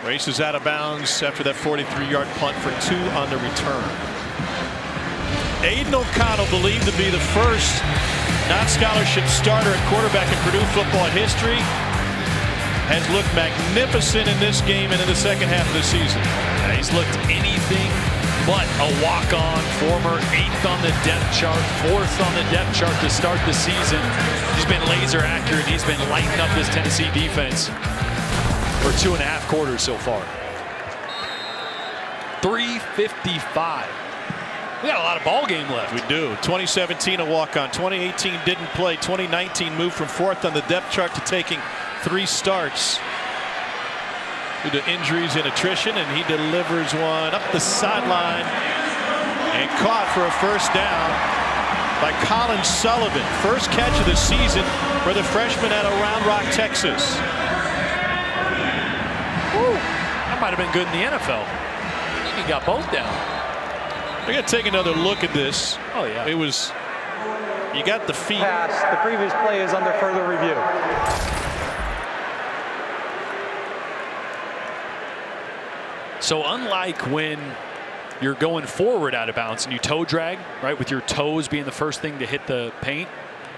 races out of bounds after that 43-yard punt for 2 on the return. Aiden O'Connell, believed to be the first non-scholarship starter at quarterback in Purdue football history, has looked magnificent in this game and in the second half of the season. Yeah, he's looked anything but a walk-on. Former 8th on the depth chart, 4th on the depth chart to start the season. He's been laser accurate. He's been lighting up this Tennessee defense for 2.5 quarters so far. 3:55. We got a lot of ball game left. We do. 2017 a walk-on. 2018 didn't play. 2019 moved from 4th on the depth chart to taking 3 starts due to injuries and attrition, and he delivers one up the sideline and caught for a first down by Colin Sullivan. First catch of the season for the freshman out of Round Rock, Texas. Woo. That might have been good in the NFL. I think he got both down. We're going to take another look at this. Oh, yeah. It was, you got the feet. Pass. The previous play is under further review. So unlike when you're going forward out of bounds and you toe drag, right, with your toes being the first thing to hit the paint,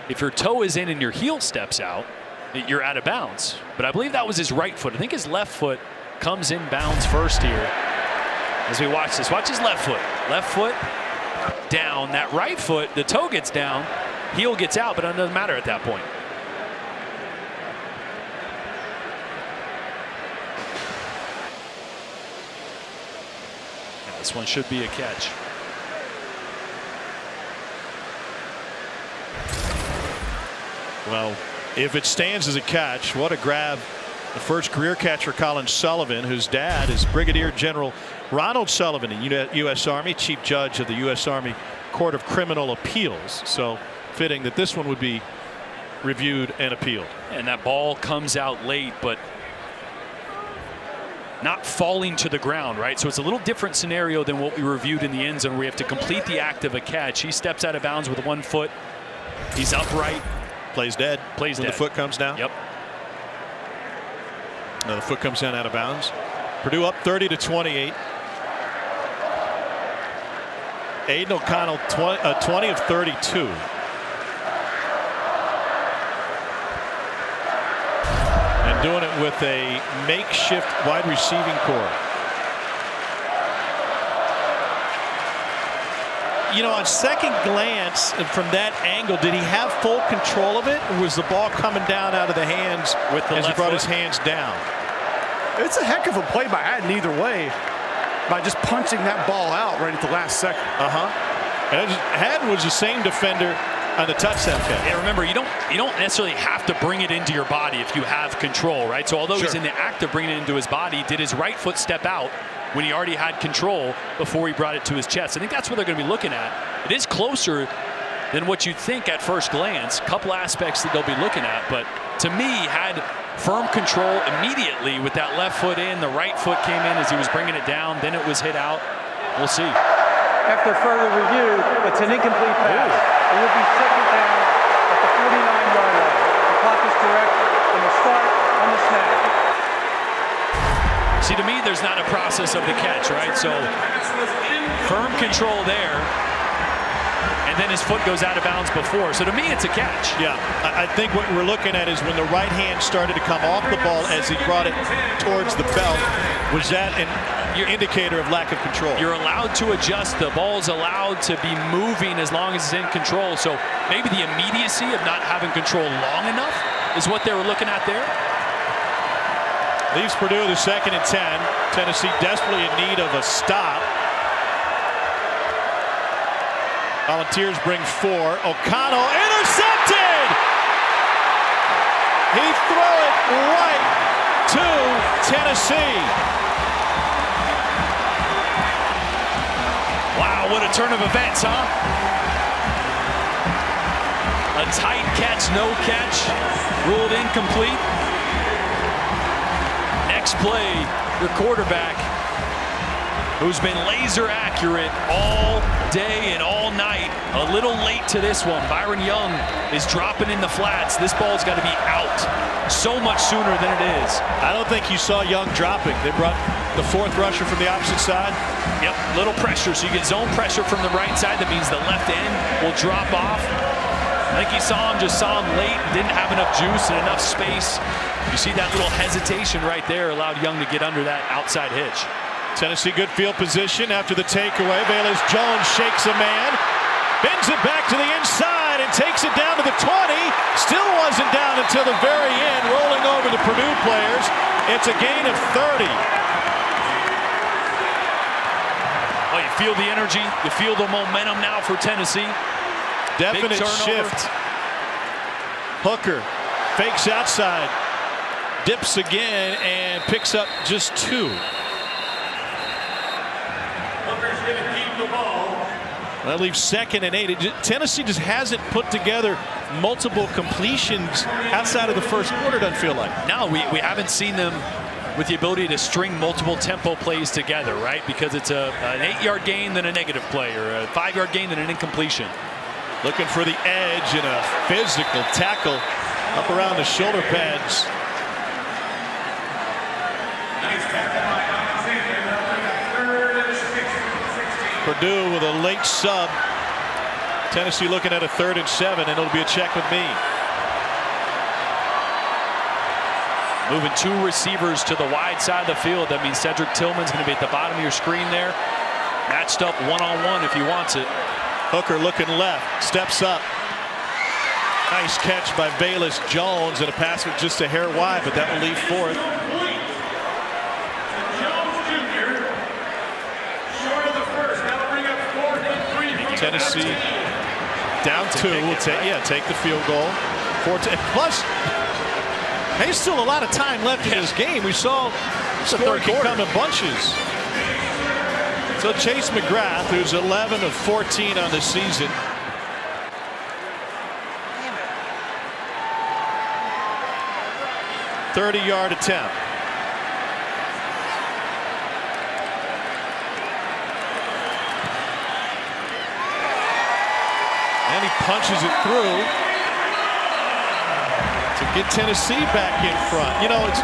if your toe is in and your heel steps out, you're out of bounds. But I believe that was his right foot. I think his left foot comes in bounds first here. As we watch this, watch his left foot. Left foot down, that right foot, the toe gets down, heel gets out, but it doesn't matter at that point. This one should be a catch. Well, if it stands as a catch, what a grab. The first career catch for Colin Sullivan, whose dad is Brigadier General Ronald Sullivan, U.S. Army, Chief Judge of the U.S. Army Court of Criminal Appeals. So fitting that this one would be reviewed and appealed. And that ball comes out late, but not falling to the ground, right? So it's a little different scenario than what we reviewed in the end zone, where we have to complete the act of a catch. He steps out of bounds with 1 foot. He's upright. Plays dead. Plays when dead. The foot comes down. Yep. No, the foot comes down out of bounds. Purdue up 30-28. Aiden O'Connell 20 of 32. And doing it with a makeshift wide receiving core. You know, on second glance from that angle, did he have full control of it, or was the ball coming down out of the hands with the as he brought foot? his hands down? It's a heck of a play by Haddon either way, by just punching that ball out right at the last second. And Haddon was the same defender on the touchdown catch. Yeah, remember, you don't necessarily have to bring it into your body if you have control, right? So although he's in the act of bringing it into his body, did his right foot step out when he already had control before he brought it to his chest? I think that's what they're going to be looking at. It is closer than what you'd think at first glance. A couple aspects that they'll be looking at, but to me, had firm control immediately with that left foot in. The right foot came in as he was bringing it down. Then it was hit out. We'll see. After further review, it's an incomplete pass. It will be second down at the 49-yard line. The clock is correct, and the start on the snap. See, to me, there's not a process of the catch, right? So firm control there, and then his foot goes out of bounds before. So to me, it's a catch. Yeah, I think what we're looking at is when the right hand started to come off the ball as he brought it towards the belt. Was that an indicator of lack of control? You're allowed to adjust. The ball's allowed to be moving as long as it's in control. So maybe the immediacy of not having control long enough is what they were looking at there. Leaves Purdue the 2nd and 10. Tennessee desperately in need of a stop. Volunteers bring 4. O'Connell intercepted! He threw it right to Tennessee. Wow, what a turn of events, huh? A tight catch, no catch, ruled incomplete. Next play, your quarterback, who's been laser accurate all day and all night. A little late to this one. Byron Young is dropping in the flats. This ball's got to be out so much sooner than it is. I don't think you saw Young dropping. They brought the 4th rusher from the opposite side. Yep, little pressure. So you get zone pressure from the right side. That means the left end will drop off. I think you saw him late, didn't have enough juice and enough space. You see that little hesitation right there allowed Young to get under that outside hitch. Tennessee good field position after the takeaway. Velus Jones shakes a man, bends it back to the inside and takes it down to the 20. Still wasn't down until the very end, rolling over the Purdue players. It's a gain of 30. Oh, you feel the energy, you feel the momentum now for Tennessee. Definite shift. Hooker fakes outside, dips again, and picks up just 2. That leaves 2nd and 8. Tennessee just hasn't put together multiple completions outside of the first quarter, doesn't feel like. No, we haven't seen them with the ability to string multiple tempo plays together, right? Because it's an 8-yard gain, then a negative play, or a 5-yard gain, then an incompletion. Looking for the edge and a physical tackle up around the shoulder pads. Purdue with a late sub. Tennessee looking at a 3rd and 7, and it'll be a check with me. Moving 2 receivers to the wide side of the field. That means Cedric Tillman's going to be at the bottom of your screen there. Matched up one-on-one if he wants it. Hooker looking left, steps up. Nice catch by Bayless Jones, and a pass was just a hair wide, but that will leave fourth. Tennessee down two. Will take the field goal. Plus, there's still a lot of time left in this game. We saw scoring can come in bunches. So Chase McGrath, who's 11 of 14 on the season, .30-yard attempt. And he punches it through to get Tennessee back in front. You know, it's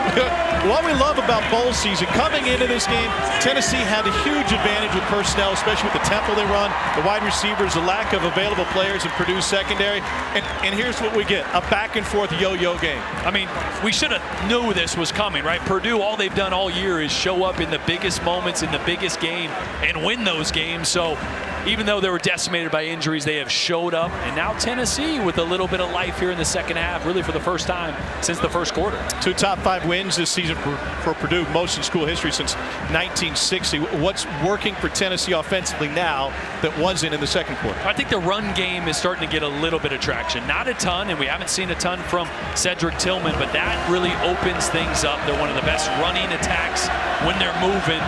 what we love about bowl season. Coming into this game, Tennessee had a huge advantage with personnel, especially with the tempo they run, the wide receivers, the lack of available players in Purdue's secondary. And here's what we get, a back and forth yo-yo game. I mean, we should have knew this was coming, right? Purdue, all they've done all year is show up in the biggest moments in the biggest game and win those games. So even though they were decimated by injuries, they have showed up. And now Tennessee with a little bit of life here in the second half, really for the first time since the first quarter. 2 top 5 wins this season for Purdue, most in school history since 1960. What's working for Tennessee offensively now that wasn't in the second quarter? I think the run game is starting to get a little bit of traction. Not a ton, and we haven't seen a ton from Cedric Tillman, but that really opens things up. They're one of the best running attacks when they're moving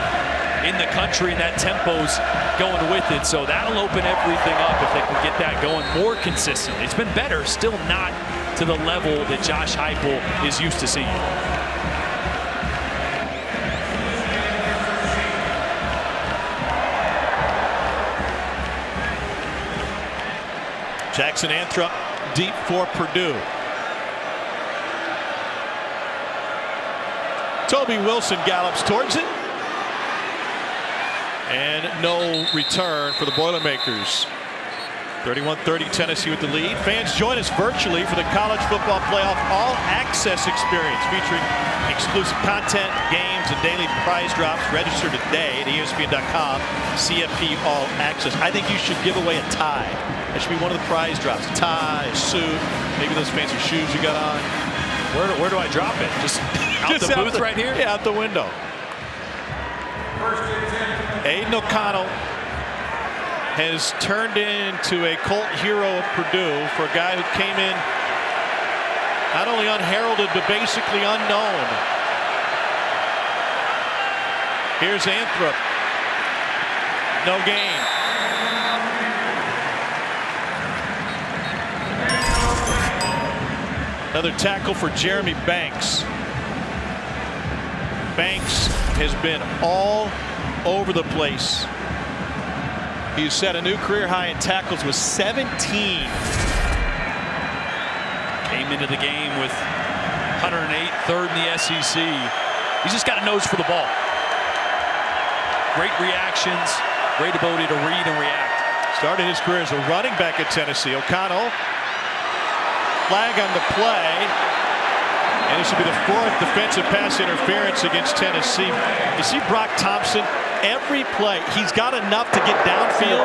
in the country, and that tempo's going with it. So that'll open everything up if they can get that going more consistently. It's been better, still not to the level that Josh Heupel is used to seeing. Jackson Anthrop deep for Purdue. Toby Wilson gallops towards it. And no return for the Boilermakers. 31-30 Tennessee with the lead. Fans join us virtually for the College Football Playoff All Access Experience, featuring exclusive content, games, and daily prize drops. Register today at ESPN.com. CFP All Access. I think you should give away a tie. That should be one of the prize drops. A tie, a suit, maybe those fancy shoes you got on. Where do I drop it? Just out the booth right here? Yeah, out the window. Aiden O'Connell has turned into a cult hero of Purdue for a guy who came in not only unheralded but basically unknown. Here's Anthrop. No gain. Another tackle for Jeremy Banks. Banks has been all over the place. He's set a new career high in tackles with 17. Came into the game with 108, third in the SEC. He's just got a nose for the ball. Great reactions, great ability to read and react. Started his career as a running back at Tennessee. O'Connell, flag on the play. And this will be the 4th defensive pass interference against Tennessee. You see Brock Thompson, every play, he's got enough to get downfield.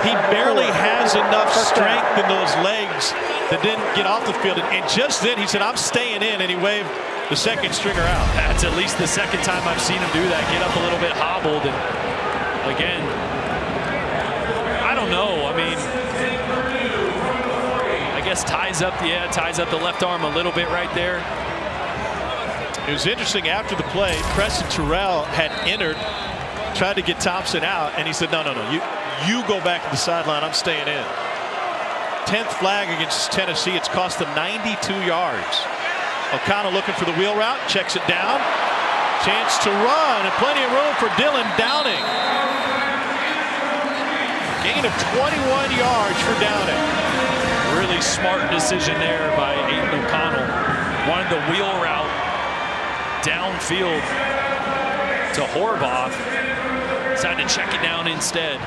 He barely has enough strength in those legs that didn't get off the field. And just then he said, I'm staying in, and he waved the second stringer out. That's at least the second time I've seen him do that. Get up a little bit hobbled. And again, I don't know. I mean, I guess ties up the left arm a little bit right there. It was interesting after the play, Preston Terrell had entered, tried to get Thompson out, and he said, no, you go back to the sideline, I'm staying in. 10th flag against Tennessee. It's cost them 92 yards. O'Connell looking for the wheel route, checks it down. Chance to run, and plenty of room for Dylan Downing. Gain of 21 yards for Downing. Really smart decision there by Aiden O'Connell. Wanted the wheel route downfield to Horvath. Decided to check it down instead.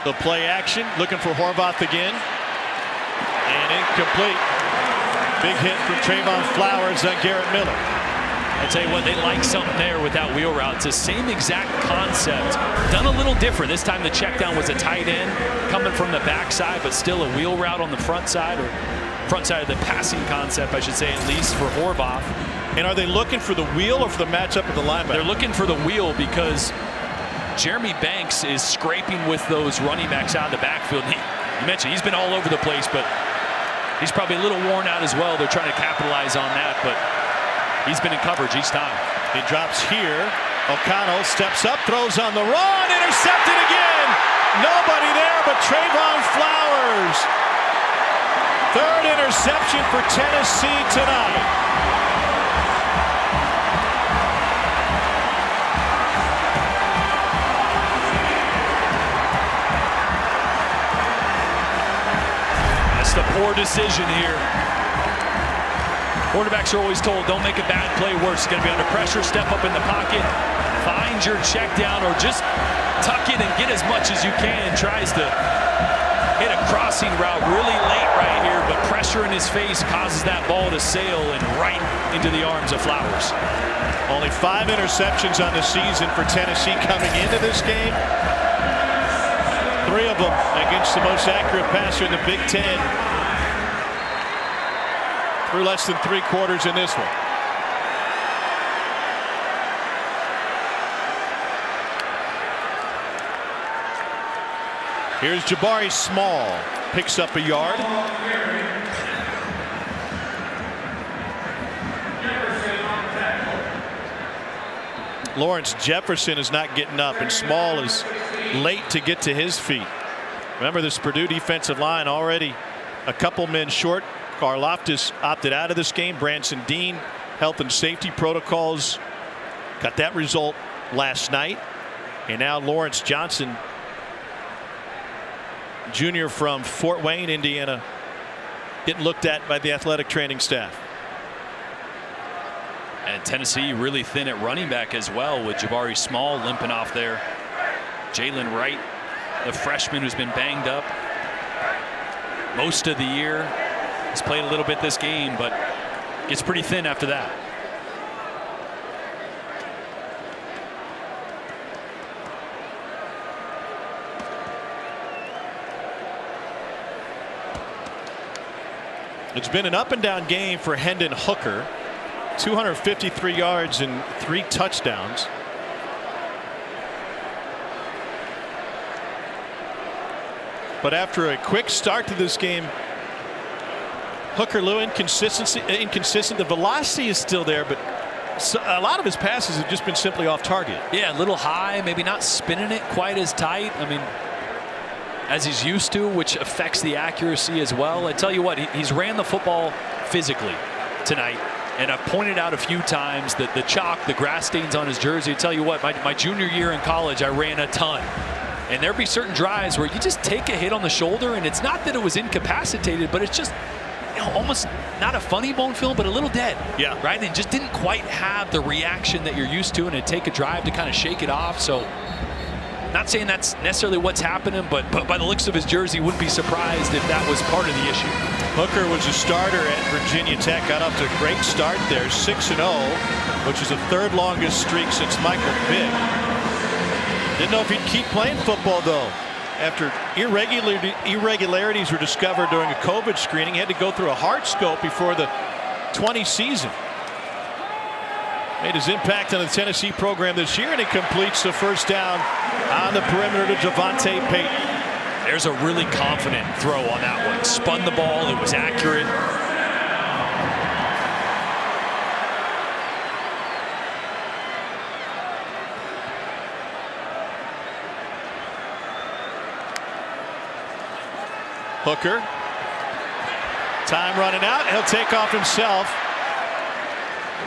The play action, looking for Horvath again. And incomplete. Big hit from Trayvon Flowers on Garrett Miller. I tell you what, they like something there with that wheel route. It's the same exact concept, done a little different. This time the check down was a tight end coming from the backside, but still a wheel route on the front side, or front side of the passing concept, I should say, at least for Horvath. And are they looking for the wheel or for the matchup with the linebacker? They're looking for the wheel because Jeremy Banks is scraping with those running backs out of the backfield. You mentioned he's been all over the place, but he's probably a little worn out as well. They're trying to capitalize on that, but he's been in coverage each time. He drops here. O'Connell steps up, throws on the run, intercepted again. Nobody there but Trayvon Flowers. Third interception for Tennessee tonight. That's the poor decision here. Quarterbacks are always told, don't make a bad play worse. It's going to be under pressure, step up in the pocket, find your check down, or just tuck it and get as much as you can. Tries to hit a crossing route really late right here, but pressure in his face causes that ball to sail and right into the arms of Flowers. Only 5 interceptions on the season for Tennessee coming into this game. 3 of them against the most accurate passer in the Big Ten. Through less than 3 quarters in this one. Here's Jabari Small, picks up a yard. Lawrence Jefferson is not getting up, and Small is late to get to his feet. Remember, this Purdue defensive line already a couple men short. Karlaftis opted out of this game. Branson Dean, health and safety protocols, got that result last night. And now Lawrence Johnson, junior from Fort Wayne, Indiana, getting looked at by the athletic training staff. And Tennessee really thin at running back as well, with Jabari Small limping off there. Jalen Wright, the freshman who's been banged up most of the year, has played a little bit this game, but gets pretty thin after that. It's been an up and down game for Hendon Hooker. 253 yards and 3 touchdowns. But after a quick start to this game, Hooker, a little inconsistent. The velocity is still there, but a lot of his passes have just been simply off target. Yeah, a little high, maybe not spinning it quite as tight. I mean, as he's used to, which affects the accuracy as well. I tell you what, he's ran the football physically tonight. And I've pointed out a few times that the chalk, the grass stains on his jersey. I tell you what, my junior year in college, I ran a ton. And there'd be certain drives where you just take a hit on the shoulder, and it's not that it was incapacitated, but it's just, you know, almost not a funny bone film, but a little dead. Yeah. Right? And it just didn't quite have the reaction that you're used to, and it'd take a drive to kind of shake it off. So, not saying that's necessarily what's happening, but by the looks of his jersey, wouldn't be surprised if that was part of the issue. Hooker was a starter at Virginia Tech, got off to a great start there, 6-0, which is the 3rd longest streak since Michael Vick. Didn't know if he'd keep playing football, though. After irregularities were discovered during a COVID screening, he had to go through a heart scope before the 20 season. Made his impact on the Tennessee program this year, and he completes the first down on the perimeter to Javonte Payton. There's a really confident throw on that one. Spun the ball, it was accurate. Hooker, time running out, he'll take off himself,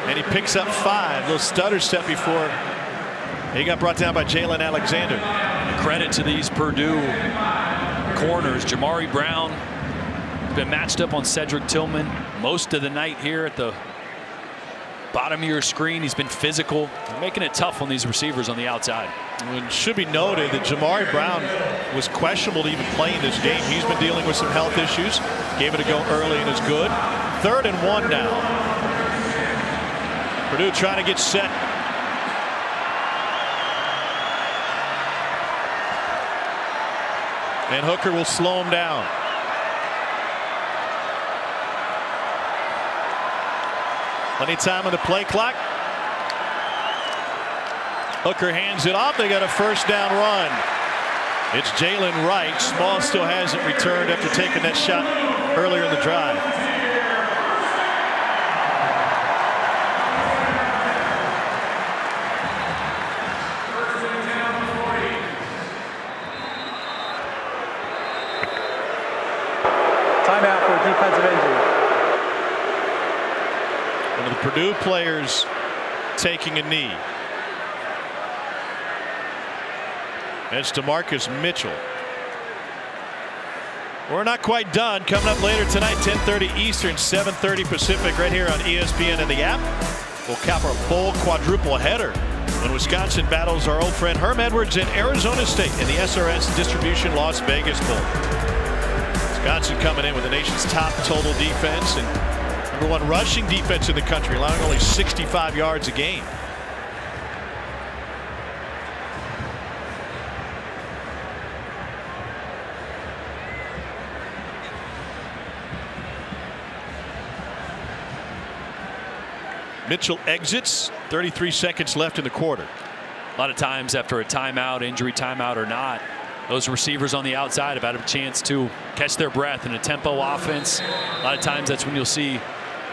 and he picks up 5. Little stutter step before he got brought down by Jalen Alexander. Credit to these Purdue corners. Jamari Brown has been matched up on Cedric Tillman most of the night here at the bottom of your screen. He's been physical, making it tough on these receivers on the outside. It should be noted that Jamari Brown was questionable to even play in this game. He's been dealing with some health issues. Gave it a go early and is good. 3rd and 1 now. Purdue trying to get set. And Hooker will slow him down. Plenty of time on the play clock. Hooker hands it off. They got a 1st down run. It's Jalen Wright. Small still hasn't returned after taking that shot earlier in the drive. Timeout for a defensive injury. One of the Purdue players taking a knee. It's DeMarcus Mitchell. We're not quite done. Coming up later tonight, 10:30 Eastern, 7:30 Pacific, right here on ESPN and the app. We'll cap our full quadruple header when Wisconsin battles our old friend Herm Edwards in Arizona State in the SRS Distribution Las Vegas Bowl. Wisconsin coming in with the nation's top total defense and #1 rushing defense in the country, allowing only 65 yards a game. Mitchell exits. 33 seconds left in the quarter. A lot of times after a timeout, injury timeout or not, those receivers on the outside have had a chance to catch their breath in a tempo offense. A lot of times that's when you'll see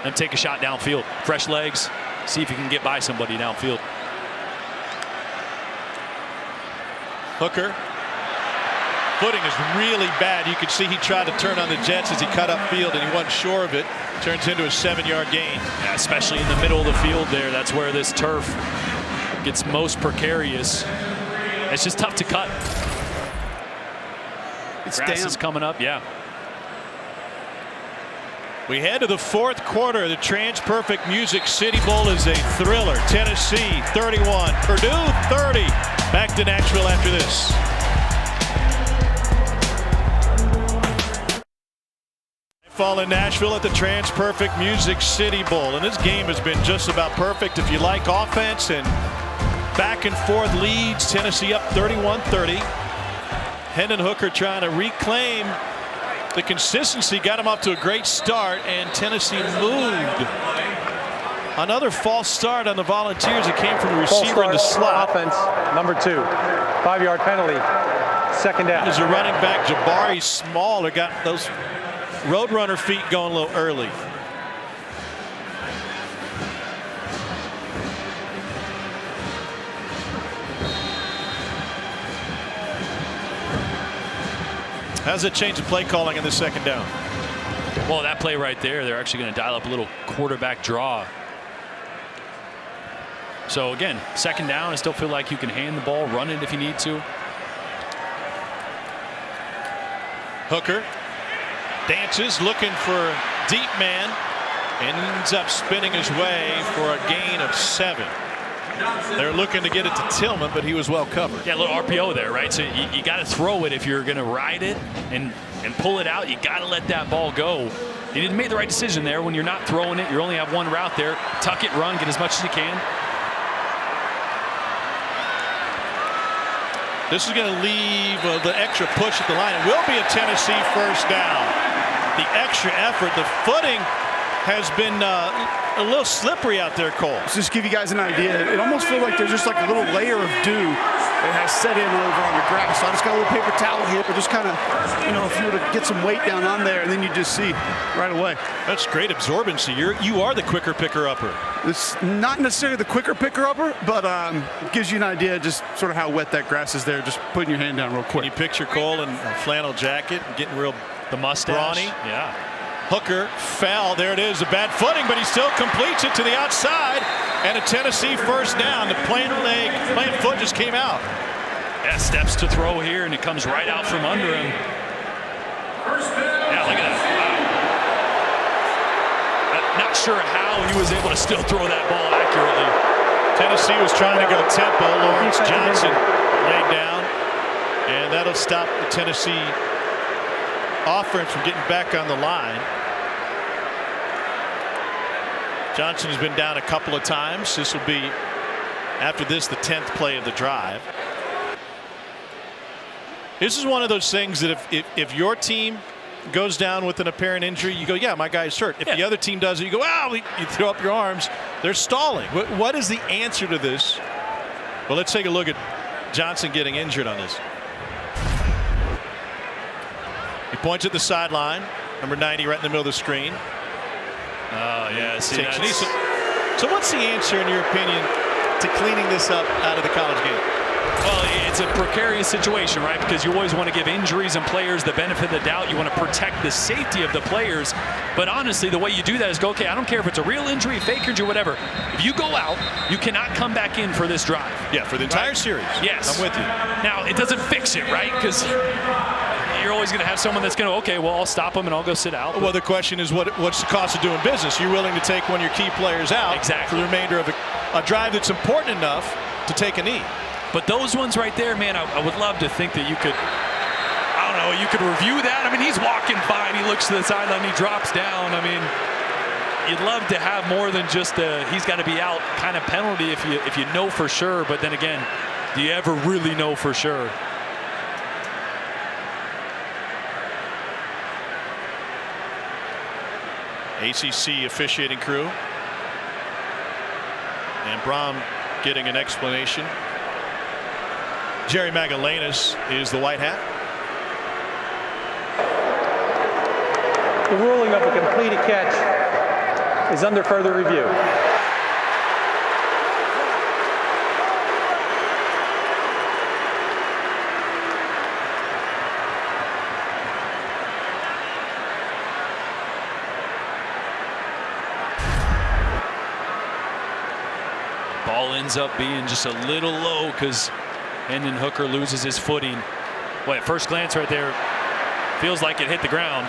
them take a shot downfield. Fresh legs, see if you can get by somebody downfield. Hooker. Footing is really bad. You could see he tried to turn on the Jets as he cut upfield and he wasn't sure of it. Turns into a 7-yard gain. Yeah, especially in the middle of the field there. That's where this turf gets most precarious. It's just tough to cut. It's Grass damp. is coming up, yeah. We head to the 4th quarter. The Trans-Perfect Music City Bowl is a thriller. Tennessee 31, Purdue 30. Back to Nashville after this. Fall in Nashville at the Trans-Perfect Music City Bowl, and this game has been just about perfect if you like offense and back and forth leads. Tennessee up 31-30. Hendon Hooker trying to reclaim the consistency, got him off to a great start, and Tennessee moved. Another false start on the Volunteers. It came from the receiver in the slot. Offense, #2. 5-yard penalty. 2nd down. As a running back, Jabari Small got those Roadrunner feet going a little early. How's it change the play calling in the 2nd down? Well, that play right there, they're actually going to dial up a little quarterback draw. So again, 2nd down, I still feel like you can hand the ball, run it if you need to. Hooker dances, looking for deep man, and ends up spinning his way for a gain of 7. They're looking to get it to Tillman, but he was well covered. Yeah, a little RPO there, right? So you got to throw it if you're going to ride it and pull it out. You got to let that ball go. You didn't make the right decision there when you're not throwing it. You only have one route there. Tuck it, run, get as much as you can. This is going to leave the extra push at the line. It will be a Tennessee 1st down. The extra effort, the footing has been a little slippery out there, Cole. Let's just give you guys an idea. It almost feels like there's just like a little layer of dew that has set in over on the grass. So I just got a little paper towel here, but just kind of, you know, if you were to get some weight down on there, and then you just see right away. That's great absorbency. You are the quicker picker-upper. It's not necessarily the quicker picker-upper, but it gives you an idea just sort of how wet that grass is there, just putting your hand down real quick. Can you picture Cole in a flannel jacket and getting real The mustache. brawny? Yeah. Hooker fell. There it is, a bad footing, but he still completes it to the outside, and a Tennessee 1st down. The plant foot just came out. Yeah, steps to throw here, and it comes right out from under him. Yeah, look at that. Wow. Not sure how he was able to still throw that ball accurately. Tennessee was trying to go tempo. Lawrence Johnson laid down, and that'll stop the Tennessee offense from getting back on the line. Johnson has been down a couple of times. This will be, after this, the 10th play of the drive. This is one of those things that if your team goes down with an apparent injury, you go, yeah, my guy's hurt. If the other team does it, you go, wow, you throw up your arms. They're stalling. What is the answer to this? Well, let's take a look at Johnson getting injured on this. He points at the sideline, number 90 right in the middle of the screen. Oh, yeah. See, so what's the answer, in your opinion, to cleaning this up out of the college game? Well, it's a precarious situation, right? Because you always want to give injuries and players the benefit of the doubt. You want to protect the safety of the players. But honestly, the way you do that is go, okay, I don't care if it's a real injury, fake injury, whatever. If you go out, you cannot come back in for this drive. Yeah, for the entire series. Yes. I'm with you. Now, it doesn't fix it, right? Because you're always going to have someone that's going to, okay, well, I'll stop them and I'll go sit out. Well, the question is, what's the cost of doing business? You're willing to take one of your key players out for the remainder of a drive that's important enough to take a knee. But those ones right there, man, I would love to think that you could, I don't know, you could review that. I mean, he's walking fine. He looks to the sideline. He drops down. I mean, you'd love to have more than just a he's got to be out kind of penalty if you know for sure. But then again, do you ever really know for sure? ACC officiating crew. And Brom getting an explanation. Jerry Magallanes is the white hat. The ruling of a completed catch is under further review. Ball ends up being just a little low because Hendon Hooker loses his footing. Well, at first glance right there, feels like it hit the ground,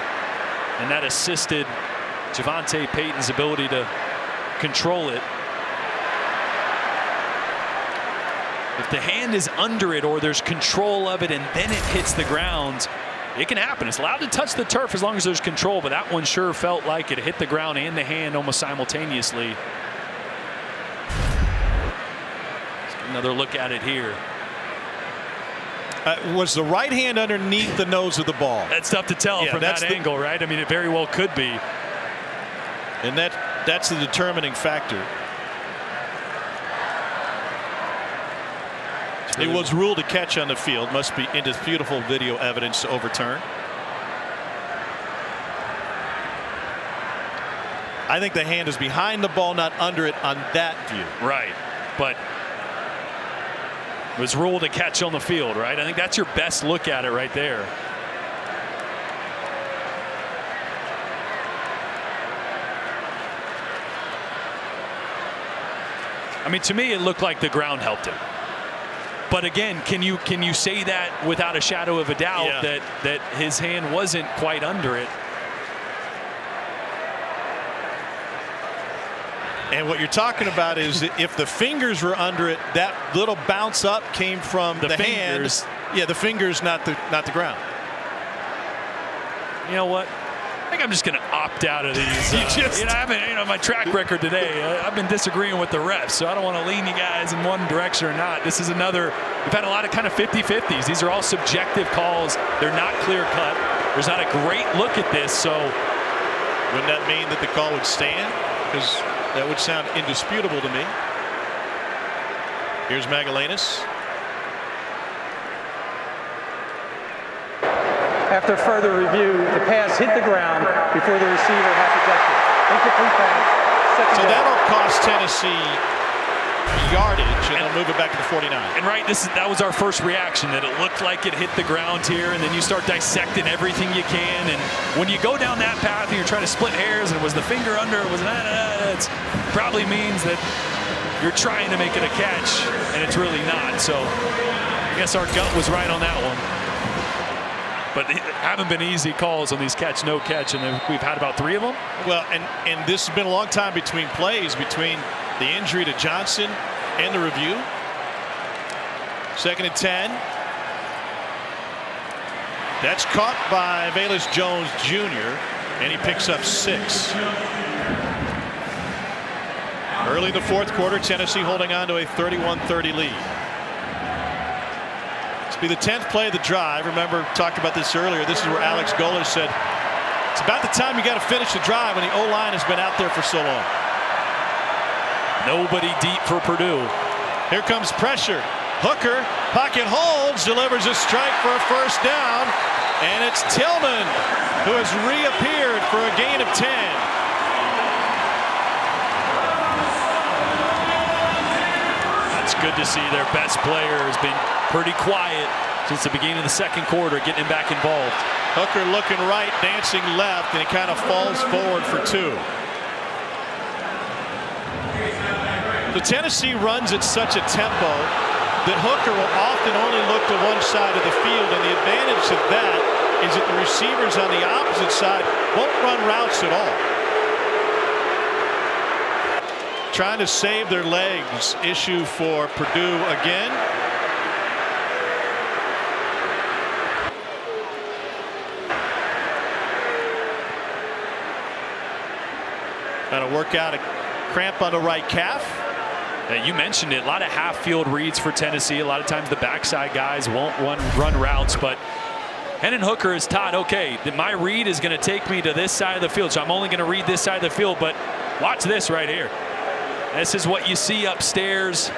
and that assisted Javonte Payton's ability to control it. If the hand is under it or there's control of it and then it hits the ground, it can happen. It's allowed to touch the turf as long as there's control, but that one sure felt like it hit the ground and the hand almost simultaneously. Let's get another look at it here. Was the right hand underneath the nose of the ball? That's tough to tell from that angle, right? I mean, it very well could be. And that's the determining factor. It was ruled a catch on the field. Must be indisputable video evidence to overturn. I think the hand is behind the ball, not under it on that view. Right, but it was ruled a catch on the field, right? I think that's your best look at it right there. I mean, to me, it looked like the ground helped him. But again, can you say that without a shadow of a doubt that his hand wasn't quite under it? And what you're talking about is if the fingers were under it, that little bounce up came from the fingers. Hand. Yeah, the fingers, not the ground. You know what? I think I'm just going to opt out of these. I haven't, my track record today. I've been disagreeing with the refs, so I don't want to lean you guys in one direction or not. This is another. We've had a lot of kind of 50-50s. These are all subjective calls. They're not clear cut. There's not a great look at this. So wouldn't that mean that the call would stand? Because that would sound indisputable to me. Here's Magallanes. After further review, the pass hit the ground before the receiver had protection. Incomplete pass. So that'll cost Tennessee yardage, and they'll move it back to the 49. And right, that was our first reaction, that it looked like it hit the ground here, and then you start dissecting everything you can. And when you go down that path and you're trying to split hairs, and was the finger under, was it probably means that you're trying to make it a catch, and it's really not. So I guess our gut was right on that one. but they haven't been easy calls on these catch, no catch, and we've had about 3 of them. Well, and this has been a long time between plays, between the injury to Johnson and the review. 2nd and 10. That's caught by Velus Jones Jr., and he picks up 6. Early in the 4th quarter, Tennessee holding on to a 31-30 lead. This will be the 10th play of the drive. Remember, talked about this earlier. This is where Alex Goller said, it's about the time you got to finish the drive when the O-line has been out there for so long. Nobody deep for Purdue. Here comes pressure. Hooker, pocket holds, delivers a strike for a 1st down, and it's Tillman who has reappeared for a gain of 10. That's good to see. Their best player has been pretty quiet since the beginning of the 2nd quarter, getting him back involved. Hooker looking right, dancing left, and he kind of falls forward for 2. The Tennessee runs at such a tempo that Hooker will often only look to one side of the field, and the advantage of that is that the receivers on the opposite side won't run routes at all. Trying to save their legs, issue for Purdue again. Trying to work out a cramp on the right calf. You mentioned it, a lot of half-field reads for Tennessee. A lot of times the backside guys won't run routes, but Hendon Hooker is taught, okay, my read is going to take me to this side of the field, so I'm only going to read this side of the field, but watch this right here. This is what you see upstairs.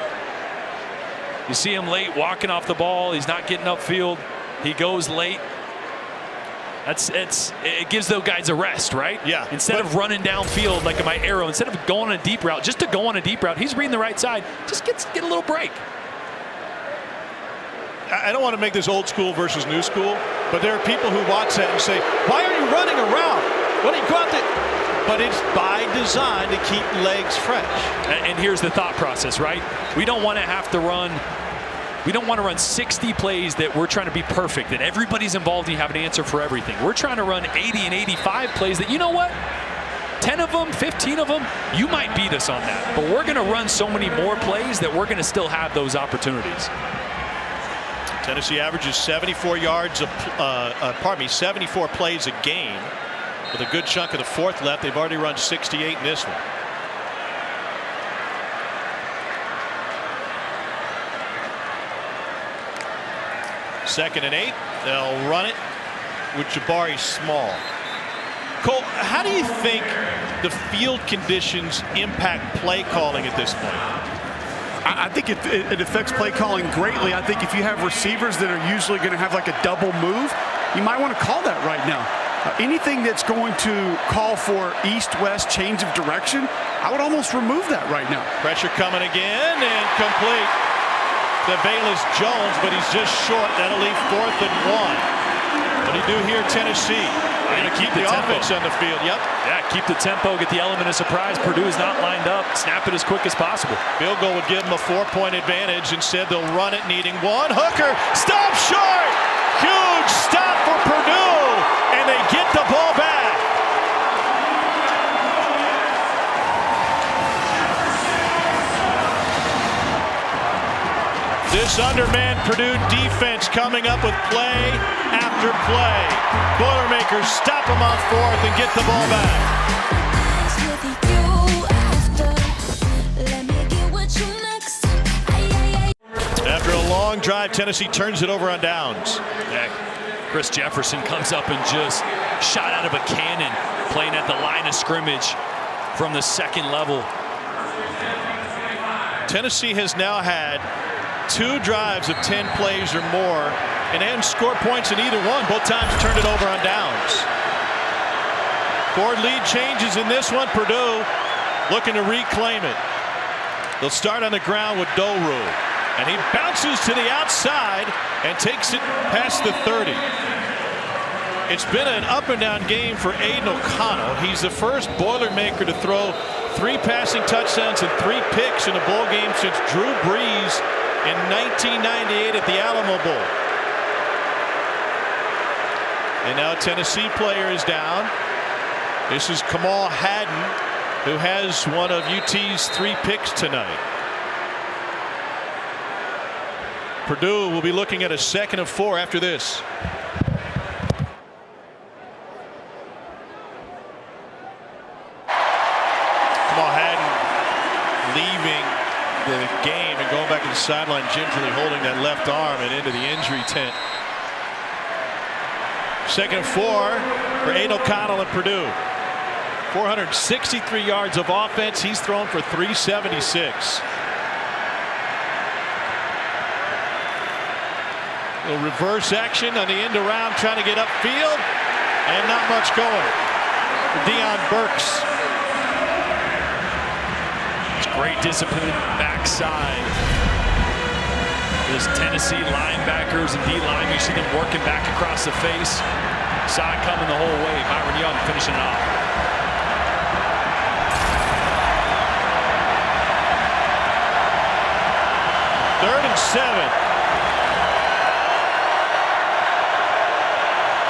You see him late walking off the ball. He's not getting upfield. He goes late. It gives those guys a rest, right? Yeah. Instead of running downfield like in my arrow, instead of going on a deep route, just to go on a deep route, he's reading the right side. Just get a little break. I don't want to make this old school versus new school, but there are people who watch that and say, why are you running a route? What do you go out there? But it's by design to keep legs fresh. And here's the thought process, right? We don't want to have to run. We don't want to run 60 plays that we're trying to be perfect, that everybody's involved and you have an answer for everything. We're trying to run 80 and 85 plays that, you know what? 10 of them, 15 of them, you might beat us on that. But we're going to run so many more plays that we're going to still have those opportunities. Tennessee averages 74 74 plays a game. With a good chunk of the 4th left, they've already run 68 in this one. Second and 8. They'll run it with Jabari Small. Cole, how do you think the field conditions impact play calling at this point? I think it affects play calling greatly. I think if you have receivers that are usually going to have like a double move, you might want to call that right now. Anything that's going to call for east-west change of direction, I would almost remove that right now. Pressure coming again and complete to Velus Jones, but he's just short. That'll leave 4th and 1. What do you do here, Tennessee? They're going to keep the offense on the field. Yep. Yeah, keep the tempo, get the element of surprise. Purdue is not lined up. Snap it as quick as possible. Field goal would give them a 4-point advantage. Instead, they'll run it, needing 1. Hooker, stop short! Huge stop for Purdue, and they get the ball back. This undermanned Purdue defense coming up with play after play. Boilermakers stop them on 4th and get the ball back. After a long drive, Tennessee turns it over on downs. Yeah. Chris Jefferson comes up and just shot out of a cannon, playing at the line of scrimmage from the 2nd level. Tennessee has now had 2 drives of 10 plays or more, and they haven't scored points in either one. Both times turned it over on downs. Forward lead changes in this one. Purdue looking to reclaim it. They'll start on the ground with Doru, and he bounces to the outside and takes it past the 30. It's been an up and down game for Aiden O'Connell. He's the first Boilermaker to throw 3 passing touchdowns and 3 picks in a bowl game since Drew Brees in 1998 at the Alamo Bowl. And now a Tennessee player is down. This is Kamal Haddon, who has one of UT's 3 picks tonight. Purdue will be looking at a 2nd and 4 after this. Kamal Haddon leaving the game and going back to the sideline, gingerly holding that left arm and into the injury tent. 2nd and 4 for Aiden O'Connell at Purdue. 463 yards of offense. He's thrown for 376. A reverse action on the end around, trying to get upfield, and not much going. Deion Burks. It's great discipline backside. Those Tennessee linebackers and D-line, you see them working back across the face. Saw it coming the whole way. Byron Young finishing it off. Third and 7.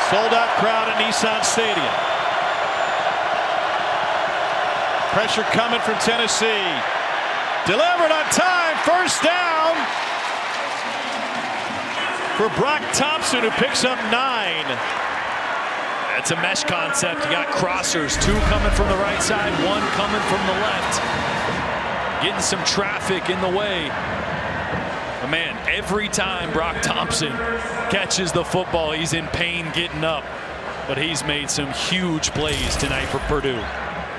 Sold out crowd at Nissan Stadium. Pressure coming from Tennessee. Delivered on time. First down for Brock Thompson, who picks up 9. It's a mesh concept. You got crossers, 2 coming from the right side, 1 coming from the left. Getting some traffic in the way. But man, every time Brock Thompson catches the football, he's in pain getting up. But he's made some huge plays tonight for Purdue.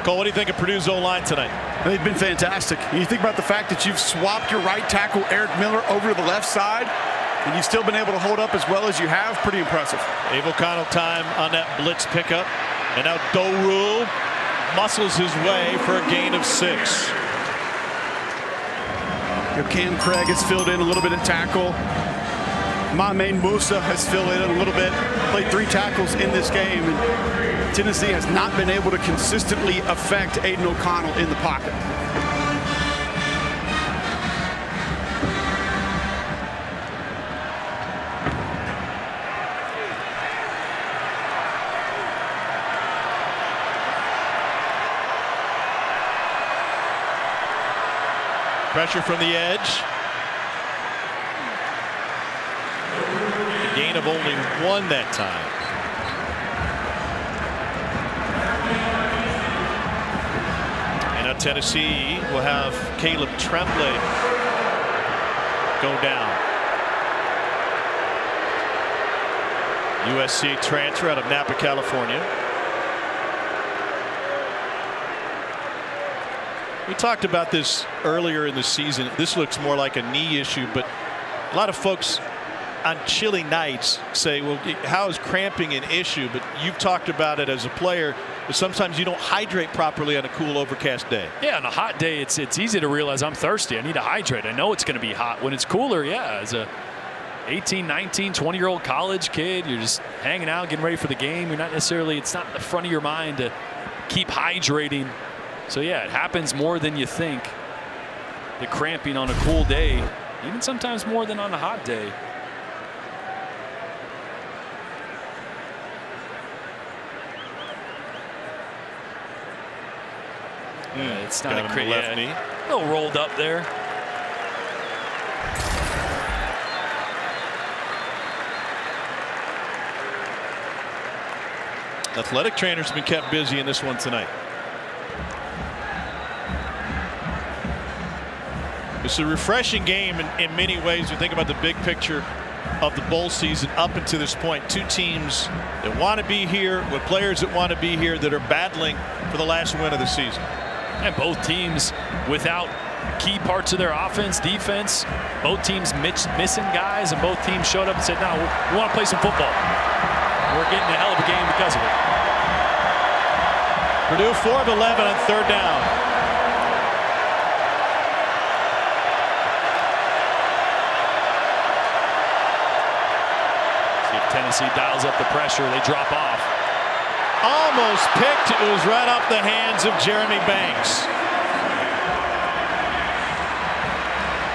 Cole, what do you think of Purdue's O-line tonight? They've been fantastic. You think about the fact that you've swapped your right tackle, Eric Miller, over to the left side, and you've still been able to hold up as well as you have. Pretty impressive. Abe O'Connell time on that blitz pickup. And now Doru muscles his way for a gain of 6. Cam Craig has filled in a little bit at tackle. Mamain Musa has filled in a little bit. Played 3 tackles in this game. And Tennessee has not been able to consistently affect Aiden O'Connell in the pocket. Pressure from the edge. A gain of only 1 that time. And now Tennessee will have Caleb Tremblay go down. USC transfer out of Napa, California. We talked about this earlier in the season. This looks more like a knee issue, but a lot of folks on chilly nights say, well, how is cramping an issue? But you've talked about it as a player, but sometimes you don't hydrate properly on a cool, overcast day. Yeah, on a hot day, it's easy to realize I'm thirsty. I need to hydrate. I know it's going to be hot. When it's cooler, yeah, as a 18, 19, 20-year-old college kid, you're just hanging out, getting ready for the game. You're not necessarily, it's not in the front of your mind to keep hydrating. So yeah, it happens more than you think. The cramping on a cool day, even sometimes more than on a hot day. It's not a crazy left knee. A little rolled up there. Athletic trainers have been kept busy in this one tonight. It's a refreshing game in many ways. You think about the big picture of the bowl season up until this point. 2 teams that want to be here with players that want to be here that are battling for the last win of the season. And both teams without key parts of their offense, defense. Both teams missing guys, and both teams showed up and said, no, we want to play some football. We're getting a hell of a game because of it. Purdue 4 of 11 on 3rd down. Tennessee dials up the pressure. They drop off. Almost picked. It was right off the hands of Jeremy Banks.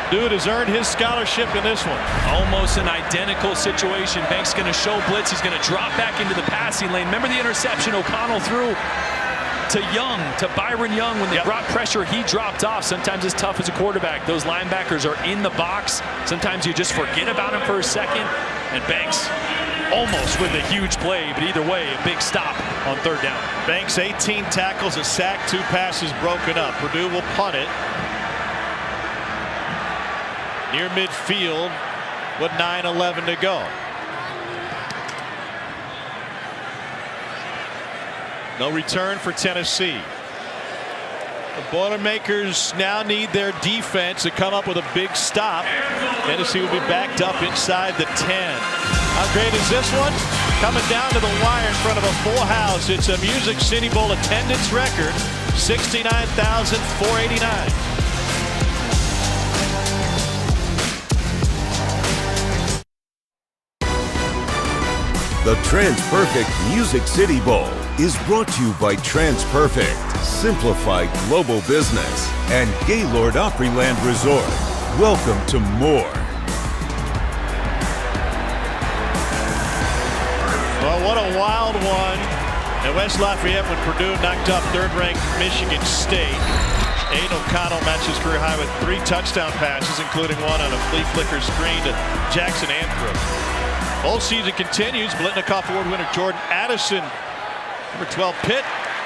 Dude has earned his scholarship in this one. Almost an identical situation. Banks going to show blitz. He's going to drop back into the passing lane. Remember the interception O'Connell threw to Young, to Byron Young. When they brought pressure, he dropped off. Sometimes it's tough as a quarterback. Those linebackers are in the box. Sometimes you just forget about him for a second. And Banks almost with a huge play, but either way, a big stop on third down. Banks 18 tackles, a sack, 2 passes broken up. Purdue will punt it near midfield with 9:11 to go. No return for Tennessee. The Boilermakers now need their defense to come up with a big stop. Tennessee will be backed up inside the 10. How great is this one? Coming down to the wire in front of a full house. It's a Music City Bowl attendance record, 69,489. The TransPerfect Music City Bowl is brought to you by TransPerfect, Simplified Global Business, and Gaylord Opryland Resort. Welcome to more. Well, what a wild one at West Lafayette when Purdue knocked off third-ranked Michigan State. Aiden O'Connell matched his career high with 3 touchdown passes, including one on a flea flicker screen to Jackson Anthrop. Whole season continues. Blitnikoff Award winner Jordan Addison, number 12 Pitt,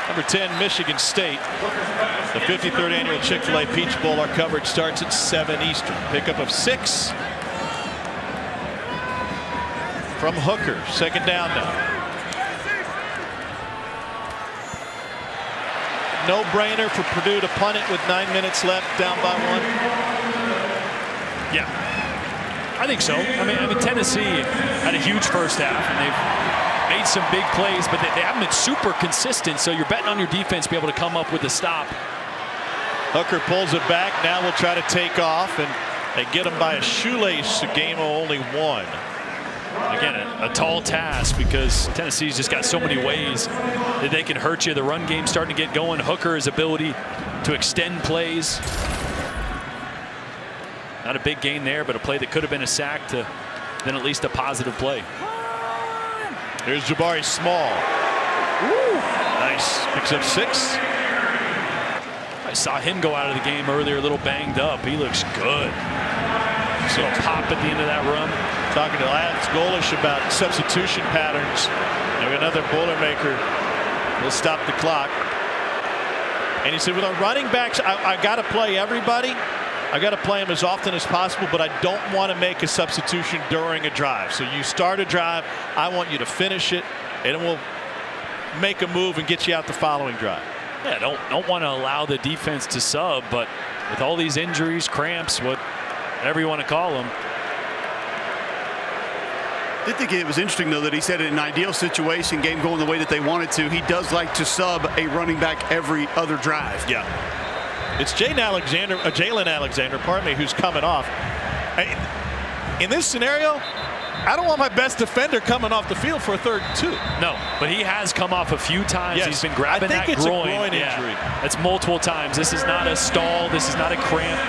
number 10 Michigan State. The 53rd annual Chick-fil-A Peach Bowl. Our coverage starts at 7 Eastern. Pickup of 6 from Hooker. Second down now. No-brainer for Purdue to punt it with 9 minutes left, down by 1. Yeah, I think so. I mean Tennessee had a huge first half, and they've made some big plays, but they haven't been super consistent. So you're betting on your defense to be able to come up with a stop. Hooker pulls it back. Now we'll try to take off, and they get him by a shoelace. A game of only 1. Again, a tall task because Tennessee's just got so many ways that they can hurt you. The run game's starting to get going. Hooker's ability to extend plays. Not a big gain there, but a play that could have been a sack to then at least a positive play. Here's Jabari Small. Woo. Nice. Picks up 6. I saw him go out of the game earlier a little banged up. He looks good. So a pop at the end of that run. Talking to Lance Golish about substitution patterns. And another Boilermaker will stop the clock. And he said, with our running backs, I got to play everybody. I got to play them as often as possible, but I don't want to make a substitution during a drive. So you start a drive, I want you to finish it, and it will make a move and get you out the following drive. Yeah, don't want to allow the defense to sub, but with all these injuries, cramps, whatever you want to call them. I did think it was interesting, though, that he said in an ideal situation, game going the way that they wanted to, he does like to sub a running back every other drive. Yeah. It's Jalen Alexander, pardon me, who's coming off. In this scenario, I don't want my best defender coming off the field for a 3rd and 2. No, but he has come off a few times. Yes. He's been grabbing that groin. I think it's a groin injury. That's multiple times. This is not a stall. This is not a cramp.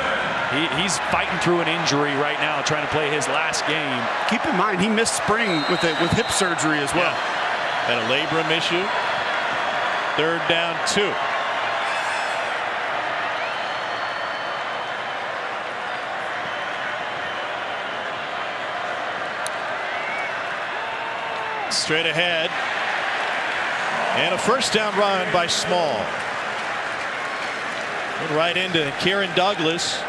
He's fighting through an injury right now, trying to play his last game. Keep in mind, he missed spring with hip surgery as well. Yeah. And a labrum issue. 3rd down 2. Straight ahead. And a first down run by Small. Right into Kieran Douglas,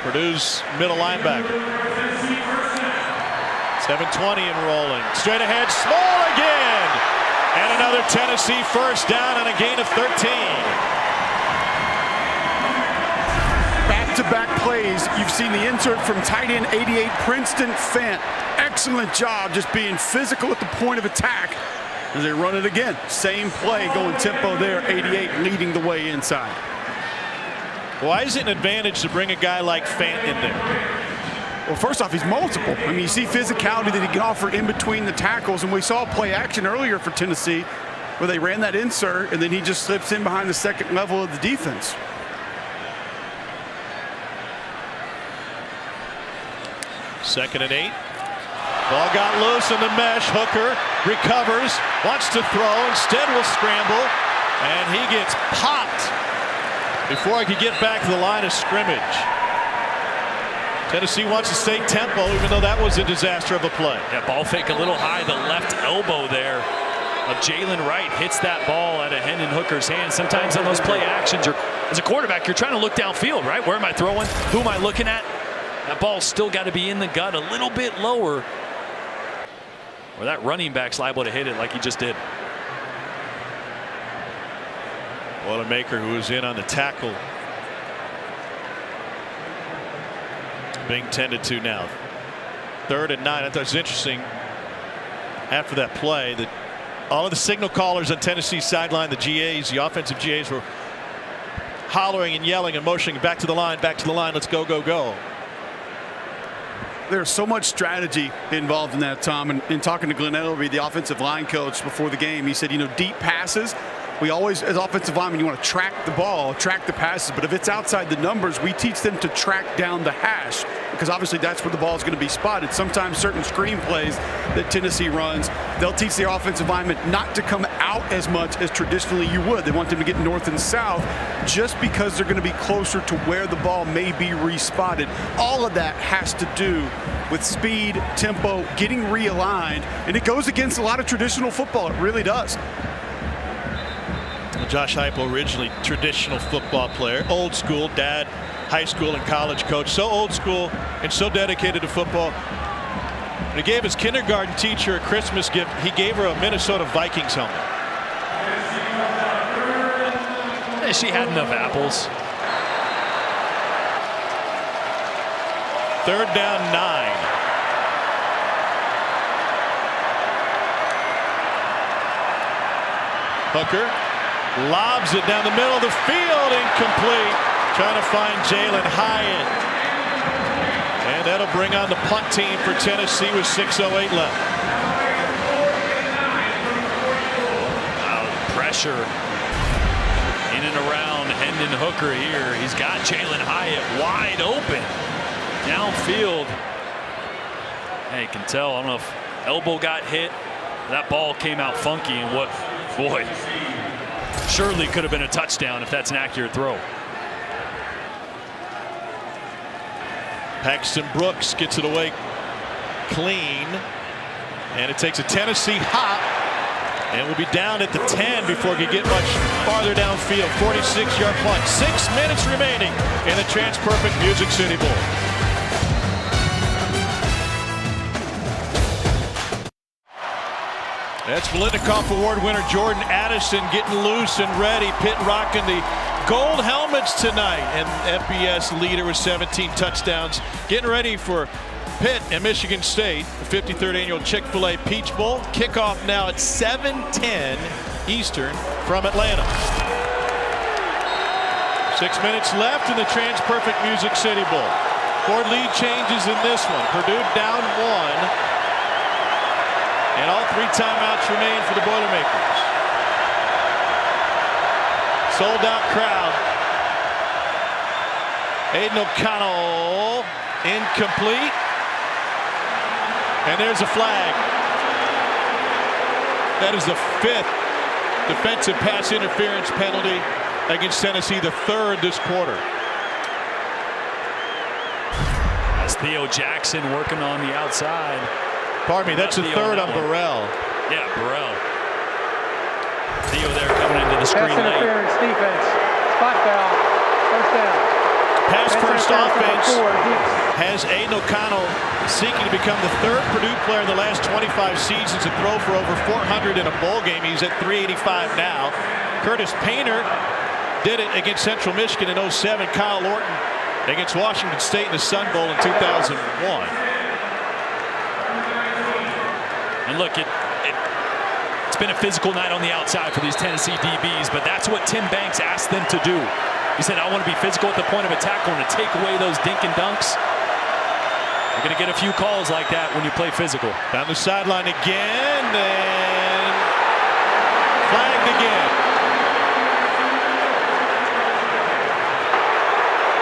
Purdue's middle linebacker. 7:20 and rolling. Straight ahead, Small again. And another Tennessee first down and a gain of 13. Back-to-back plays. You've seen the insert from tight end 88, Princeton Fant. Excellent job just being physical at the point of attack as they run it again. Same play, going tempo there, 88 leading the way inside. Why is it an advantage to bring a guy like Fant in there? Well, first off, he's multiple. I mean, you see physicality that he can offer in between the tackles, and we saw play action earlier for Tennessee where they ran that insert, and then he just slips in behind the second level of the defense. 2nd and 8. Ball got loose in the mesh. Hooker recovers, wants to throw, instead will scramble, and he gets popped before he could get back to the line of scrimmage. Tennessee wants to stay tempo, even though that was a disaster of a play. Yeah, ball fake a little high. The left elbow there of Jalen Wright hits that ball out of Hendon Hooker's hand. Sometimes on those play actions, as a quarterback, you're trying to look downfield, right? Where am I throwing? Who am I looking at? That ball's still got to be in the gut a little bit lower, or that running back's liable to hit it like he just did. Boilermaker, who was in on the tackle, being tended to now. 3rd and 9. I thought it was interesting after that play that all of the signal callers on Tennessee's sideline, the GAs, the offensive GAs, were hollering and yelling and motioning back to the line, let's go, go, go. There's so much strategy involved in that, Tom. And in talking to Glenn Ellerby, the offensive line coach, before the game, he said, you know, deep passes, we always, as offensive linemen, you want to track the ball, track the passes. But if it's outside the numbers, we teach them to track down the hash, because obviously that's where the ball is going to be spotted. Sometimes certain screen plays that Tennessee runs, they'll teach their offensive linemen not to come out as much as traditionally you would. They want them to get north and south just because they're going to be closer to where the ball may be respotted. All of that has to do with speed, tempo, getting realigned, and it goes against a lot of traditional football. It really does. Josh Heupel, originally traditional football player, old school, dad, high school and college coach, so old school and so dedicated to football. He gave his kindergarten teacher a Christmas gift. He gave her a Minnesota Vikings helmet. She had enough apples. 3rd down 9. Hooker lobs it down the middle of the field, incomplete. Trying to find Jalen Hyatt. And that'll bring on the punt team for Tennessee with 6:08 left. Pressure in and around Hendon Hooker here. He's got Jalen Hyatt wide open downfield. Hey, you can tell, I don't know if elbow got hit. That ball came out funky, and what, boy, surely could have been a touchdown if that's an accurate throw. Paxton Brooks gets it away clean, and it takes a Tennessee hop, and we'll be down at the 10 before we get much farther downfield. 46-yard punt. 6 minutes remaining in the TransPerfect Music City Bowl. That's Blitnikoff Award winner Jordan Addison getting loose and ready. Pitt rocking the gold helmets tonight, and FBS leader with 17 touchdowns. Getting ready for Pitt and Michigan State, the 53rd annual Chick-fil-A Peach Bowl. Kickoff now at 7:10 Eastern from Atlanta. 6 minutes left in the TransPerfect Music City Bowl. Board lead changes in this one. Purdue down 1. And all 3 timeouts remain for the Boilermakers. Sold out crowd. Aiden O'Connell incomplete. And there's a flag. That is the 5th defensive pass interference penalty against Tennessee, the 3rd this quarter. That's Theo Jackson working on the outside. Pardon me, that's the 3rd on Burrell. Yeah, Burrell. Theo there coming into the screen Pass late. interference defense. Spot foul. First down. Pass first offense Four. has Aiden O'Connell seeking to become the 3rd Purdue player in the last 25 seasons to throw for over 400 in a bowl game. He's at 385 now. Curtis Painter did it against Central Michigan in 07. Kyle Orton against Washington State in the Sun Bowl in 2001. And look, it's been a physical night on the outside for these Tennessee DBs, but that's what Tim Banks asked them to do. He said, I want to be physical at the point of attack. I want to take away those dink and dunks. You're going to get a few calls like that when you play physical. Down the sideline again, and flagged again.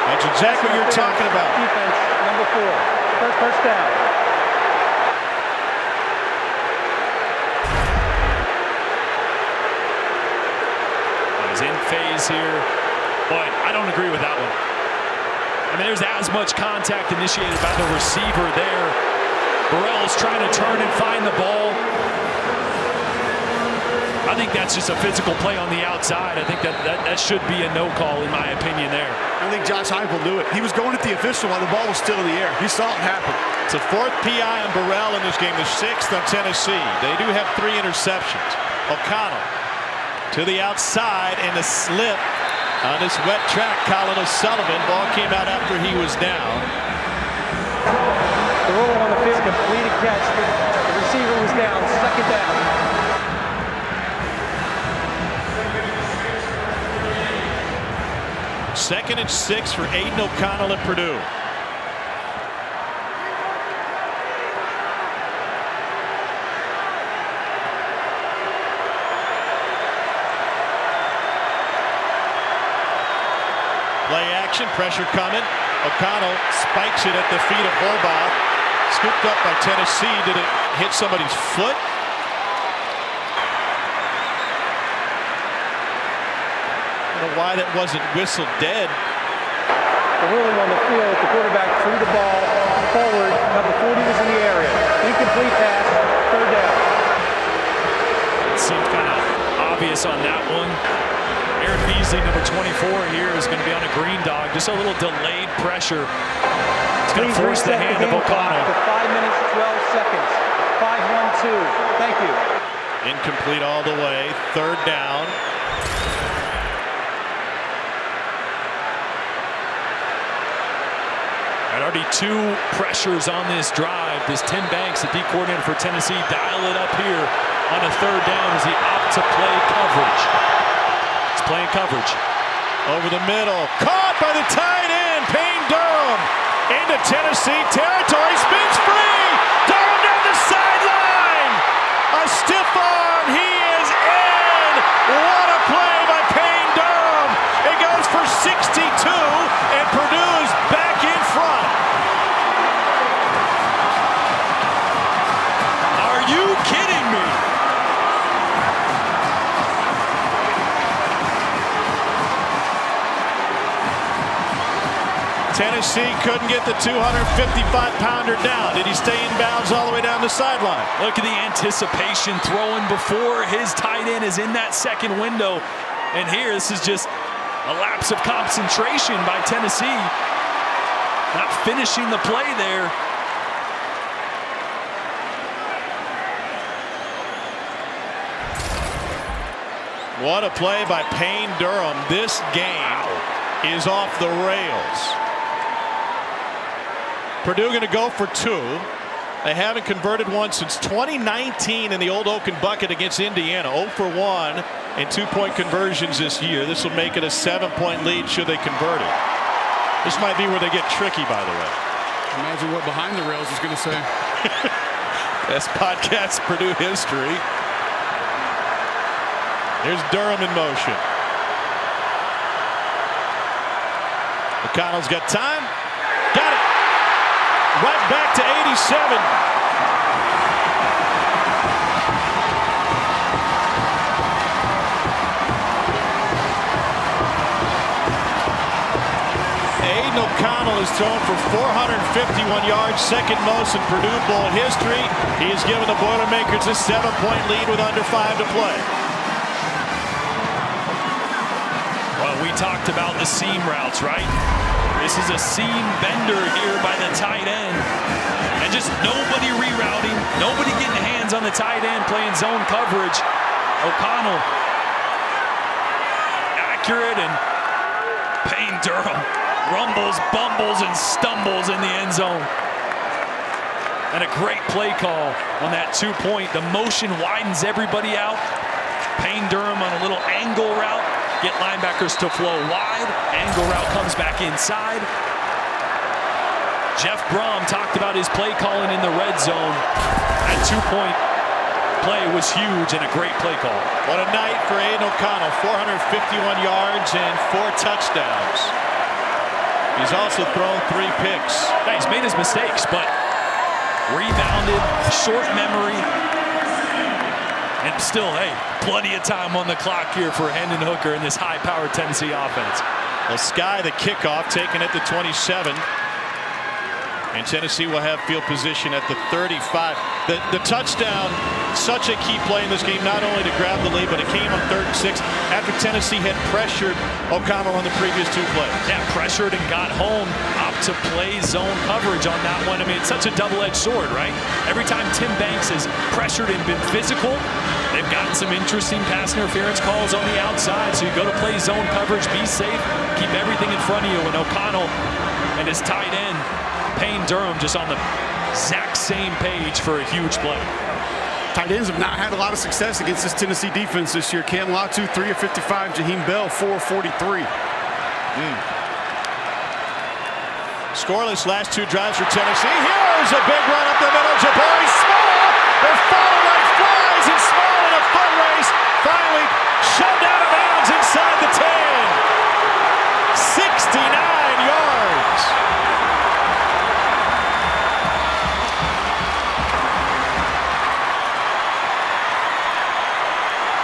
That's exactly what you're talking about. Defense, number 4. First down. He's in phase here. Boy, I don't agree with that one. I mean, there's as much contact initiated by the receiver there. Burrell is trying to turn and find the ball. I think that's just a physical play on the outside. I think that should be a no call in my opinion there. I think Josh Heupel knew it. He was going at the official while the ball was still in the air. He saw it happen. It's a 4th PI on Burrell in this game, the 6th on Tennessee. They do have 3 interceptions. O'Connell to the outside and a slip on this wet track. Colin O'Sullivan. Ball came out after he was down. The ruling on the field, completed catch. The receiver was down. Second down. Second and 6 for Aiden O'Connell at Purdue. Play action, pressure coming. O'Connell spikes it at the feet of Holbaugh. Scooped up by Tennessee. Did it hit somebody's foot? I don't know why that wasn't whistled dead. The ruling on the field, the quarterback threw the ball forward. Number 40 was in the area. Incomplete pass, third down. It seemed kind of obvious on that one. Aaron Beasley, number 24 here, is going to be on a green dog. Just a little delayed pressure. It's going to force the hand of O'Connell. 5 minutes, 12 seconds. 5-1-2. Thank you. Incomplete all the way. Third down. And already 2 pressures on this drive. Does Tim Banks, the D coordinator for Tennessee, dial it up here on a third down as he opts to play coverage? He's playing coverage. Over the middle. Caught by the tight end. Payne Durham into Tennessee territory. Spins free. Durham down the sideline. A stiff arm. He is in. What a play by Payne Durham. It goes for 62, and Purdue is back in front. Are you kidding me? Tennessee couldn't get the 255-pounder down. Did he stay in bounds all the way down the sideline? Look at the anticipation throwing before his tight end is in that second window. And here, this is just a lapse of concentration by Tennessee. Not finishing the play there. What a play by Payne Durham. This game is off the rails. Purdue going to go for 2. They haven't converted one since 2019 in the old Oaken Bucket against Indiana. 0 for 1 in 2-point conversions this year. This will make it a 7-point lead should they convert it. This might be where they get tricky, by the way. Imagine what Behind the Rails is going to say. Best podcast Purdue history. Here's Durham in motion. O'Connell's got time. Got it. Right back to 87. Aiden O'Connell is thrown for 451 yards, second most in Purdue Bowl history. He has given the Boilermakers a 7-point lead with under 5 to play. Well, we talked about the seam routes, right? This is a seam bender here by the tight end. And just nobody rerouting, nobody getting hands on the tight end, playing zone coverage. O'Connell, accurate, and Payne Durham rumbles, bumbles, and stumbles in the end zone. And a great play call on that 2-point. The motion widens everybody out. Payne Durham on a little angle route. Get linebackers to flow wide. Angle route comes back inside. Jeff Brom talked about his play calling in the red zone. That 2-point play was huge and a great play call. What a night for Aiden O'Connell. 451 yards and 4 touchdowns. He's also thrown 3 picks. Yeah, he's made his mistakes, but rebounded, short memory, and still, hey, plenty of time on the clock here for Hendon Hooker in this high-powered Tennessee offense. Well, Sky, the kickoff, taken at the 27. And Tennessee will have field position at the 35. The touchdown, such a key play in this game, not only to grab the lead, but it came on 3rd and 6 after Tennessee had pressured O'Connell on the previous 2 plays. Yeah, pressured and got home, up to play zone coverage on that one. I mean, it's such a double-edged sword, right? Every time Tim Banks has pressured and been physical, they've gotten some interesting pass interference calls on the outside. So you go to play zone coverage, be safe, keep everything in front of you. And O'Connell and his tight end, Payne Durham, just on the exact same page for a huge play. Tight ends have not had a lot of success against this Tennessee defense this year. Cam Latu, 3 of 55. Jaheim Bell, 4 of 43. Scoreless last 2 drives for Tennessee. Here's a big run up the middle. Jabari Small. They're falling like flies, and Small in a foot race. Finally shoved out of bounds inside the 10. 69 yards.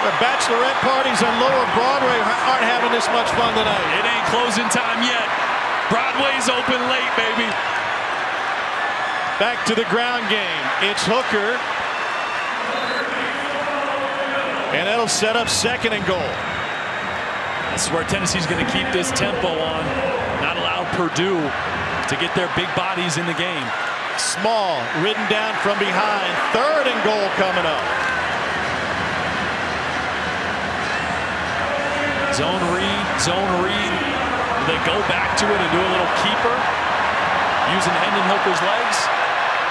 The bachelorette parties on Lower Broadway aren't having this much fun tonight. It ain't closing time yet. Broadway's open late, baby. Back to the ground game. It's Hooker. And that'll set up 2nd and goal. This is where Tennessee's going to keep this tempo on. Not allow Purdue to get their big bodies in the game. Small, ridden down from behind. 3rd and goal coming up. Zone read, zone read. They go back to it and do a little keeper using Hendon Hooker's legs.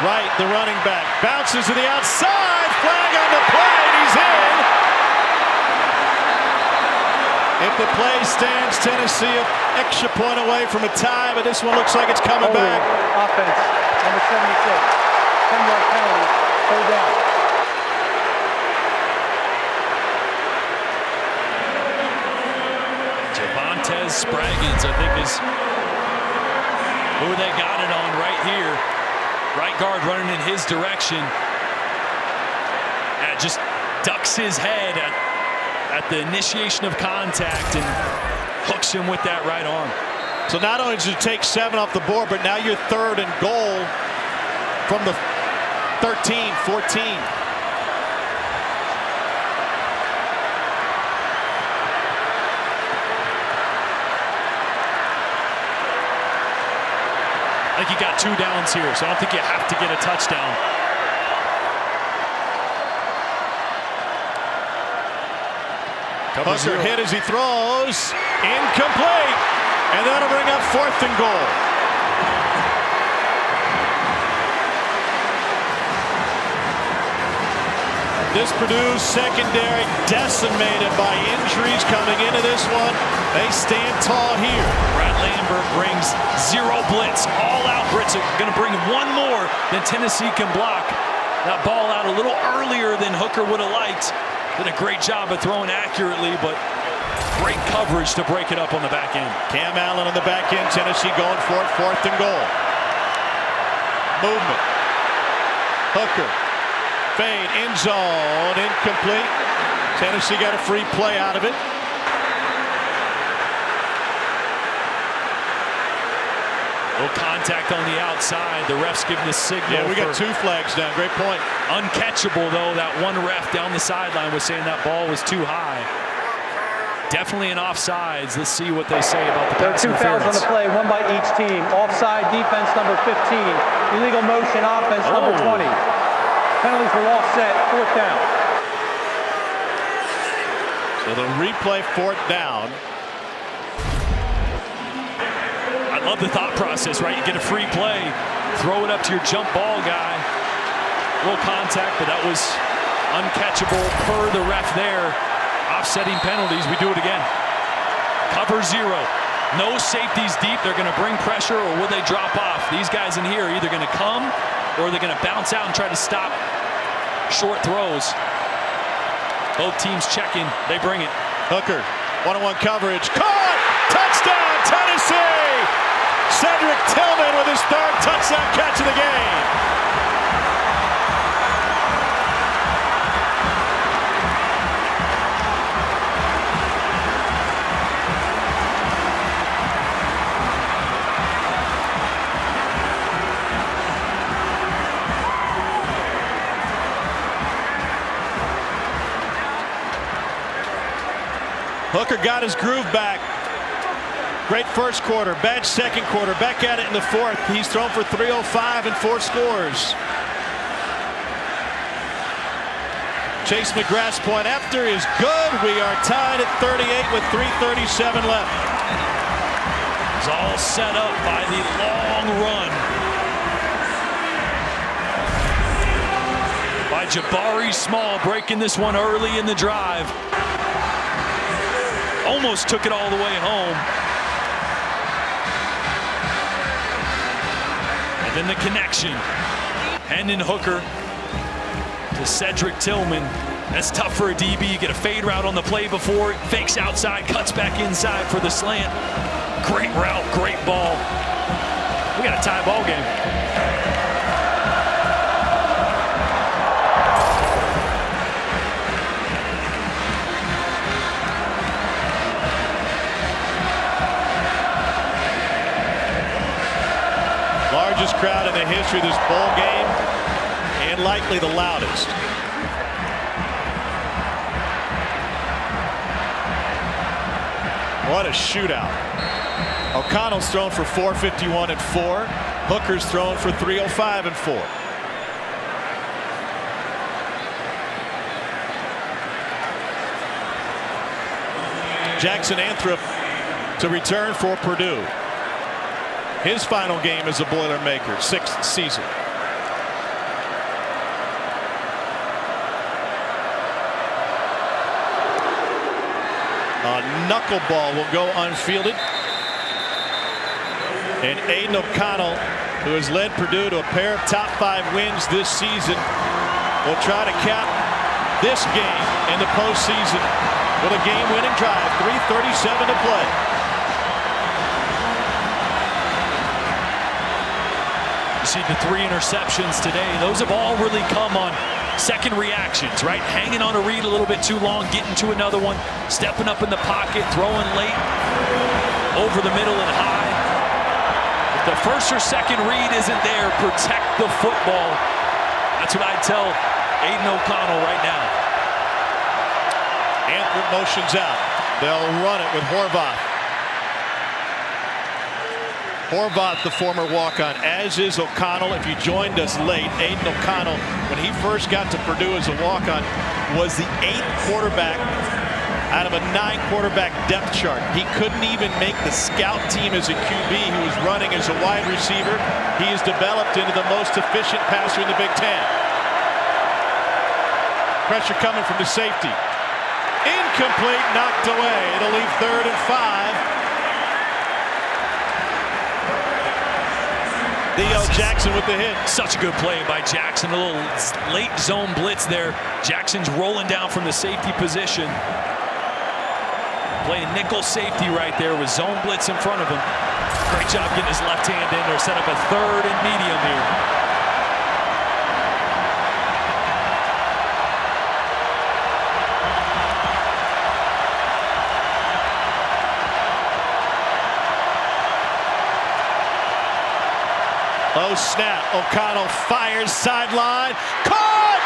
Right, the running back bounces to the outside. Flag on the play, and he's in. If the play stands, Tennessee an extra point away from a tie, but this one looks like it's coming back. Offense, number 76. 10-yard penalty, 3rd down. Spraggins, I think, is who they got it on right here. Right guard running in his direction. And just ducks his head at the initiation of contact and hooks him with that right arm. So not only did you take 7 off the board, but now you're 3rd and goal from the 13, 14. I think you got 2 downs here, so I don't think you have to get a touchdown. Hooker hit as he throws. Incomplete. And that'll bring up 4th and goal. This Purdue secondary decimated by injuries coming into this one. They stand tall here. Brad Lambert brings 0 blitz, all out blitz. Going to bring 1 more than Tennessee can block. That ball out a little earlier than Hooker would have liked. Did a great job of throwing accurately, but great coverage to break it up on the back end. Cam Allen on the back end. Tennessee going for it. 4th and goal. Movement. Hooker. Fade, end zone, incomplete. Tennessee got a free play out of it. Little contact on the outside. The ref's giving the signal. Yeah, we got 2 flags down. Great point. Uncatchable, though. That one ref down the sideline was saying that ball was too high. Definitely an offsides. Let's see what they say about the pass interference. There are 2 fouls on the play, 1 by each team. Offside defense number 15. Illegal motion offense number 20. Penalties were all set. 4th down. So the replay 4th down. I love the thought process, right? You get a free play, throw it up to your jump ball guy. A little contact, but that was uncatchable per the ref there. Offsetting penalties. We do it again. Cover 0. No safeties deep. They're going to bring pressure, or will they drop off? These guys in here are either going to come or they're going to bounce out and try to stop short throws. Both teams checking. They bring it. Hooker, 1-on-1 coverage. Caught! Touchdown, Tennessee! Cedric Tillman with his third touchdown catch of the game. Hooker got his groove back. Great first quarter, bad second quarter, back at it in the fourth. He's thrown for 305 and 4 scores. Chase McGrath's point after is good. We are tied at 38 with 3:37 left. It's all set up by the long run by Jabari Small, breaking this one early in the drive. Almost took it all the way home. And then the connection. Hendon Hooker to Cedric Tillman. That's tough for a DB. You get a fade route on the play before. Fakes outside, cuts back inside for the slant. Great route, great ball. We got a tie ball game. Largest crowd in the history of this bowl game, and likely the loudest. What a shootout. O'Connell's thrown for 451 and 4. Hooker's thrown for 305 and 4. Jackson Anthrop to return for Purdue. His final game as a Boilermaker, 6th season. A knuckleball will go unfielded. And Aiden O'Connell, who has led Purdue to a pair of top 5 wins this season, will try to cap this game in the postseason with a game-winning drive, 3:37 to play. You see the 3 interceptions today. Those have all really come on second reactions, right? Hanging on a read a little bit too long, getting to another one, stepping up in the pocket, throwing late, over the middle and high. If the first or second read isn't there, protect the football. That's what I'd tell Aiden O'Connell right now. Anthrop motions out. They'll run it with Horvath. Horvath, the former walk-on, as is O'Connell. If you joined us late, Aiden O'Connell, when he first got to Purdue as a walk-on, was the 8th quarterback out of a 9-quarterback depth chart. He couldn't even make the scout team as a QB. He was running as a wide receiver. He has developed into the most efficient passer in the Big Ten. Pressure coming from the safety. Incomplete, knocked away. It'll leave 3rd and 5. Theo Jackson with the hit. Such a good play by Jackson. A little late zone blitz there. Jackson's rolling down from the safety position. Playing nickel safety right there with zone blitz in front of him. Great job getting his left hand in there. Set up a 3rd and medium here. Low snap. O'Connell fires sideline. Caught!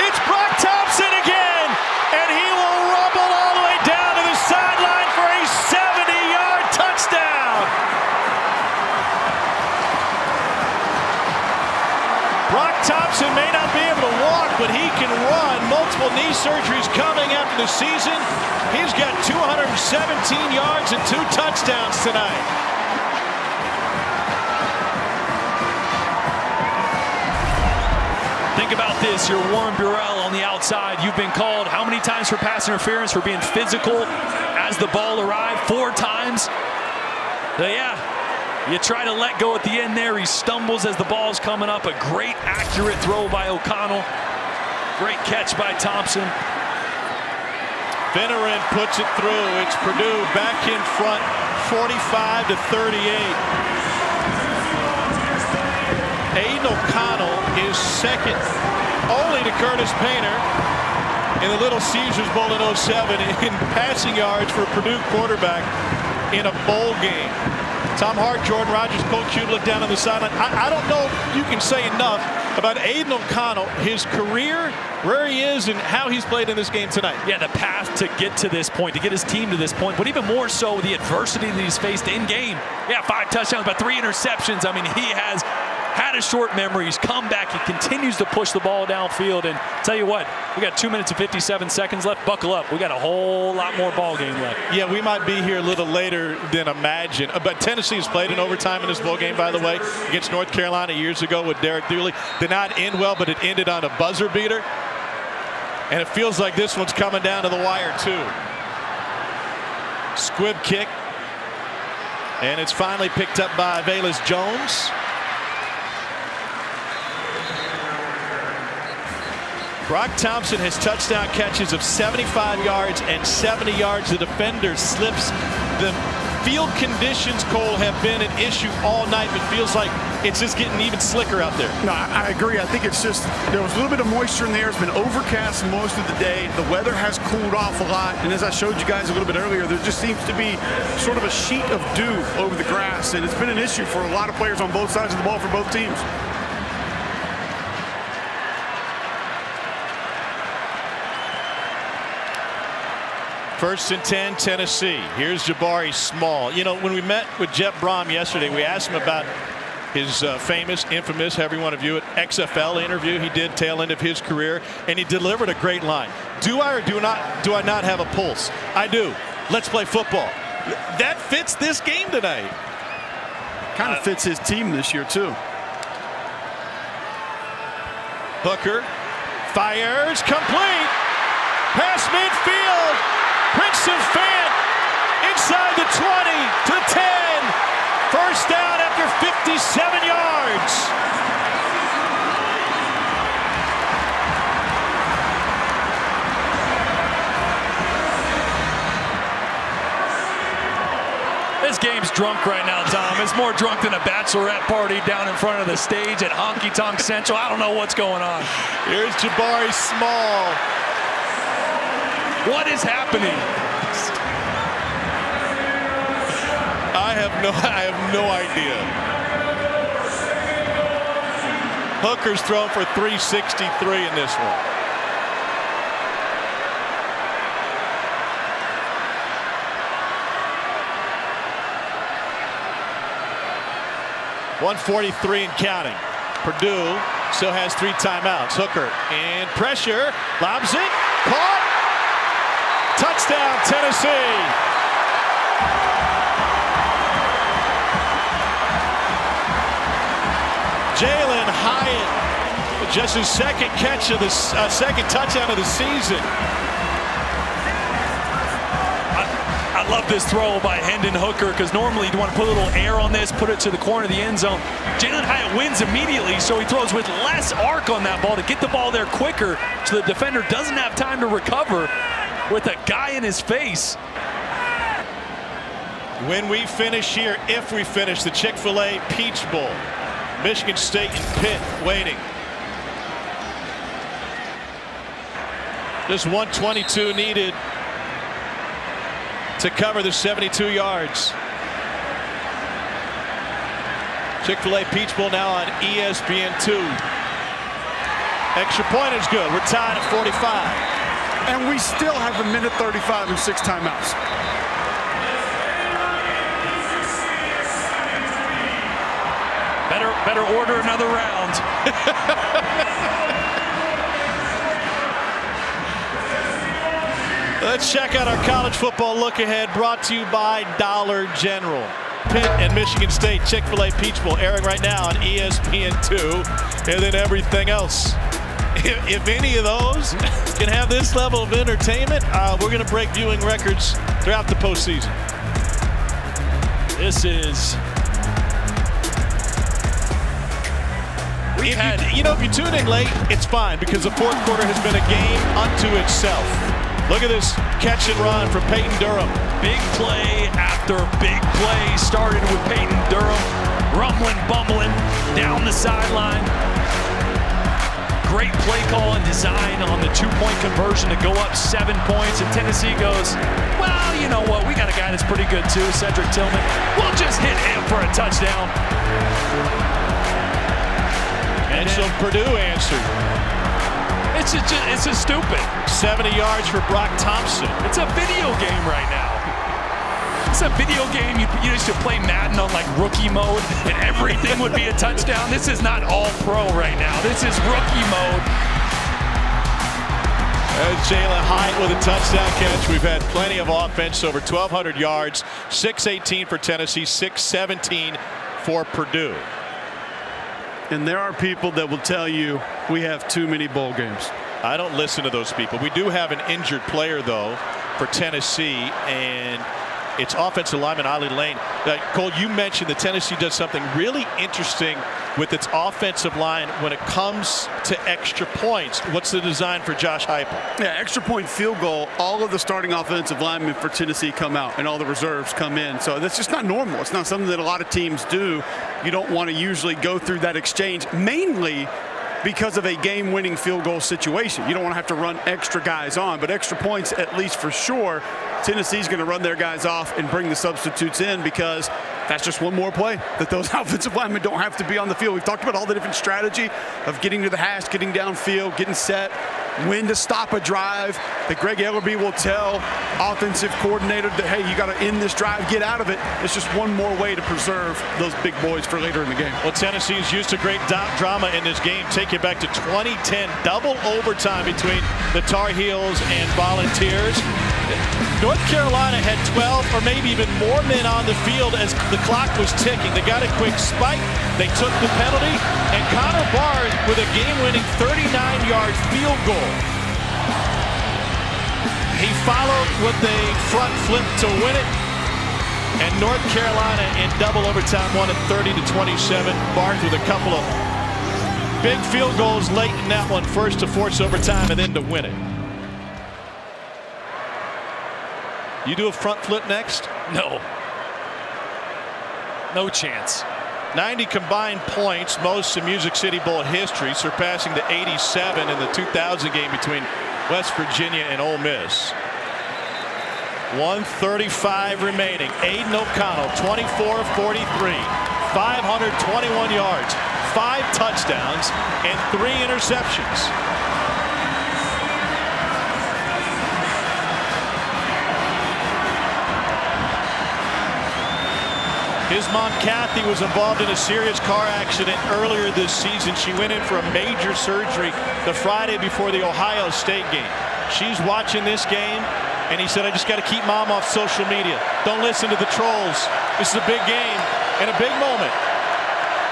It's Brock Thompson again, and he will rumble all the way down to the sideline for a 70-yard touchdown. Brock Thompson may not be able to walk, but he can run. Multiple knee surgeries coming after the season. He's got 217 yards and 2 touchdowns tonight. Think about this, you're Warren Burrell on the outside. You've been called how many times for pass interference, for being physical as the ball arrived? 4 times. So yeah, you try to let go at the end there. He stumbles as the ball's coming up. A great accurate throw by O'Connell. Great catch by Thompson. Finneran puts it through. It's Purdue back in front, 45-38. Aiden O'Connell is second only to Curtis Painter in the Little Caesars Bowl in 07 in passing yards for a Purdue quarterback in a bowl game. Tom Hart, Jordan Rogers, Coach Hugh looked down on the sideline. I don't know if you can say enough about Aiden O'Connell, his career, where he is, and how he's played in this game tonight. Yeah, the path to get to this point, to get his team to this point, but even more so the adversity that he's faced in game. Yeah, 5 touchdowns, but 3 interceptions. I mean, he has had a short memory. He's come back. He continues to push the ball downfield. And tell you what, we got 2 minutes and 57 seconds left. Buckle up. We got a whole lot more ball game left. Yeah, we might be here a little later than imagined. But Tennessee has played in overtime in this bowl game, by the way, against North Carolina years ago with Derek Dooley. Did not end well, but it ended on a buzzer beater. And it feels like this one's coming down to the wire, too. Squib kick. And it's finally picked up by Velus Jones. Brock Thompson has touchdown catches of 75 yards and 70 yards. The defender slips. The field conditions, Cole, have been an issue all night, but feels like it's just getting even slicker out there. No, I agree. I think it's just there was a little bit of moisture in the air. It's been overcast most of the day. The weather has cooled off a lot, and as I showed you guys a little bit earlier, there just seems to be sort of a sheet of dew over the grass, and it's been an issue for a lot of players on both sides of the ball for both teams. First and 10, Tennessee. Here's Jabari Small. You know, when we met with Jeff Brom yesterday, we asked him about his famous, infamous, however you want to view it, XFL interview he did tail end of his career, and he delivered a great line. Do I or do I not have a pulse? I do. Let's play football. That fits this game tonight. Kind of fits his team this year, too. Hooker fires, complete. Pass midfield. Princeton Fant inside the 20 to the 10. First down after 57 yards. This game's drunk right now, Tom. It's more drunk than a bachelorette party down in front of the stage at Honky Tonk Central. I don't know what's going on. Here's Jabari Small. What is happening? I have no idea. Hooker's thrown for 363 in this one. .143 and counting. Purdue still has 3 timeouts. Hooker and pressure, lobs it, caught. Touchdown, Tennessee. Jalen Hyatt, just his second catch of the second touchdown of the season. I love this throw by Hendon Hooker because normally you want to put a little air on this, put it to the corner of the end zone. Jalen Hyatt wins immediately, so he throws with less arc on that ball to get the ball there quicker so the defender doesn't have time to recover with a guy in his face. When we finish here, if we finish the Chick-fil-A Peach Bowl, Michigan State and Pitt waiting. Just 122 needed to cover the 72 yards. Chick-fil-A Peach Bowl now on ESPN2. Extra point is good. We're tied at 45. And we still have 1:35 and 6 timeouts. Better order another round. Let's check out our college football look ahead, brought to you by Dollar General. Pitt and Michigan State Chick-fil-A Peach Bowl airing right now on ESPN2, and then everything else. If any of those can have this level of entertainment, we're going to break viewing records throughout the postseason. This is. If you tune in late, it's fine because the fourth quarter has been a game unto itself. Look at this catch and run from Peyton Durham. Big play after big play started with Peyton Durham. rumbling, bumbling down the sideline. Great play call and design on the two-point conversion to go up 7 points. And Tennessee goes, well, you know what? We got a guy that's pretty good too, Cedric Tillman. We'll just hit him for a touchdown. And so Purdue answered. It's just stupid. 70 yards for Brock Thompson. It's a video game right now. It's a video game. You used to play Madden on like rookie mode and everything would be a touchdown. This is not all pro right now. This is rookie mode. Jalen Hyatt with a touchdown catch. We've had plenty of offense, over 1,200 yards, 6:18 for Tennessee, 6:17 for Purdue. And there are people that will tell you we have too many bowl games. I don't listen to those people. We do have an injured player, though, for Tennessee, and it's offensive lineman Ollie Lane. Cole, you mentioned that Tennessee does something really interesting with its offensive line when it comes to extra points. What's the design for Josh Heupel? Yeah, extra point field goal. All of the starting offensive linemen for Tennessee come out, and all the reserves come in. So that's just not normal. It's not something that a lot of teams do. You don't want to usually go through that exchange, mainly because of a game-winning field goal situation. You don't want to have to run extra guys on, but extra points, at least for sure, Tennessee's going to run their guys off and bring the substitutes in, because that's just one more play that those offensive linemen don't have to be on the field. We've talked about all the different strategy of getting to the hash, getting downfield, getting set, when to stop a drive, that Greg Ellerby will tell offensive coordinator that, hey, you got to end this drive, get out of it. It's just one more way to preserve those big boys for later in the game. Well, Tennessee's used to great drama in this game. Take it back to 2010, double overtime between the Tar Heels and Volunteers. North Carolina had 12 or maybe even more men on the field as the clock was ticking. They got a quick spike. They took the penalty, and Connor Barr with a game-winning 39-yard field goal. He followed with a front flip to win it, and North Carolina in double overtime won it 30-27. Barth with a couple of big field goals late in that one, first to force overtime and then to win it. You do a front flip next? No. No chance. 90 combined points, most in Music City Bowl history, surpassing the 87 in the 2000 game between West Virginia and Ole Miss. 1:35 remaining. Aiden O'Connell, 24 of 43, 521 yards, 5 touchdowns, and 3 interceptions. His mom, Kathy, was involved in a serious car accident earlier this season. She went in for a major surgery the Friday before the Ohio State game. She's watching this game, and he said, I just got to keep mom off social media. Don't listen to the trolls. This is a big game and a big moment.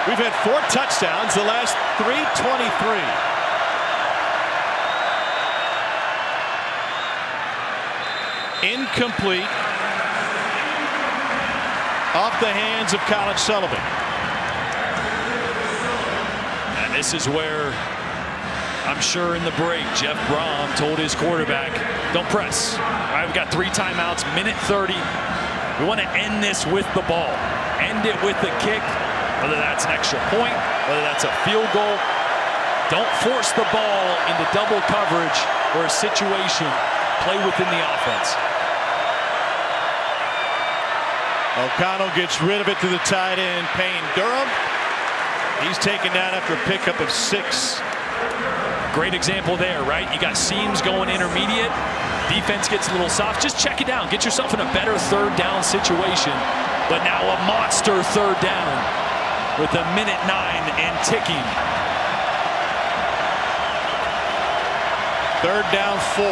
We've had 4 touchdowns the last 3:23. Incomplete. Off the hands of Colin Sullivan. And this is where I'm sure in the break Jeff Brom told his quarterback, don't press. All right, we've got 3 timeouts, minute 30. We want to end this with the ball. End it with the kick, whether that's an extra point, whether that's a field goal. Don't force the ball into double coverage or a situation. Play within the offense. O'Connell gets rid of it to the tight end, Payne Durham. He's taken down after a pickup of 6. Great example there, right? You got seams going intermediate. Defense gets a little soft. Just check it down. Get yourself in a better 3rd down situation. But now a monster 3rd down with a minute 9 and ticking. 3rd down 4.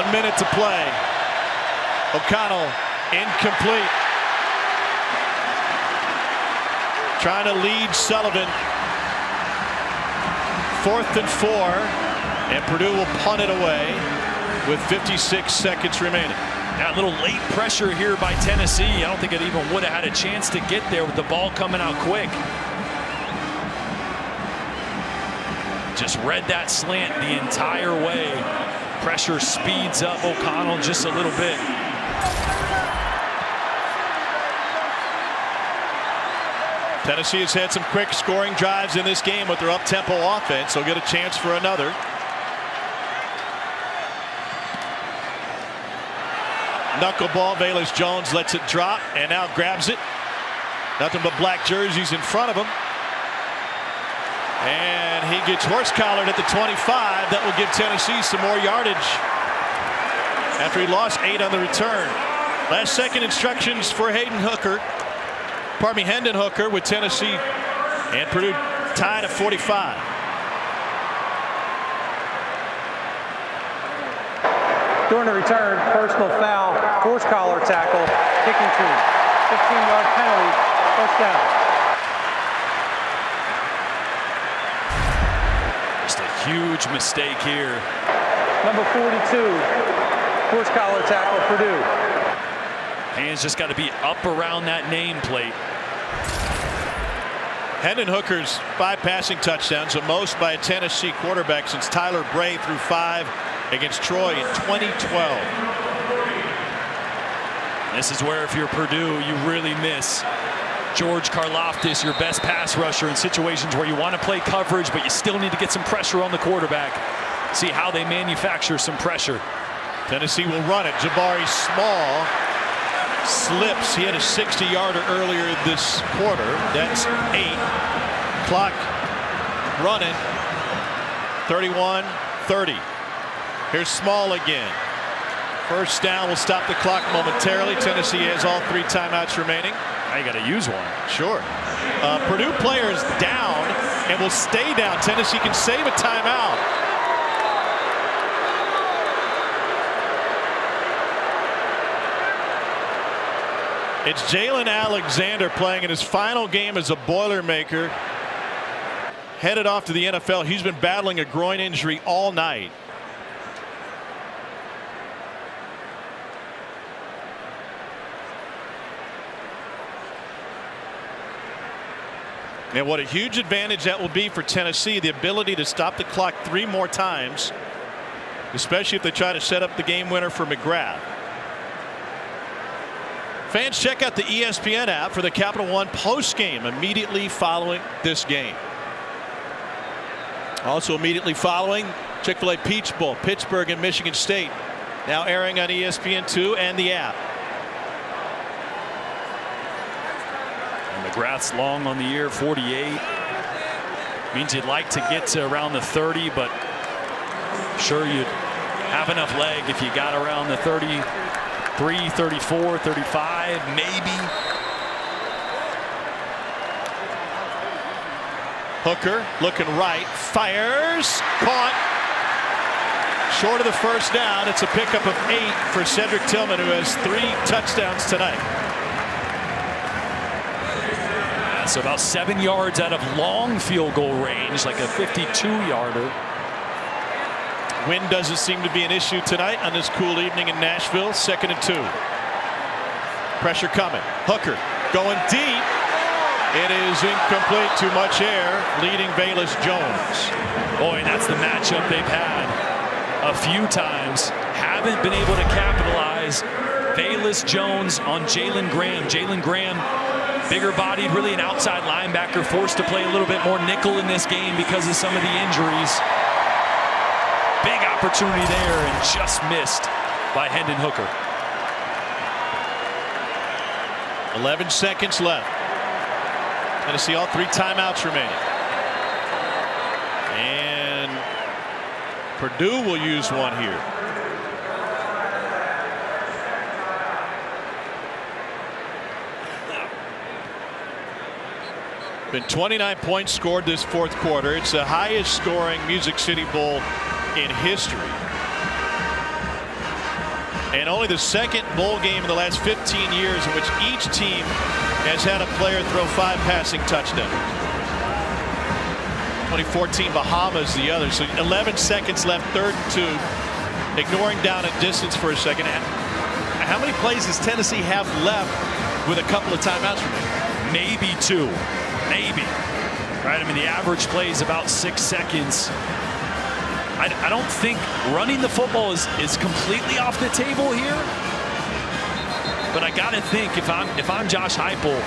1 minute to play. O'Connell incomplete. Trying to lead Sullivan. 4th and 4. And Purdue will punt it away with 56 seconds remaining. Now a little late pressure here by Tennessee. I don't think it even would have had a chance to get there with the ball coming out quick. Just read that slant the entire way. Pressure speeds up O'Connell just a little bit. Tennessee has had some quick scoring drives in this game with their up-tempo offense. They'll get a chance for another. Knuckleball. Velus Jones lets it drop and now grabs it. Nothing but black jerseys in front of him. And he gets horse-collared at the 25. That will give Tennessee some more yardage after he lost 8 on the return. Last second instructions for Hendon Hooker with Tennessee and Purdue tied at 45. During the return, personal foul, horse collar tackle, kicking team. 15-yard penalty, first down. Just a huge mistake here. Number 42, horse collar tackle, Purdue. Hands just got to be up around that nameplate. Hendon Hooker's 5 passing touchdowns, the most by a Tennessee quarterback since Tyler Bray threw 5 against Troy in 2012. This is where, if you're Purdue, you really miss George Karlaftis, your best pass rusher, in situations where you want to play coverage, but you still need to get some pressure on the quarterback. See how they manufacture some pressure. Tennessee will run it. Jabari Small slips. He had a 60-yarder earlier this quarter. That's 8. Clock running. 31-30. Here's Small again. First down will stop the clock momentarily. Tennessee has all 3 timeouts remaining. Now you got to use one. Sure. Purdue players down and will stay down. Tennessee can save a timeout. It's Jalen Alexander playing in his final game as a Boilermaker. Headed off to the NFL. He's been battling a groin injury all night. And what a huge advantage that will be for Tennessee, the ability to stop the clock 3 more times, especially if they try to set up the game winner for McGrath. Fans, check out the ESPN app for the Capital One post game immediately following this game. Also immediately following, Chick-fil-A Peach Bowl, Pittsburgh and Michigan State, now airing on ESPN2 and the app. McGrath's long on the year, 48. Means you'd like to get to around the 30, but sure you'd have enough leg if you got around the 33, 34, 35, maybe. Hooker looking right, fires, caught. Short of the first down. It's a pickup of 8 for Cedric Tillman, who has 3 touchdowns tonight. So about 7 yards out of long field goal range, like a 52-yarder. Wind doesn't seem to be an issue tonight on this cool evening in Nashville. 2nd and 2. Pressure coming. Hooker going deep. It is incomplete. Too much air, leading Velus Jones. Boy, that's the matchup they've had a few times. Haven't been able to capitalize. Velus Jones on Jalen Graham. Jalen Graham, bigger bodied, really an outside linebacker, forced to play a little bit more nickel in this game because of some of the injuries. Big opportunity there and just missed by Hendon Hooker. 11 seconds left. Tennessee all 3 timeouts remaining. And Purdue will use one here. Been 29 points scored this 4th quarter. It's the highest scoring Music City Bowl in history. And only the 2nd bowl game in the last 15 years in which each team has had a player throw 5 passing touchdowns. 2014 Bahamas the other. So 11 seconds left, 3rd and 2. Ignoring down and distance for a second. How many plays does Tennessee have left with a couple of timeouts remaining? Maybe 2. Maybe. Right? I mean, the average play is about 6 seconds. I don't think running the football is completely off the table here. But I got to think if I'm Josh Heupel,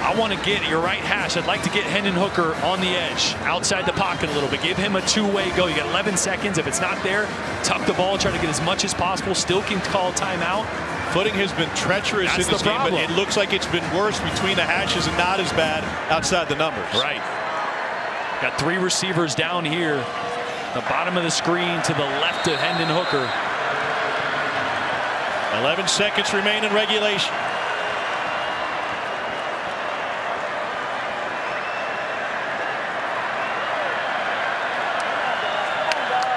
I want to get your right hash. I'd like to get Hendon Hooker on the edge, outside the pocket a little bit. Give him a two-way go. You got 11 seconds. If it's not there, tuck the ball, try to get as much as possible. Still can call timeout. Footing has been treacherous in this game, but it looks like it's been worse between the hashes and not as bad outside the numbers. Right. Got 3 receivers down here. The bottom of the screen to the left of Hendon Hooker. 11 seconds remain in regulation.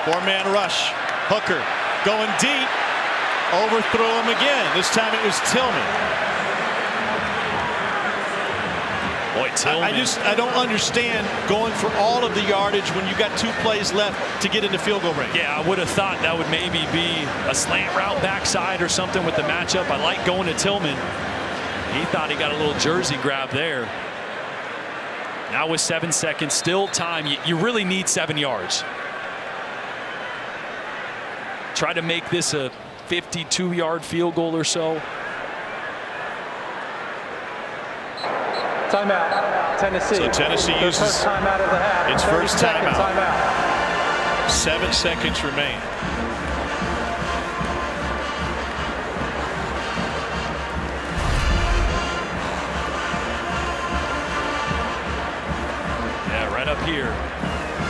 Four-man rush. Hooker going deep. Overthrow him again. This time it was Tillman. Boy, Tillman. I don't understand going for all of the yardage when you got 2 plays left to get into field goal range. Yeah, I would have thought that would maybe be a slant route backside or something with the matchup. I like going to Tillman. He thought he got a little jersey grab there. Now with 7 seconds, still time. You really need 7 yards. Try to make this a 52-yard field goal or so. Timeout, Tennessee. So Tennessee uses first timeout of the half. its first timeout. 7 Timeout. seconds remain. Yeah, right up here.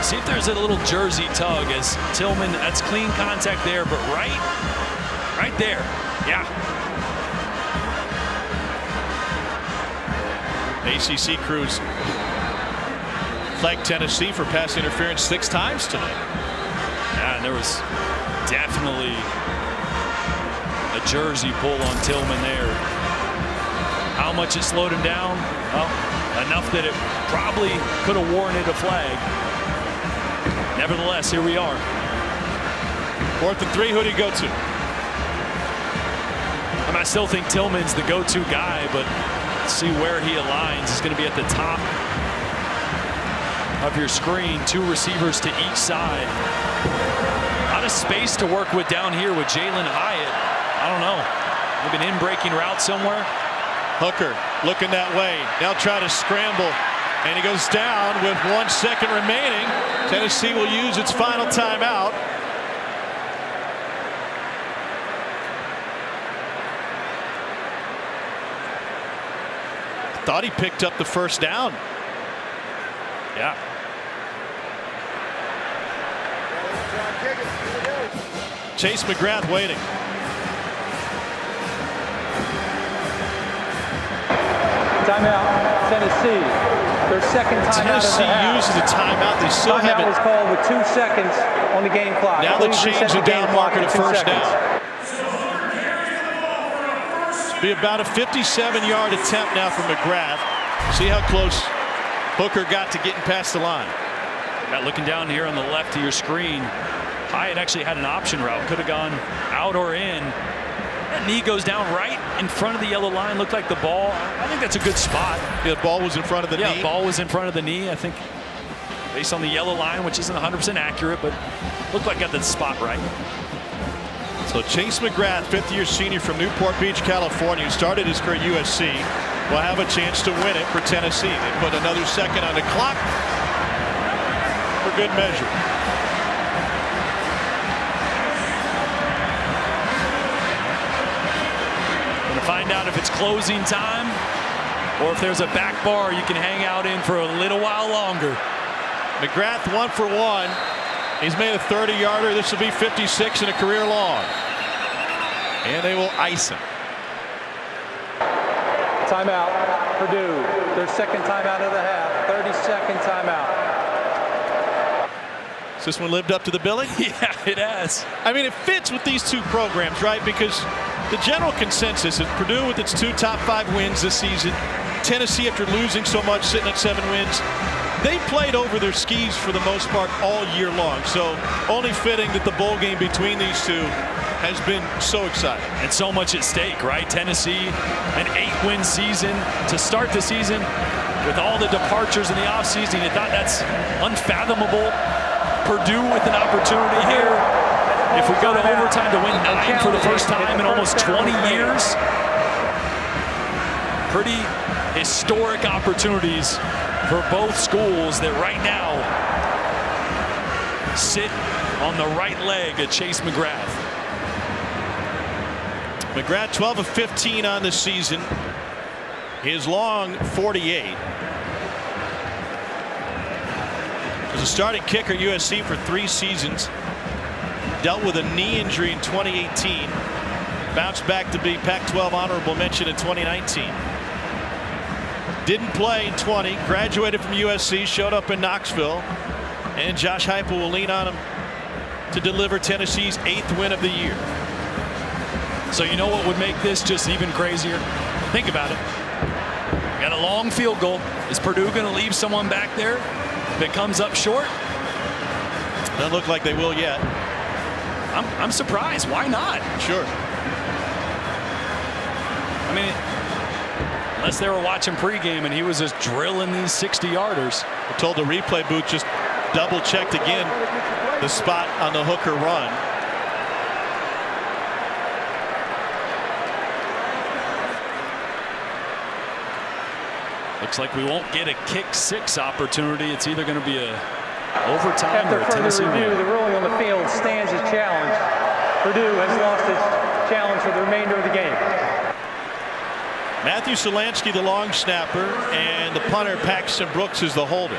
See if there's a little jersey tug as Tillman. That's clean contact there, but right there. Yeah. ACC crews flagged Tennessee for pass interference 6 times tonight. Yeah, and there was definitely a jersey pull on Tillman there. How much it slowed him down? Well, enough that it probably could have warranted a flag. Nevertheless, here we are. 4th and 3. Who do you go to? I still think Tillman's the go-to guy, but see where he aligns. He's going to be at the top of your screen. 2 receivers to each side. A lot of space to work with down here with Jalen Hyatt. I don't know. Maybe an in-breaking route somewhere. Hooker looking that way. Now try to scramble. And he goes down with 1 second remaining. Tennessee will use its final timeout. Thought he picked up the first down. Yeah. Chase McGrath waiting. Timeout, Tennessee. Their second timeout of the half. Tennessee uses the timeout. They still have it. Timeout was called with 2 seconds on the game clock. Now they change the down marker to first down. Be about a 57-yard attempt now from McGrath. See how close Hooker got to getting past the line. Yeah, looking down here on the left of your screen, Hyatt actually had an option route. Could have gone out or in. That knee goes down right in front of the yellow line. Looked like the ball. I think that's a good spot. Yeah, the ball was in front of the knee. Yeah, the ball was in front of the knee. I think based on the yellow line, which isn't 100% accurate, but looked like got the spot right. So Chase McGrath, 5th-year senior from Newport Beach, California, who started his career at USC, will have a chance to win it for Tennessee. They put another second on the clock for good measure. Going to find out if it's closing time or if there's a back bar you can hang out in for a little while longer. McGrath 1 for 1. He's made a 30-yarder. This will be 56 in a career long. And they will ice him. Timeout, Purdue. Their second timeout of the half. 30-second timeout. Has this one lived up to the billing? Yeah, it has. I mean, it fits with these 2 programs, right? Because the general consensus is Purdue with its 2 top 5 wins this season. Tennessee, after losing so much, sitting at 7 wins. They played over their skis for the most part all year long. So only fitting that the bowl game between these 2 has been so exciting. And so much at stake, right? Tennessee, an 8-win season to start the season with all the departures in the offseason. You thought that's unfathomable. Purdue with an opportunity here. If we go to overtime to win 9 for the first time in almost 20 years. pretty historic opportunities for both schools that right now sit on the right leg of Chase McGrath. McGrath 12 of 15 on the season. His long 48. Was a starting kicker at USC for 3 seasons. Dealt with a knee injury in 2018. Bounced back to be Pac-12 honorable mention in 2019. Didn't play in 20. Graduated from USC. Showed up in Knoxville. And Josh Heupel will lean on him to deliver Tennessee's 8th win of the year. So you know what would make this just even crazier? Think about it. Got a long field goal. Is Purdue going to leave someone back there that comes up short? Doesn't look like they will yet. I'm surprised. Why not? Sure. I mean, unless they were watching pregame and he was just drilling these 60-yarders. I told the replay booth just double-checked again the spot on the hooker run. Looks like we won't get a kick 6 opportunity. It's either going to be a overtime After or a further Tennessee review, win. the ruling on the field stands as challenged. Purdue has lost its challenge for the remainder of the game. Matthew Solansky, the long snapper, and the punter Paxton Brooks is the holder.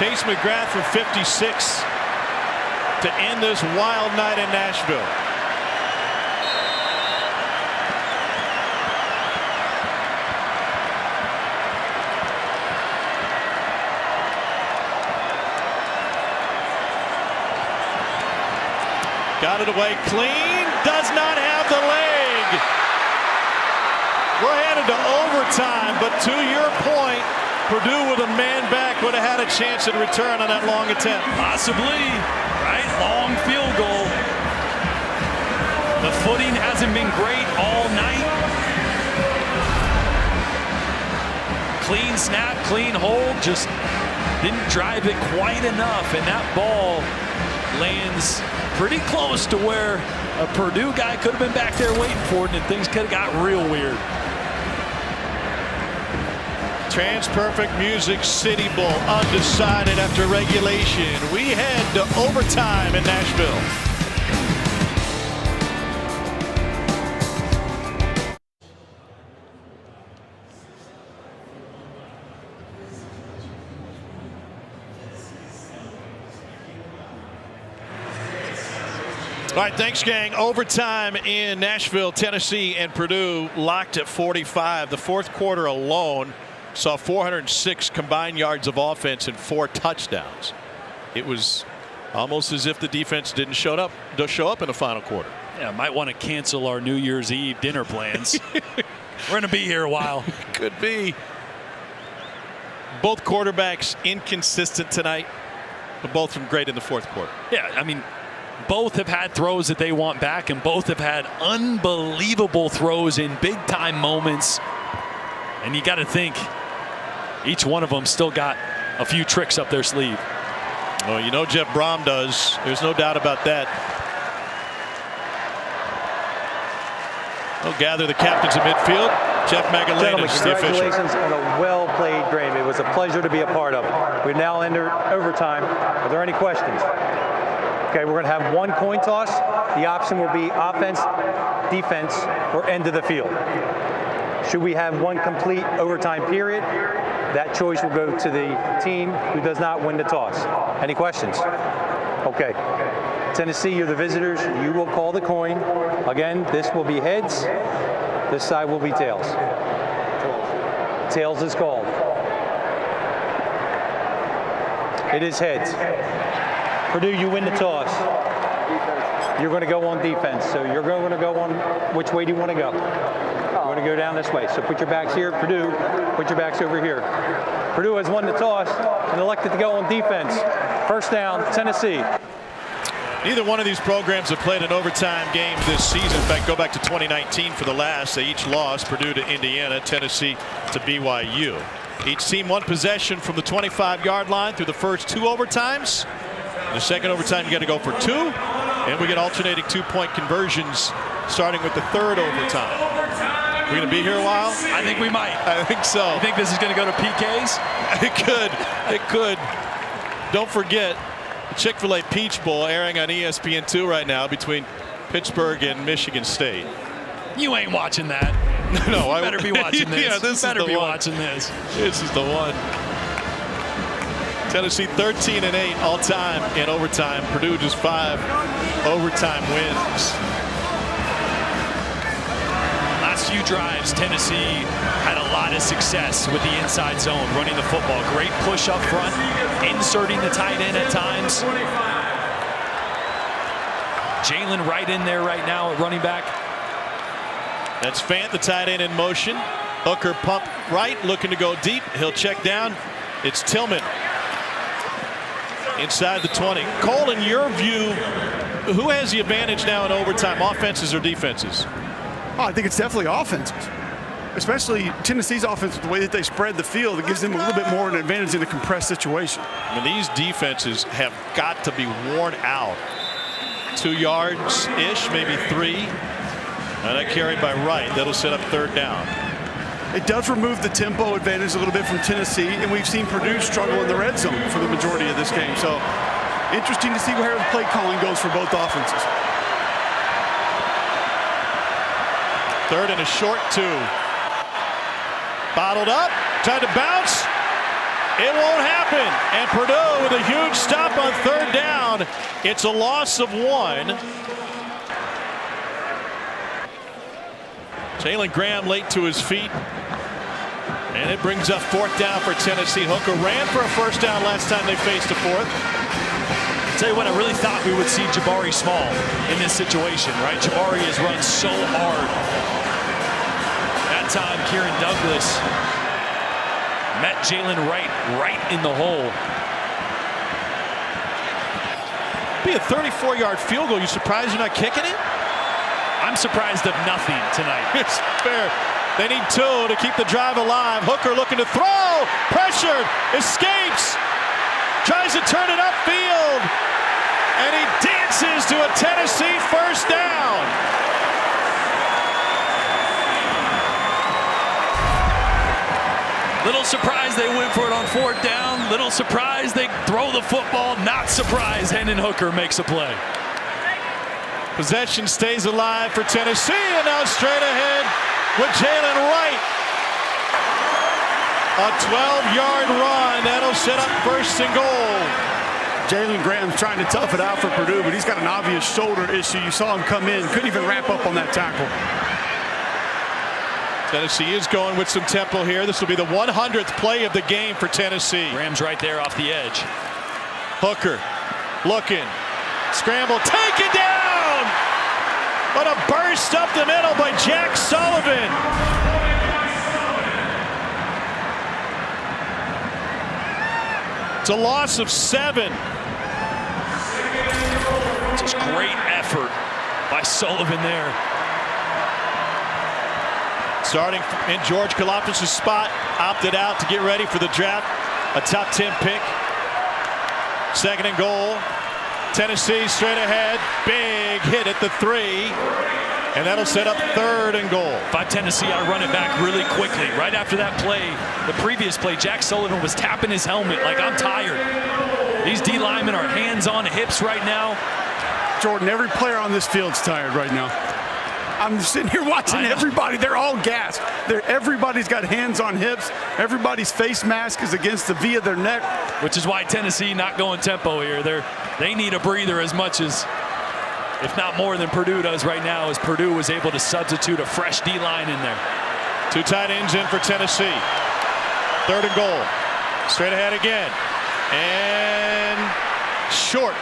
Chase McGrath for 56 to end this wild night in Nashville. Got it away clean. Does not have the leg. We're headed to overtime, but to your point, Purdue with a man back would have had a chance at return on that long attempt. Possibly, right? Long field goal. The footing hasn't been great all night. Clean snap, clean hold, just didn't drive it quite enough, and that ball lands pretty close to where a Purdue guy could have been back there waiting for it, and things could have got real weird. Trans-Perfect Music City Bowl undecided after regulation. We head to overtime in Nashville. All right, thanks, gang. Overtime in Nashville, Tennessee, and Purdue locked at 45. The fourth quarter alone saw 406 combined yards of offense and 4 touchdowns. It was almost as if the defense didn't show up in the final quarter. Yeah, might want to cancel our New Year's Eve dinner plans. We're going to be here a while. Could be. Both quarterbacks inconsistent tonight, but both from great in the fourth quarter. Yeah, I mean, both have had throws that they want back, and both have had unbelievable throws in big-time moments. And you got to think each one of them still got a few tricks up their sleeve. Well, you know Jeff Brom does. There's no doubt about that. We'll gather the captains of midfield. Jeff Gentlemen, Magalenas, the official. congratulations on a well-played game. It was a pleasure to be a part of. We've now entered overtime. Are there any questions? Okay, we're going to have one coin toss. The option will be offense, defense, or end of the field. Should we have one complete overtime period, that choice will go to the team who does not win the toss. Any questions? Okay. Tennessee, you're the visitors. You will call the coin. Again, this will be heads. This side will be tails. Tails is called. It is heads. Purdue, you win the toss. You're going to go on defense. So you're going to go on, which way do you want to go? You want to go down this way. So put your backs here. Purdue, put your backs over here. Purdue has won the toss and elected to go on defense. First down, Tennessee. Neither one of these programs have played an overtime game this season. In fact, go back to 2019 for the last. They each lost. Purdue to Indiana, Tennessee to BYU. Each team one possession from the 25-yard line through the first 2 overtimes. In the second overtime, you got to go for 2. And we get alternating 2-point conversions starting with the third overtime. We're going to be here a while? I think we might. I think so. You think this is going to go to PKs? It could. It could. Don't forget the Chick-fil-A Peach Bowl airing on ESPN2 right now between Pittsburgh and Michigan State. You ain't watching that. No, I better be watching this. Yeah, this better is the be one. watching this. This is the one. Tennessee 13-8 all time in overtime. Purdue just 5 overtime wins. Last few drives, Tennessee had a lot of success with the inside zone, running the football. Great push up front, inserting the tight end at times. Jalen Wright in there right now at running back. That's Fant, the tight end, in motion. Hooker pump right, looking to go deep. He'll check down. It's Tillman inside the 20. Cole, in your view, who has the advantage now in overtime, offenses or defenses? Oh, I think it's definitely offenses, especially Tennessee's offense with the way that they spread the field. It gives them a little bit more of an advantage in a compressed situation. I mean, these defenses have got to be worn out. 2 yards-ish, maybe 3. And that carried by Wright. That'll set up third down. It does remove the tempo advantage a little bit from Tennessee, and we've seen Purdue struggle in the red zone for the majority of this game. So interesting to see where the play calling goes for both offenses. Third and a short 2. Bottled up, tried to bounce. It won't happen. And Purdue with a huge stop on third down. It's a loss of 1. Jalen Graham late to his feet. And it brings up fourth down for Tennessee. Hooker ran for a first down last time they faced a fourth. Tell you what, I really thought we would see Jabari Small in this situation, right? Jabari has run so hard. That time, Kieran Douglas met Jalen Wright right in the hole. Be a 34-yard field goal. You surprised you're not kicking it? I'm surprised of nothing tonight. It's fair. They need 2 to keep the drive alive. Hooker looking to throw. Pressured. Escapes. Tries to turn it upfield. And he dances to a Tennessee first down. Little surprised they went for it on fourth down. Little surprised they throw the football. Not surprised Hendon Hooker makes a play. Possession stays alive for Tennessee, and now straight ahead with Jalen Wright. A 12-yard run. That'll set up first and goal. Jalen Graham's trying to tough it out for Purdue, but he's got an obvious shoulder issue. You saw him come in, couldn't even wrap up on that tackle. Tennessee is going with some tempo here. This will be the 100th play of the game for Tennessee. Graham's right there off the edge. Hooker looking. Scramble. Taken down! What a burst up the middle by Jack Sullivan. It's a loss of 7. Just great effort by Sullivan there. Starting in George Kalafis' spot, opted out to get ready for the draft. A top 10 pick. Second and goal. Tennessee straight ahead. Big hit at the 3. And that'll set up third and goal. If I'm Tennessee, I run it back really quickly. Right after that play, the previous play, Jack Sullivan was tapping his helmet like, I'm tired. These D linemen are hands on hips right now. Jordan, every player on this field's tired right now. I'm sitting here watching everybody. They're all gassed. Everybody's got hands on hips. Everybody's face mask is against the V of their neck. Which is why Tennessee not going tempo here. They need a breather as much as, if not more than Purdue does right now, as Purdue was able to substitute a fresh D-line in there. 2 tight ends in for Tennessee. Third and goal. Straight ahead again. And short.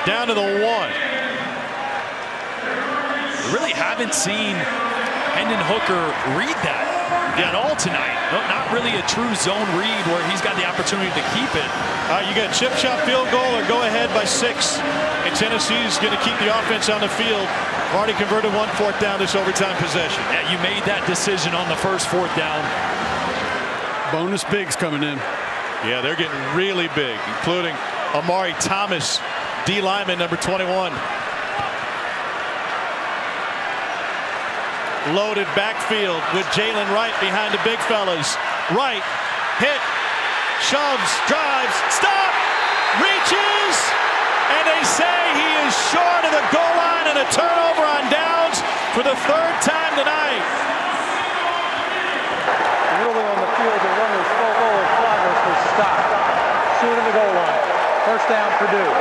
Down to the 1. Really haven't seen Hendon Hooker read that at all tonight. No, not really a true zone read where he's got the opportunity to keep it. You got chip shot field goal or go ahead by 6. And Tennessee's going to keep the offense on the field. Already converted 1 fourth down this overtime possession. Yeah, you made that decision on the first fourth down. Bonus bigs coming in. Yeah, they're getting really big, including Amari Thomas, D lineman number 21. Loaded backfield with Jalen Wright behind the big fellas. Wright hit, shoves, drives, stop, reaches, and they say he is short of the goal line and a turnover on downs for the third time tonight. Really on the field, the runner's forward progress was stopped. Short of the goal line. First down, Purdue.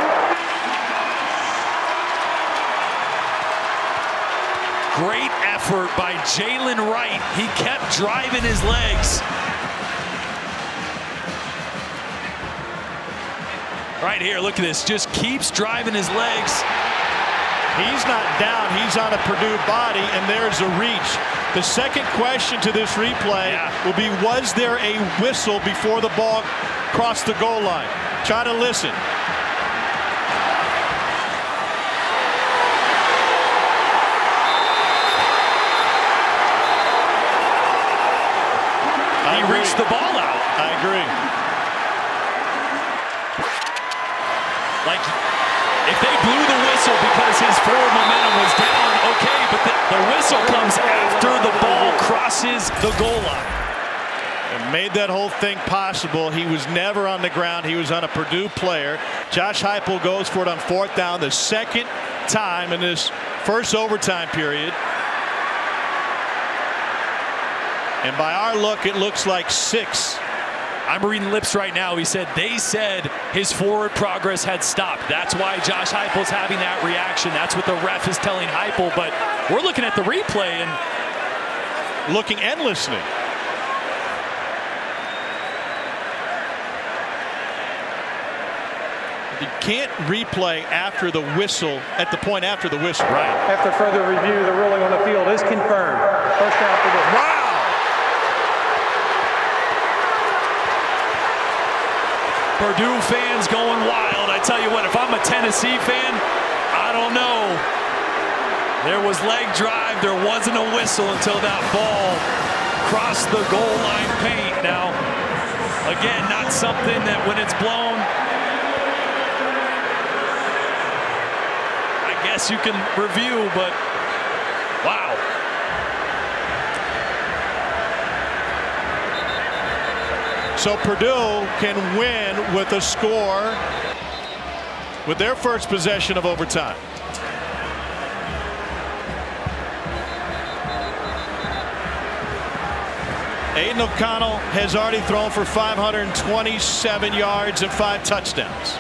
Great effort by Jalen Wright. He kept driving his legs. Right here, look at this. Just keeps driving his legs. He's not down. He's on a Purdue body, and there's a reach. The second question to this replay will be, was there a whistle before the ball crossed the goal line? Try to listen. He reached the ball out. I agree. Like, if they blew the whistle because his forward momentum was down, okay, but the whistle comes after the ball crosses the goal line. And made that whole thing possible. He was never on the ground. He was on a Purdue player. Josh Heupel goes for it on fourth down, the second time in this first overtime period. And by our look, it looks like 6. I'm reading lips right now. He said they said his forward progress had stopped. That's why Josh Heupel's having that reaction. That's what the ref is telling Heupel. But we're looking at the replay and looking and listening. You can't replay after the whistle, at the point after the whistle. Right. After further review, the ruling on the field is confirmed. First down for the. Wow! Purdue fans going wild. I tell you what, if I'm a Tennessee fan, I don't know. There was leg drive. There wasn't a whistle until that ball crossed the goal line paint. Now, again, not something that when it's blown, I guess you can review, but wow. So Purdue can win with a score with their first possession of overtime. Aiden O'Connell has already thrown for 527 yards and 5 touchdowns.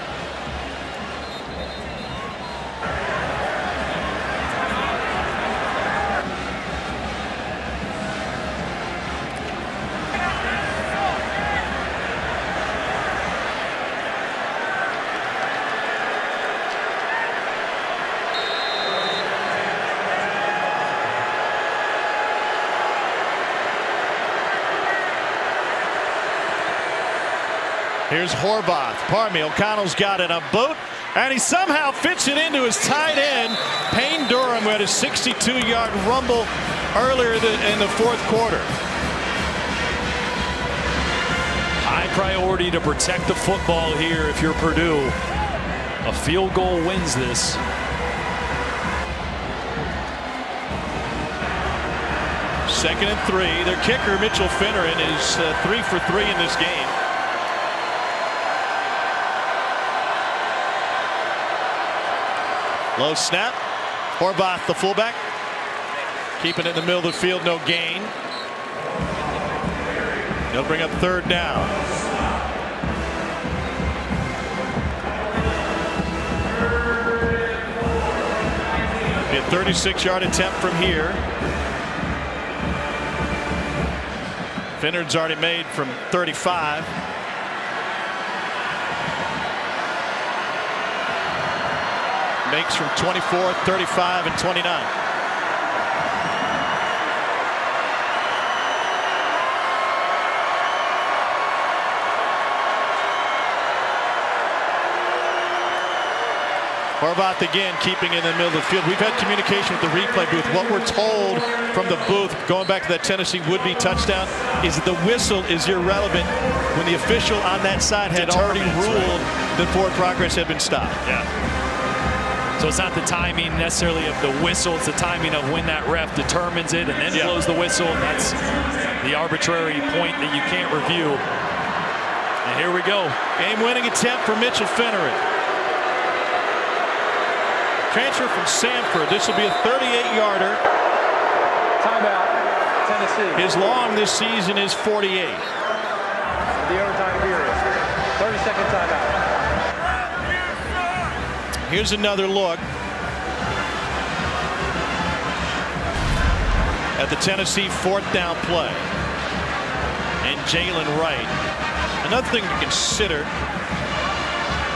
Here's Horvath. Pardon me, O'Connell's got it, a boot, and he somehow fits it into his tight end, Payne Durham, who had a 62-yard rumble earlier in the fourth quarter. High priority to protect the football here if you're Purdue. A field goal wins this. Second and 3. Their kicker, Mitchell Finneran, is 3 for 3 in this game. Low snap. Horvath, the fullback, keeping it in the middle of the field, no gain. They'll bring up third down. Be a 36-yard attempt from here. Finnard's already made from 35. Makes from 24, 35, and 29. Horvath again keeping in the middle of the field. We've had communication with the replay booth. What we're told from the booth, going back to that Tennessee would-be touchdown, is that the whistle is irrelevant when the official on that side had already ruled that forward progress had been stopped. Yeah. So it's not the timing necessarily of the whistle, it's the timing of when that ref determines it and then blows the whistle, and that's the arbitrary point that you can't review. And here we go. Game-winning attempt for Mitchell Finneret. Transfer from Samford. This will be a 38-yarder. Timeout, Tennessee. His long this season is 48. The overtime period. 30-second timeout. Here's another look at the Tennessee 4th down play. And Jalen Wright. Another thing to consider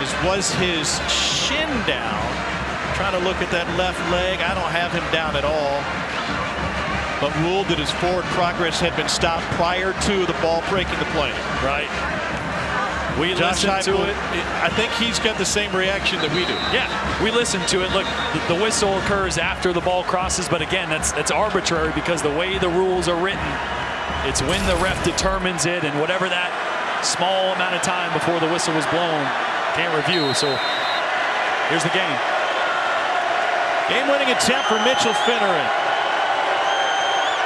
is, was his shin down? Trying to look at that left leg. I don't have him down at all, but ruled that his forward progress had been stopped prior to the ball breaking the plane. Right. We Josh listened to Heupel, it. I think he's got the same reaction that we do. Yeah, we listened to it. Look, the whistle occurs after the ball crosses, but again, that's arbitrary because the way the rules are written, it's when the ref determines it, and whatever that small amount of time before the whistle was blown, can't review. So here's the game. Game-winning attempt for Mitchell Finneret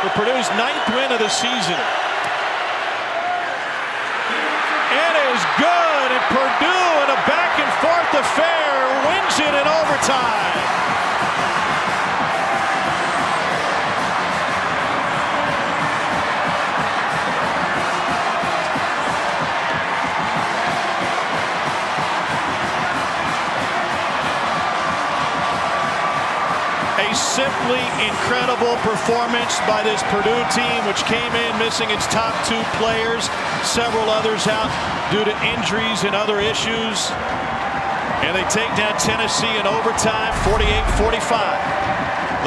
for Purdue's 9th win of the season. It is good, and Purdue in a back-and-forth affair wins it in overtime. A simply incredible performance by this Purdue team, which came in missing its top 2 players, several others out due to injuries and other issues. And they take down Tennessee in overtime, 48-45.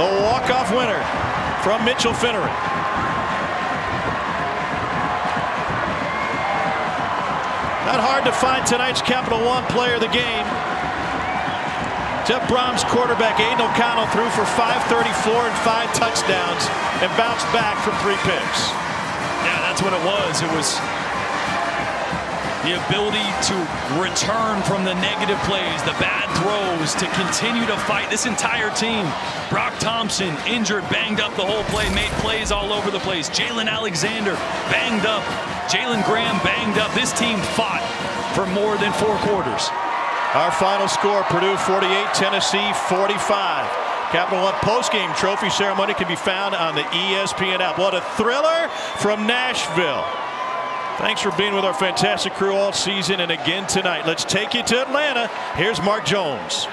The walk-off winner from Mitchell Finneret. Not hard to find tonight's Capital One player of the game. Jeff Brom's quarterback Aiden O'Connell threw for 534 and 5 touchdowns and bounced back from 3 picks. Yeah, that's what it was. It was the ability to return from the negative plays, the bad throws, to continue to fight. This entire team, Brock Thompson injured, banged up the whole play, made plays all over the place. Jalen Alexander banged up. Jalen Graham banged up. This team fought for more than 4 quarters. Our final score, Purdue 48, Tennessee 45. Capital One postgame trophy ceremony can be found on the ESPN app. What a thriller from Nashville. Thanks for being with our fantastic crew all season and again tonight. Let's take you to Atlanta. Here's Mark Jones.